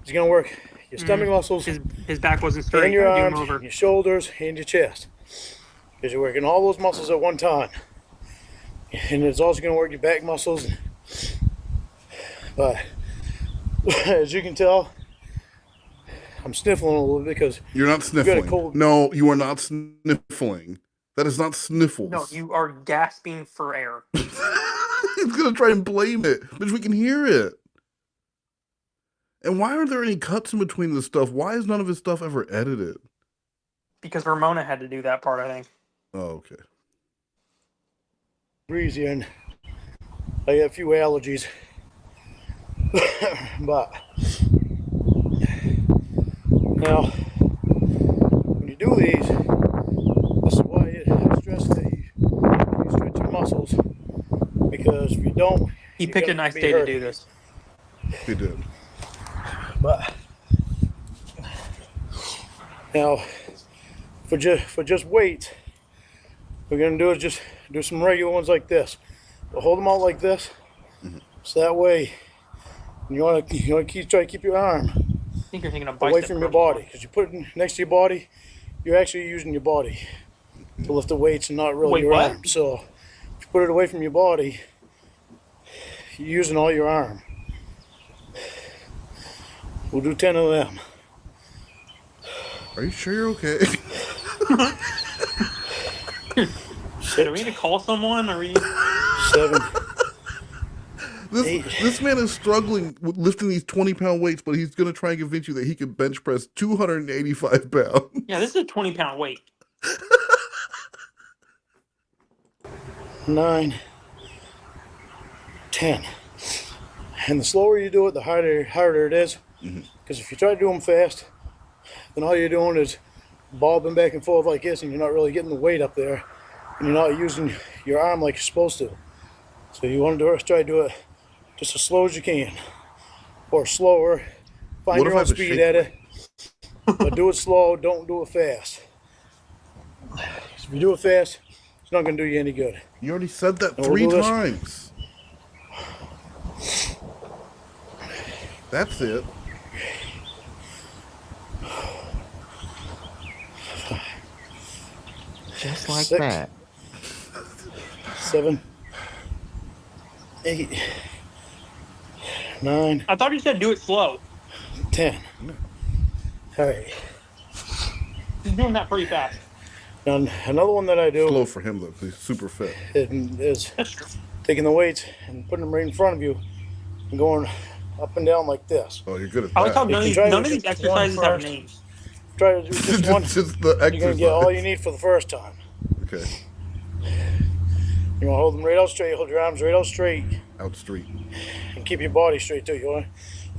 is going to work your stomach muscles. His back wasn't straight. And your arms, your shoulders, and your chest. Because you're working all those muscles at one time. And it's also going to work your back muscles. But as you can tell, I'm sniffling a little bit because you're not sniffling. No, you are not sniffling. That is not sniffles. No, you are gasping for air. He's going to try and blame it, but we can hear it. And why aren't there any cuts in between this stuff? Why is none of his stuff ever edited? Because Ramona had to do that part, I think. Oh, okay. Breezy, and I got a few allergies. But now, when you do these, this is why I stress that you stretch your muscles. Because if you don't, he picked a nice day to do this. He did. But now, for just weight, what we're gonna do is just do some regular ones like this. We'll hold them out like this, so that way you want to try to keep your arm away from your body, because you put it next to your body, you're actually using your body to lift the weights and not really your arm. So if you put it away from your body, you're using all your arm. We'll do 10 of them. Are you sure you're okay? Do we need to call someone? Are we? 7. This man is struggling with lifting these 20-pound weights, but he's going to try and convince you that he can bench press 285 pounds. Yeah, this is a 20-pound weight. 9, 10. And the slower you do it, the harder it is. Because if you try to do them fast, then all you're doing is bobbing back and forth like this, and you're not really getting the weight up there, and you're not using your arm like you're supposed to. So you want to try to do it just as slow as you can, or slower. Find your own speed at it, but do it slow. Don't do it fast. If you do it fast, it's not going to do you any good. You already said that 3 times. That's it. Just like 6, that. 7, 8, 9. I thought you said do it slow. 10. All right. He's doing that pretty fast. Now, another one that I do. Slow for him though, 'cause he's super fit. Is That's true. taking the weights and putting them right in front of you and going up and down like this. Oh, you're good at I like how that. none of these exercises have names. Try to do just one. Just the exercise. You're going to get all you need for the first time. Okay. You want to hold them right out straight. Hold your arms right out straight. Out straight. And keep your body straight too. You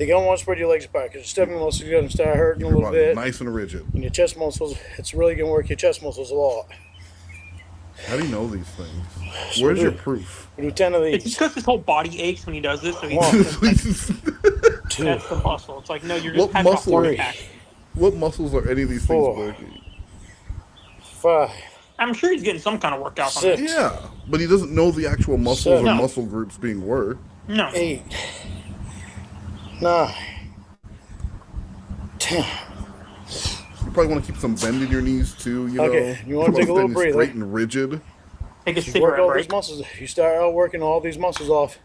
don't want to spread your legs apart because your stepping muscles are going to start hurting a little bit. Nice and rigid. And your chest muscles, it's really going to work your chest muscles a lot. How do you know these things? Where's your proof? We do 10 of these. It's because his whole body aches when he does this, so he that's the muscle. It's like, no, you're just having a heart attack. What muscles are any of these things working? 5. I'm sure he's getting some kind of workout from it. Yeah, but he doesn't know the actual muscles or No. muscle groups being worked. No. 8. 9. 10. You probably want to keep some bend in your knees too. You know. Okay, you want to take a little breather. Straight and rigid. Take a You work cigarette all break. these muscles. You start out working all these muscles off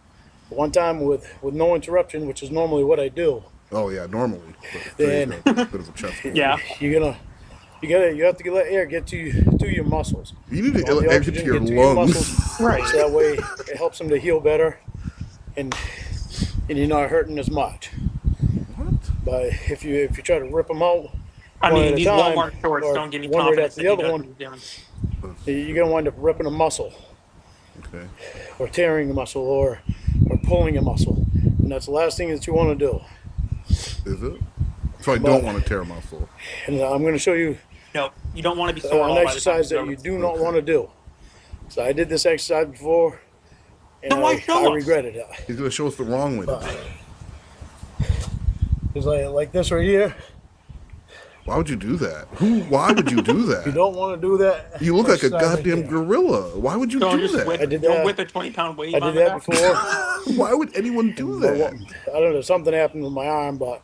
at one time with no interruption, which is normally what I do. Oh yeah, normally. But Then a bit of a chest. Yeah. You have to let air get to your muscles. You need to want the air oxygen get to your to lungs. muscles, Right. So that way it helps them to heal better, and you're not hurting as much. What? But if you try to rip them out, I one mean, at a these time, Walmart shorts or don't give me one right confidence after that the he other knows one, what he's doing. you're gonna wind up ripping a muscle, Okay. or tearing a muscle, or pulling a muscle, and that's the last thing that you want to do. Is it? So I don't want to tear a muscle. And I'm going to show you No, you don't want to be sore an all by the time exercise that you do not want to do. So I did this exercise before, and Then why I show us? regretted it. He's gonna show us the wrong way to do it. It's like this right here. Why would you do that? Why would you do If you that? don't want to do that, You look like a exercise right goddamn there. gorilla. Why would you Don't do just that? whip, I did don't that. whip a 20-pound wave I on did the that back. before. Why would anyone do that? I don't know, something happened with my arm, but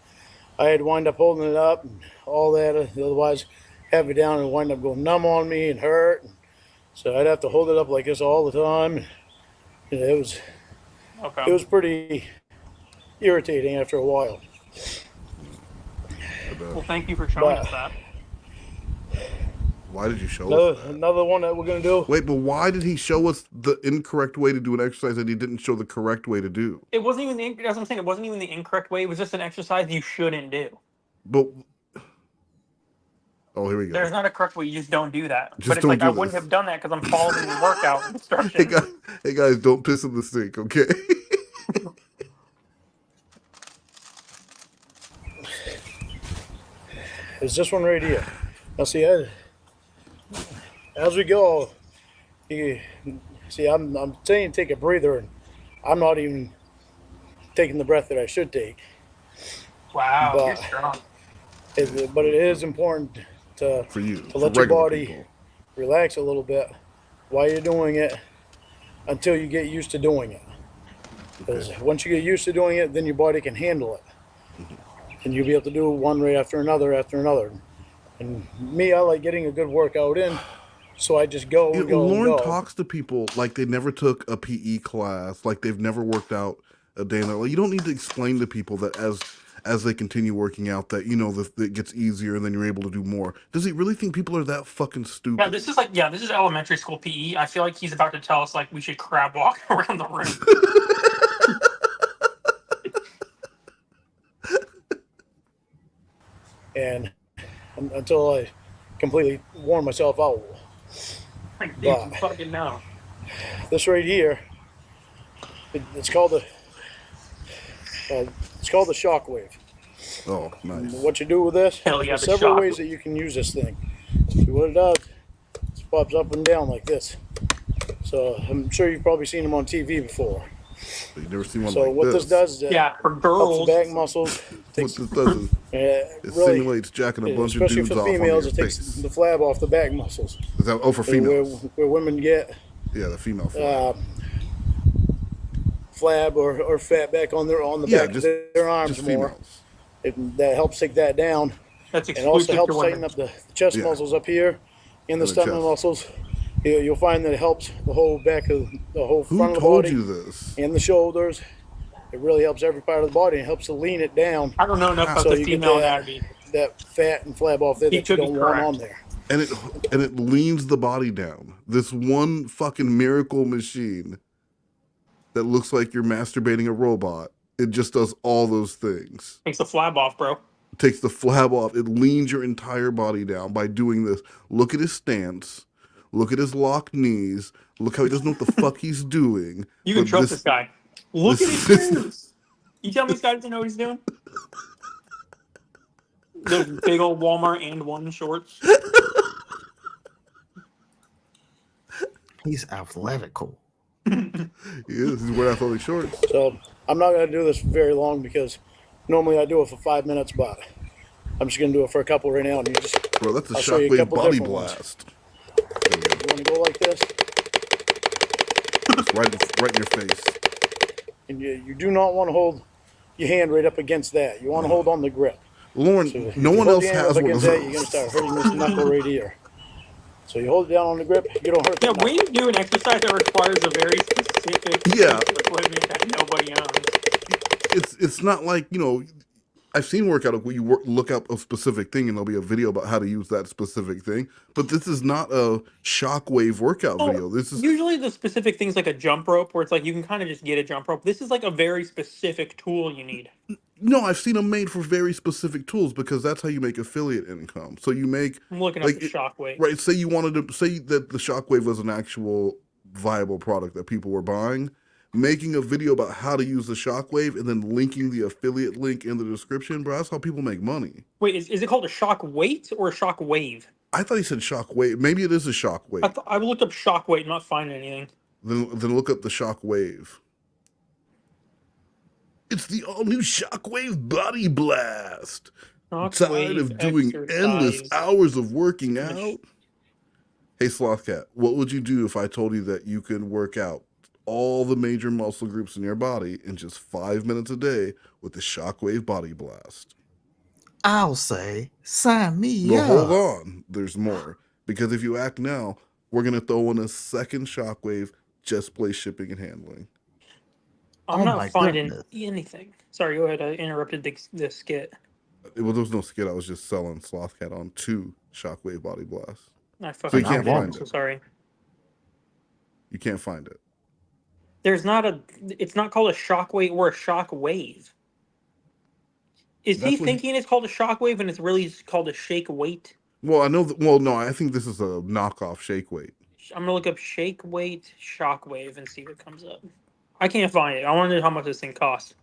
I had to wind up holding it up and all that. Otherwise, have it down and wind up going numb on me and hurt. So I'd have to hold it up like this all the time. And it was pretty irritating after a while. Well, thank you for showing us that. Why did you show us that? Another one that we're gonna do. Wait, but why did he show us the incorrect way to do an exercise that he didn't show the correct way to do? It wasn't even that's what I'm saying. It wasn't even the incorrect way. It was just an exercise you shouldn't do. But oh, here we go. There's not a correct way. You just don't do that. Just But it's don't like do I this. wouldn't have done that because I'm following the workout instructions. Hey guys, don't piss in the sink, okay? It's this one right here. Now see, as we go, you see, I'm saying take a breather, and I'm not even taking the breath that I should take. Wow, But- you're strong. But it is important to For you, to for let your regular body people. relax a little bit while you're doing it until you get used to doing it. Because once you get used to doing it, then your body can handle it. And you'll be able to do one right after another. And me, I like getting a good workout in, so I just go and go and Lorne go. talks to people like they never took a PE class, like they've never worked out a day in their life. You don't need to explain to people that as they continue working out that, you know, that it gets easier and then you're able to do more. Does he really think people are that fucking stupid? Yeah, this is elementary school PE. I feel like he's about to tell us like we should crab walk around the room. And until I completely worn myself out. Like, dude, you fucking know. This right here, it's called the shockwave. Oh, nice. What you do with this? Hell yeah, There's the several shock. ways that you can use this thing. See what it does? It pops up and down like this. So I'm sure you've probably seen them on TV before. But you've never seen one So like what this does is it Yeah, for helps girls. the back muscles. What Takes, this does is it it really, simulates jacking a bunch of especially dudes for the off onto females, your it takes face. the flab off the back muscles. Is that, oh, for females. Where women get Yeah, the female flab. flab or fat back on the Yeah, back just- of their arms just more. That helps take that down. That's And also exclusive helps to tighten women. up the chest Yeah. muscles up here and the And the stomach chest. muscles. You'll find that it helps the whole back of the whole Who front of the told body you this? and the shoulders. It really helps every part of the body and helps to lean it down. I don't know enough about So the you get female that- anatomy. That fat and flab off there He that you could be don't want correct. on there. And it leans the body down. This one fucking miracle machine that looks like you're masturbating a robot. It just does all those things. Takes the flab off, bro. It takes the flab off. It leans your entire body down by doing this. Look at his stance. Look at his locked knees. Look how he doesn't know what the fuck he's doing. You can trust this guy. Look at his shoes. You tell me this guy doesn't know what he's doing? Those big old Walmart and one shorts. He's athletical. He is. He's wearing athletic shorts. So I'm not going to do this very long because normally I do it for 5 minutes, but I'm just going to do it for a couple right now. And you just, bro, that's a I'll show you shockwave couple body different ones. blast. You want to go like this? It's right in your face. And you do not want to hold your hand right up against that. You want to hold on the grip. Lorne, So if no you one hold else your hand has up one of against that, you're going to those. start hurting this knuckle right here. So you hold it down on the grip, you don't hurt the Yeah, knuckle. when you do an exercise that requires a very specific piece of equipment that nobody owns. It's not like, you know, I've seen workout where you look up a specific thing and there'll be a video about how to use that specific thing. But this is not a shockwave workout video. This is Usually the specific things like a jump rope where it's like you can kind of just get a jump rope. This is like a very specific tool you need. no, I've seen them made for very specific tools because that's how you make affiliate income. So you make I'm looking up the Shockwave. Right, say you wanted to say that the Shockwave was an actual viable product that people were buying. Making a video about how to use the Shockwave and then linking the affiliate link in the description, bro, that's how people make money. Wait, is it called a shock weight or a shock wave? I thought he said Shockwave. Maybe it is a Shockwave. I looked up shock weight, not finding anything. Then look up the Shockwave. It's the all-new Shockwave Body Blast. Tired of doing endless hours of working out? Hey, Slothcat, what would you do if I told you that you can work out all the major muscle groups in your body in just 5 minutes a day with the Shockwave Body Blast? I'll say, sign me But up. hold on, there's more. Because if you act now, we're going to throw in a second Shockwave, just play shipping and handling. I'm not finding anything. Sorry, go ahead. I interrupted the skit. Well, there was no skit. I was just selling Slothcat on 2 Shockwave Body Blasts. I So fucking you can't find so it. sorry. You can't find it. There's not a. It's not called a shockwave or a shock wave. Is That's he what thinking it's called a shockwave and it's really called a shake weight? Well, I know that. Well, no, I think this is a knockoff shake weight. I'm gonna look up shake weight shockwave and see what comes up. I can't find it. I want to know how much this thing costs.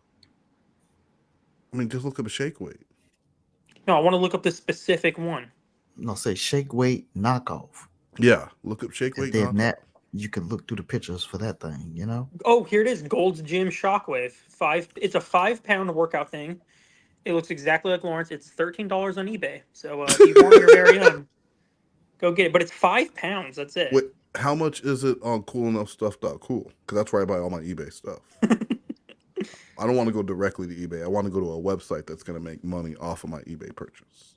I mean, just look up a shake weight. No, I want to look up the specific one. No, say shake weight knockoff. Yeah, look up shake And weight. then knockoff. that you can look through the pictures for that thing, you know? Oh, here it is. Gold's Gym Shockwave. It's a 5-pound workout thing. It looks exactly like Lawrence. It's $13 on eBay. So if you want your very own, go get it. But it's 5 pounds. That's it. Wait, how much is it on coolenoughstuff.cool? Because that's where I buy all my eBay stuff. I don't want to go directly to eBay. I want to go to a website that's going to make money off of my eBay purchase.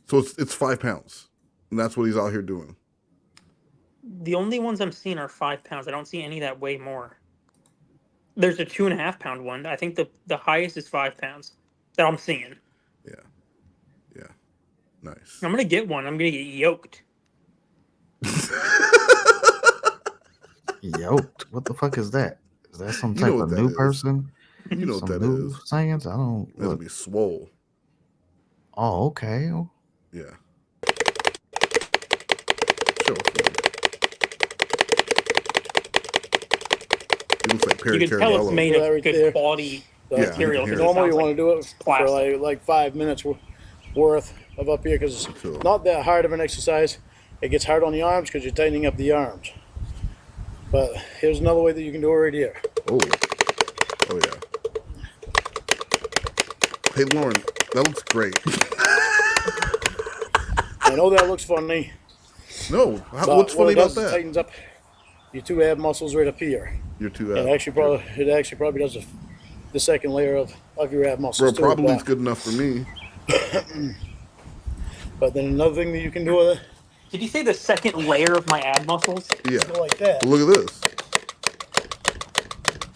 So it's 5 pounds, and that's what he's out here doing. The only ones I'm seeing are 5 pounds. I don't see any that weigh more. There's a 2.5 pound one. I think the highest is 5 pounds that I'm seeing. Yeah. Nice. I'm gonna get one. I'm gonna get yoked. Yoked? What the fuck is that? Is that some You type know of what that new is. person? You know what Some that new is. Science? I don't. That'll Look. be swole. Oh, okay. Yeah. Show us, man. He looks like Perry You can tell it's Caramello. made Yeah, of right good there. quality Yeah, material. you can hear 'cause it Normally sounds you want to do it for plastic. like 5 minutes worth of up here because it's not that hard of an exercise. It gets hard on the arms because you're tightening up the arms. But here's another way that you can do it right here. Oh yeah. Hey, Lauren, that looks great. I know that looks funny. No, but what's what funny it does about is that? tightens up your 2 ab muscles right up here. Your 2 It ab. actually probably does the second layer of your ab Bro, muscles too. probably is good enough for me. But then another thing that you can do with it, Did you say the second layer of my ab muscles? Yeah. go like that. Look at this.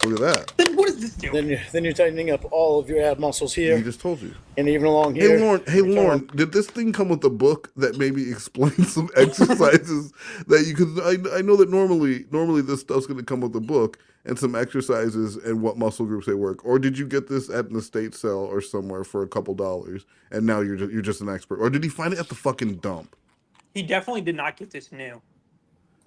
Look at that. Then what does this do? Then you're tightening up all of your ab muscles here. He just told you. And even along here. Hey Lauren, did this thing come with a book that maybe explains some exercises that you could? I know that normally this stuff's going to come with a book and some exercises and what muscle groups they work. Or did you get this at an estate sale or somewhere for a couple dollars and now you're just an expert? Or did he find it at the fucking dump? He definitely did not get this new.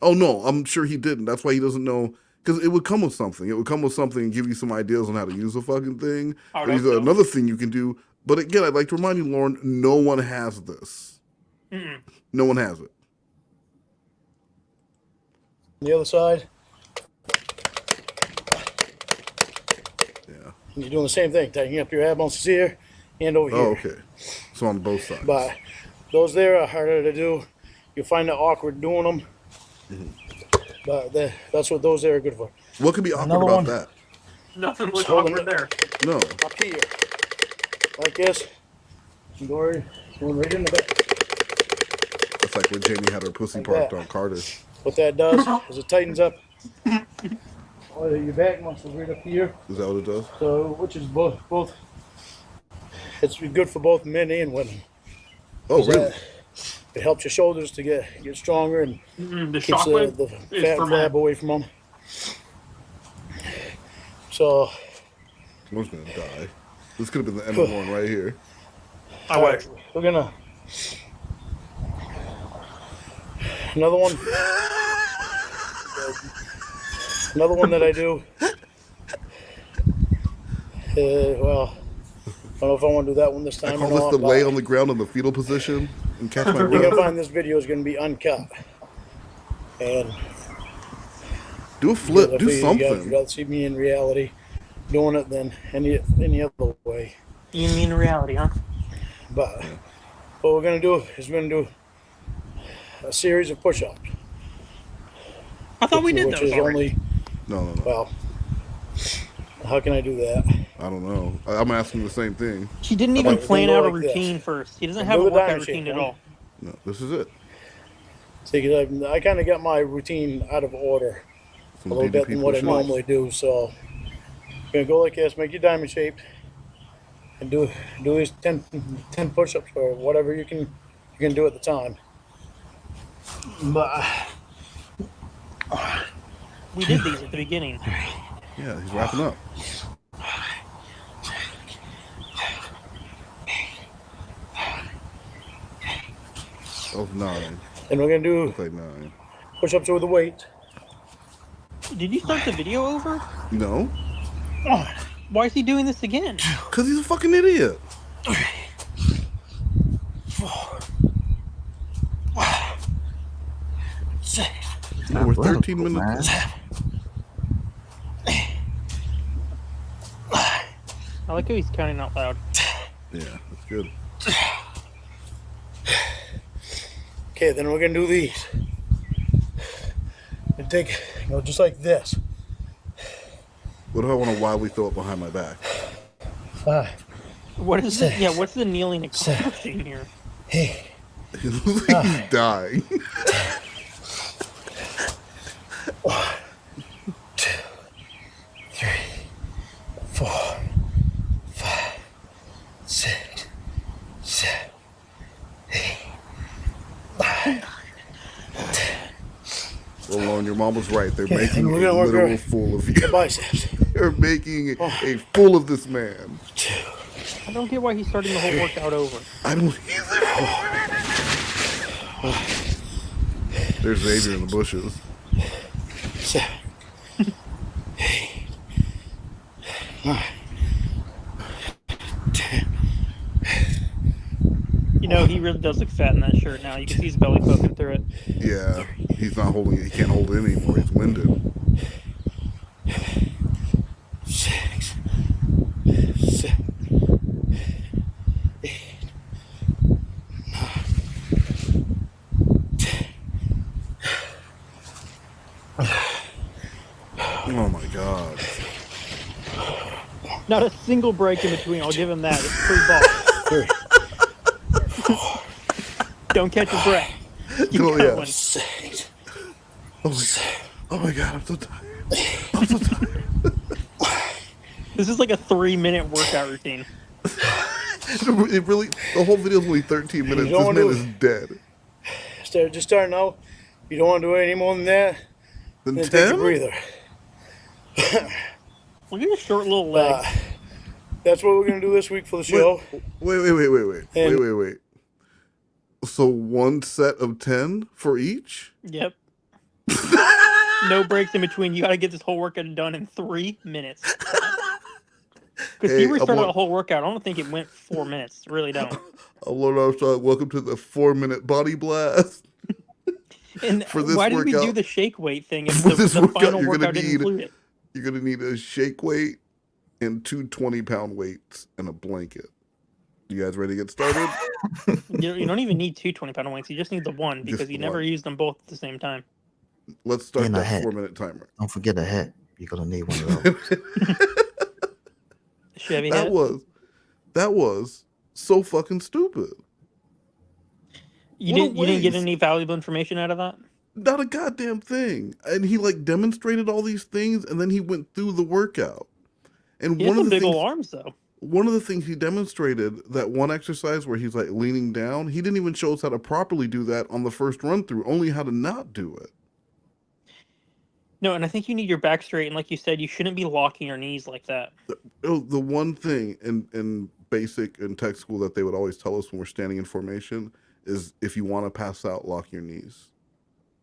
Oh no, I'm sure he didn't. That's why he doesn't know. Because it would come with something. It would come with something and give you some ideas on how to use the fucking thing. There's another thing you can do. But again, I'd like to remind you, Lauren, no one has this. Mm-mm. No one has it. The other side. Yeah. And you're doing the same thing, tightening up your ab muscles here and over here. Oh, okay. So on both sides. But those there are harder to do. You'll find it awkward doing them. Mm-hmm. But that's what those there are good for. What could be awkward about that? Nothing looks awkward there. No. Up here. Like this. And going right in the back. That's like when Jamie had her pussy parked on Carter. What that does is it tightens up all your back muscles right up here. Is that what it does? So, which is both. It's good for both men and women. Oh, really? It helps your shoulders to get stronger and the keeps the fat flab away from them. So, Lauren's gonna die. This could have been the end of one right here. I wish. We're gonna another one. Another one that I do. Well, I don't know if I want to do that one this time. I call this the lay on the ground in the fetal position and catch my You're breath. gonna find this video is gonna be uncut, and do a flip, do something. You'd rather see me in reality doing it than any other way. You mean reality, huh? But what we're gonna do is we're gonna do a series of push-ups. I thought we did which those is already. No. Well, how can I do that? I don't know. I'm asking the same thing. He didn't even plan out a routine first. He doesn't have a workout routine at all. No, this is it. See, because I kind of got my routine out of order a little bit than what I normally do. So I'm gonna go like this, make your diamond shape, and do these 10 push-ups or whatever you can do at the time. But we did these at the beginning. Yeah, he's wrapping up. Oh, 9. And we're gonna do like 9 push-ups with the weight. Did you start the video over? No. Oh, why is he doing this again? Because he's a fucking idiot. 3, 4, 5, 6. We're 13 minutes. I like how he's counting out loud. Yeah, that's good. Okay, then we're gonna do these. And take, just like this. What if I want to wildly throw it behind my back? 5. What is it? Yeah, what's the kneeling accomplishing here? Hey. He looks like he's dying. 1, 2, 3, 4, 5, 6, 7, 8, 9, 10. Well, Lorne, your mom was right. They're Okay, making a we're gonna work literal our- fool of you. the biceps. They're making a fool of this man. I don't get why he's starting the whole workout over. I don't either. There's Xavier in the bushes. 7, 8, 9, 10. You know, he really does look fat in that shirt now. You can see his belly poking through it. Yeah, he's not holding it. He can't hold it anymore. He's winded. 6, 7, 8, 9, 10. Oh my god. Not a single break in between. I'll give him that. It's free ball. 3, 4, Don't catch your breath. Keep Oh, yeah. going. 6, Oh my god, I'm so tired. I'm so tired. This is like a 3-minute workout routine. It really, the whole video is only 13 minutes. This man is dead. Just starting out. You don't want to do it any more than that. Then take a 10? breather. Look at his short little legs. That's what we're gonna do this week for the show. Wait. So 1 set of 10 for each? Yep. No breaks in between. You got to get this whole workout done in 3 minutes. Because he restarted a whole workout. I don't think it went 4 minutes. Really don't. I'm Lorne Armstrong. Welcome to the 4-minute body blast. And for this why did we workout, do the shake weight thing if for this the workout, final you're workout gonna didn't need include it? you're gonna need a shake weight and 2 20-pound weights and a blanket. You guys ready to get started? You don't even need 2 20-pound weights. You just need the one because you never use them both at the same time. Let's start And a that hat. 4-minute timer. Don't forget a hat. You're gonna need one of those. Chevy hat. That was so fucking stupid. You didn't get any valuable information out of that? Not a goddamn thing. And he like demonstrated all these things, and then he went through the workout. And He one has of the big things, old arms though. one of the things he demonstrated, that one exercise where he's like leaning down, he didn't even show us how to properly do that on the first run through, only how to not do it. No, and I think you need your back straight, and like you said, you shouldn't be locking your knees like that. The one thing in basic and tech school that they would always tell us when we're standing in formation is if you want to pass out, lock your knees.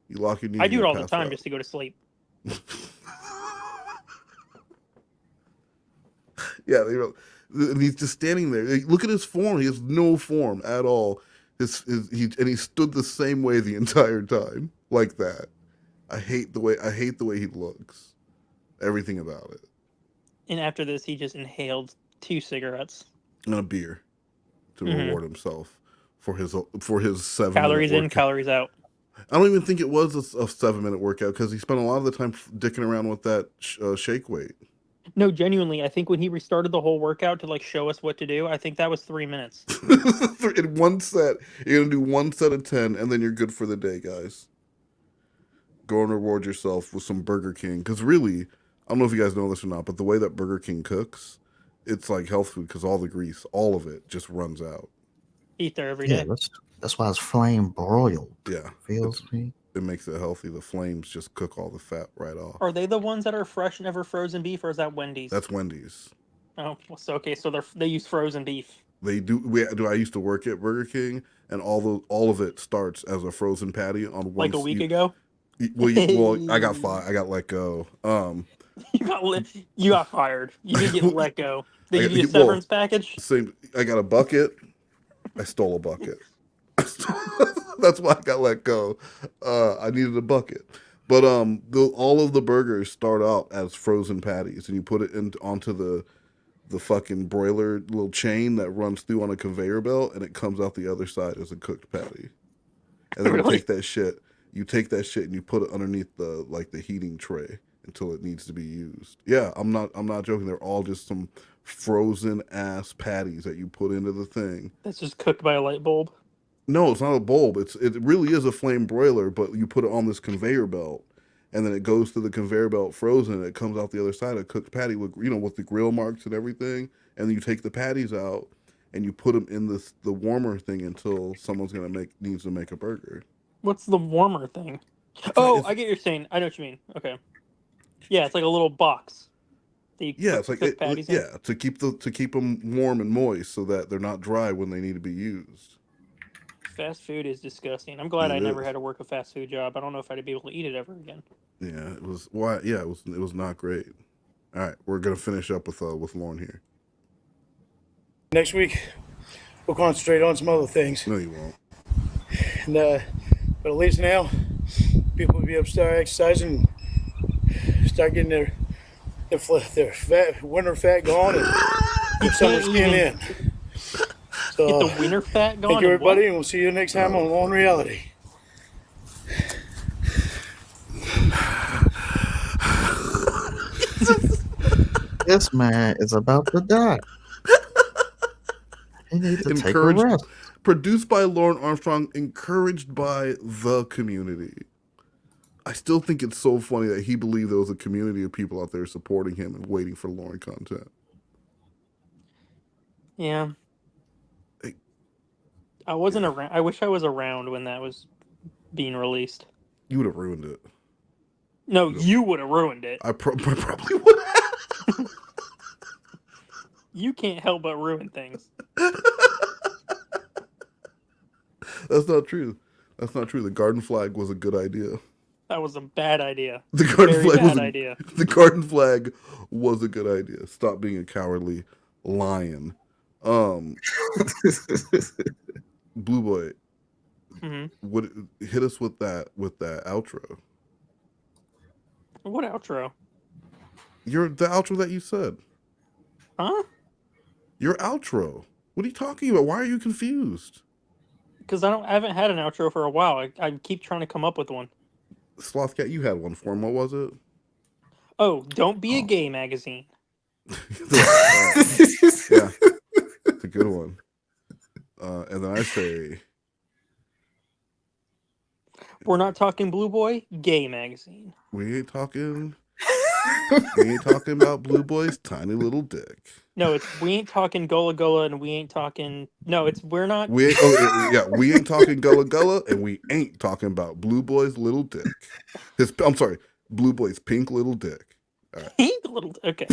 You lock your knees. I do it all the pass time out. just to go to sleep. Yeah, and he's just standing there. Look at his form. He has no form at all. He stood the same way the entire time, like that. I hate the way he looks. Everything about it. And after this, he just inhaled 2 cigarettes And a beer to Mhm. reward himself for his 7 calories minute in, calories out. I don't even think it was a 7-minute workout because he spent a lot of the time dicking around with that shake weight. No, genuinely, I think when he restarted the whole workout to like show us what to do, I think that was 3 minutes. In one set, you're gonna do 1 set of 10, and then you're good for the day, guys. Go and reward yourself with some Burger King. Because really, I don't know if you guys know this or not, but the way that Burger King cooks, it's like health food because all the grease, all of it, just runs out. Eat there every day. That's why it's flame broiled. Yeah, Feels me. It makes it healthy. The flames just cook all the fat right off. Are they the ones that are fresh, never frozen beef, or is that Wendy's? That's Wendy's. Oh, so okay, so they use frozen beef. They do. I used to work at Burger King, and all of it starts as a frozen patty on one. Like a week ago. Well, I got fired. I got let go. You got fired. You didn't get let go. They give you a severance package. Same. I got a bucket. I stole a bucket. That's why I got let go. I needed a bucket. But all of the burgers start out as frozen patties, and you put it onto the fucking broiler little chain that runs through on a conveyor belt, and it comes out the other side as a cooked patty. And then you take that shit. And you put it underneath the heating tray until it needs to be used. Yeah, I'm not joking. They're all just some frozen ass patties that you put into the thing. That's just cooked by a light bulb. No, it's not a bulb. It really is a flame broiler, but you put it on this conveyor belt, and then it goes through the conveyor belt frozen, and it comes out the other side a cooked patty with with the grill marks and everything. And then you take the patties out and you put them in the warmer thing until someone's needs to make a burger. What's the warmer thing? Oh, I get what you're saying. I know what you mean. Okay. Yeah, it's like a little box. It's like to keep them warm and moist so that they're not dry when they need to be used. Fast food is disgusting. I'm glad I never is. had to work a fast food job. I don't know if I'd be able to eat it ever again. Yeah, it was. Why? Yeah, it was not great. All right, we're gonna finish up with Lorne here. Next week, we'll concentrate on some other things. No, you won't. And, but at least now, people will be able to start exercising, start getting their fat, winter fat gone, and get summer skin in. So, get the winter fat gone. Thank you, everybody, and we'll see you next time on Lorne Reality. This man is about to die. He needs to take a rest. Produced by Lorne Armstrong, encouraged by the community. I still think it's so funny that he believed there was a community of people out there supporting him and waiting for Lorne content. Yeah. Hey, I wasn't around. I wish I was around when that was being released. You would have ruined it. No, you would have ruined it. I probably would have. You can't help but ruin things. That's not true. That's not true. The garden flag was a good idea. That was a bad idea. The garden Very flag bad was idea. The garden flag was a good idea. Stop being a cowardly lion. Blue Boy, what hit us with that outro? What outro? The outro that you said. Huh? Your outro. What are you talking about? Why are you confused? Because I haven't had an outro for a while. I keep trying to come up with one. Sloth Cat, you had one for him. What was it? Oh, Don't Be a Gay magazine. Yeah, it's a good one. And then I say, We're not talking Blue Boy, Gay magazine. we ain't talking about Blue Boy's tiny little dick. No, it's we ain't talking Gullah Gullah, and we ain't talking. No, it's we're not. We ain't talking Gullah Gullah, and we ain't talking about Blue Boy's little dick. I'm sorry, Blue Boy's pink little dick. Right. Pink little. Okay.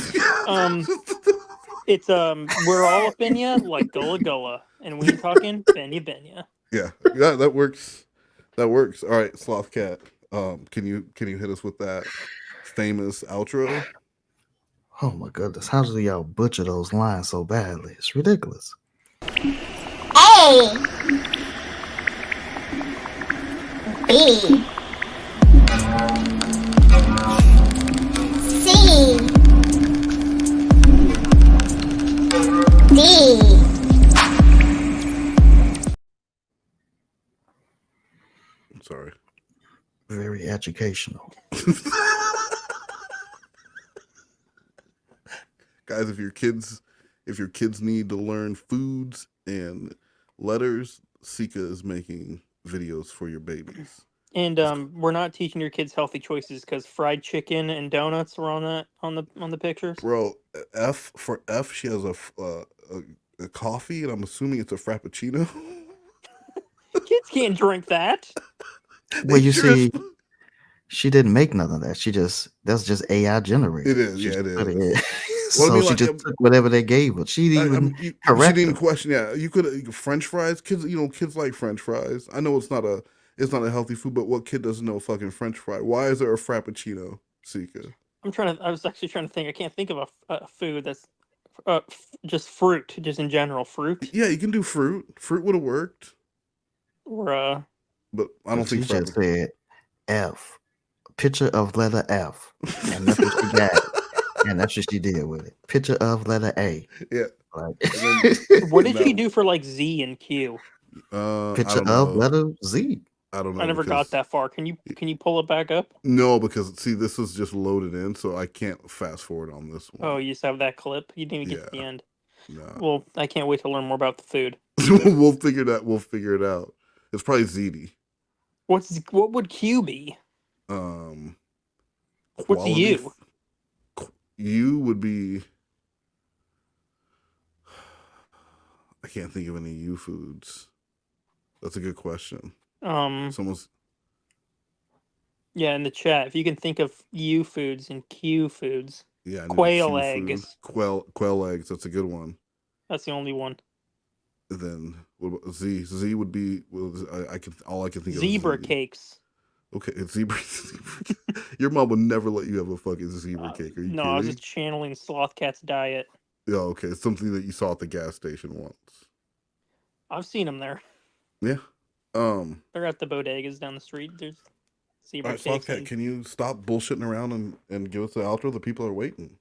It's we're all up in ya like Gullah Gullah, and we ain't talking Benya Benya. Yeah, that works. That works. All right, Sloth Cat. Can you hit us with that famous outro? Oh my goodness, how do y'all butcher those lines so badly? It's ridiculous. A B C D. I'm sorry. Very educational. Guys, if your kids need to learn foods and letters, Sika is making videos for your babies. And we're not teaching your kids healthy choices because fried chicken and donuts were on the pictures. Bro, for F, she has a coffee, and I'm assuming it's a frappuccino. Kids can't drink that. Well, you see, she didn't make none of that. That's just AI generated. It is, yeah, it is. So she just took whatever they gave her. She didn't even question. Yeah, you could French fries. Kids like French fries. I know it's not a healthy food, but what kid doesn't know a fucking French fry? Why is there a frappuccino, Sika? I was actually trying to think. I can't think of a food that's just fruit, just in general fruit. Yeah, you can do fruit. Fruit would have worked. Or but I don't think she just said F. Picture of letter F, and that's what she got. And that's what she did with it. Picture of letter A. Yeah. What did she do for like Z and Q? Picture of letter Z. I don't know. I never got that far. Can you pull it back up? No, because see, this is just loaded in, so I can't fast forward on this one. Oh, you just have that clip. You didn't even get to the end. No. Well, I can't wait to learn more about the food. We'll figure it out. It's probably ziti. What would Q be? What's U? U would be. I can't think of any U foods. That's a good question. Someone's. Yeah, in the chat, if you can think of U foods and Q foods. Yeah, quail eggs. Quail eggs. That's a good one. That's the only one. And then what about Z? Z would be. All I can think of. Zebra cakes. Okay, zebra. Your mom would never let you have a fucking zebra cake. Are you kidding? I was just channeling Sloth Cat's diet. Yeah, okay. It's something that you saw at the gas station once. I've seen them there. Yeah. They're at the bodegas down the street. There's zebra cakes. Sloth Cat, can you stop bullshitting around and give us the outro? The people are waiting.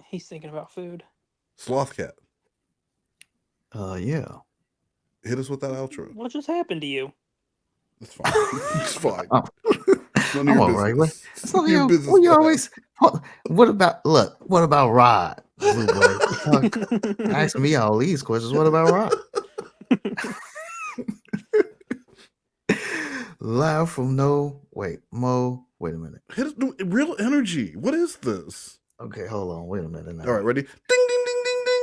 He's thinking about food. Sloth Cat. Yeah. Hit us with that outro. What just happened to you? It's fine. It's fine. I'm all right. You always. What about Rod? Blue Boy? Asking me all these questions. What about Rod? Live from Wait a minute. Hit us, real energy. What is this? Okay, hold on. Wait a minute now. All right, ready? Ding, ding, ding, ding, ding.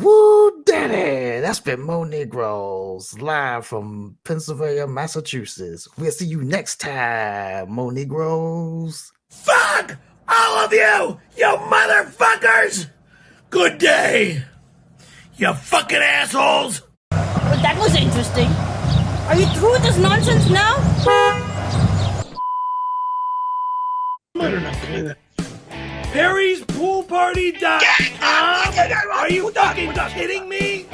Woo, daddy! That's been Mo Negroes live from Pennsylvania, Massachusetts. We'll see you next time, Mo Negroes. Fuck all of you, you motherfuckers! Good day, you fucking assholes! Well, that was interesting. Are you through with this nonsense now? Better not play that. Perry'sPoolParty.com? Are you fucking kidding me?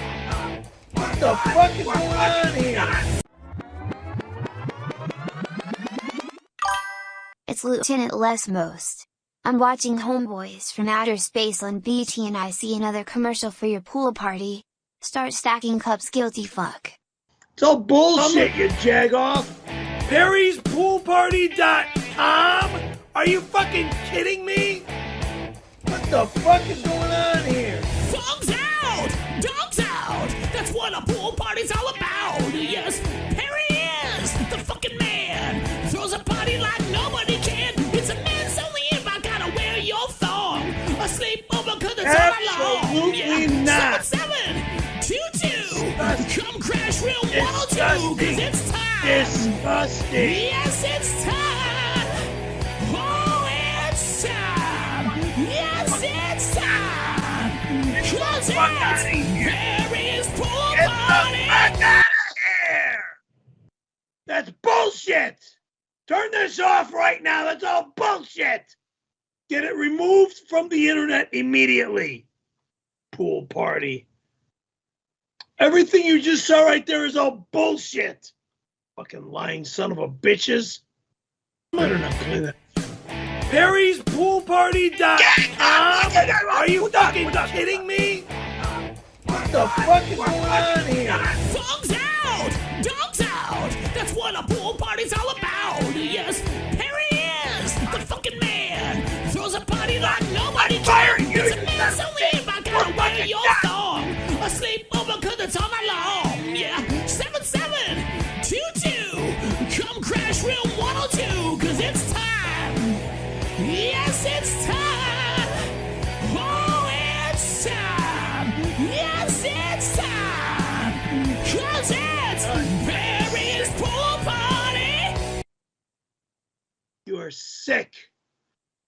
What the fuck is going on here? It's Lieutenant Lesmost. I'm watching Homeboys from Outer Space on BT and I see another commercial for your pool party. Start stacking cups, guilty fuck. It's all bullshit, you jagoff. Perry'sPoolParty.com? Are you fucking kidding me? What the fuck is going on here? Dogs out! Dogs out! That's what a pool party's all about! Yes, Perry is the fucking man! Throws a party like nobody can! It's a man's only if I gotta wear your thong! A sleepover cause it's all along! Absolutely not! 772! Come crash real 102! Cause it's time! Disgusting! Yes, it's time! Oh, it's time! Yes, it's time! Cause it's Perry's pool party! Get out of here! That's bullshit! Turn this off right now. That's all bullshit. Get it removed from the internet immediately. Pool party. Everything you just saw right there is all bullshit. Fucking lying son of a bitches. Better not play that. Perry'sPoolParty.com? Are you fucking kidding me? What the fuck is going on here? Dogs out! Dogs out! That's what a pool party's all about! Yes, Perry is the fucking man! Throws a party like nobody can! It's a man's only if I gotta wear your thong! A sleepover cause it's all night long! Yeah, 7722! Come crash real 102 cause it's time! Yes, it's time! Oh, it's time! Yes, it's time! Cause it's Perry's pool party! You are sick.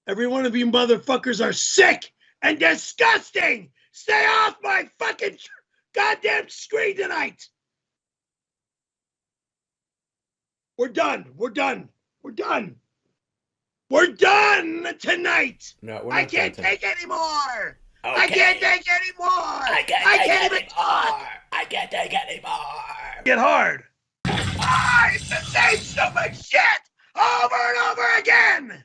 Every one of you motherfuckers are sick and disgusting! Stay off my fucking goddamn screen tonight! We're done. We're done. We're done. We're done tonight! No, we're I not can't done take anymore! Okay. I can't take anymore! I can't even talk! I can't take anymore. Get hard! Ah, it's the same stupid shit! Over and over again!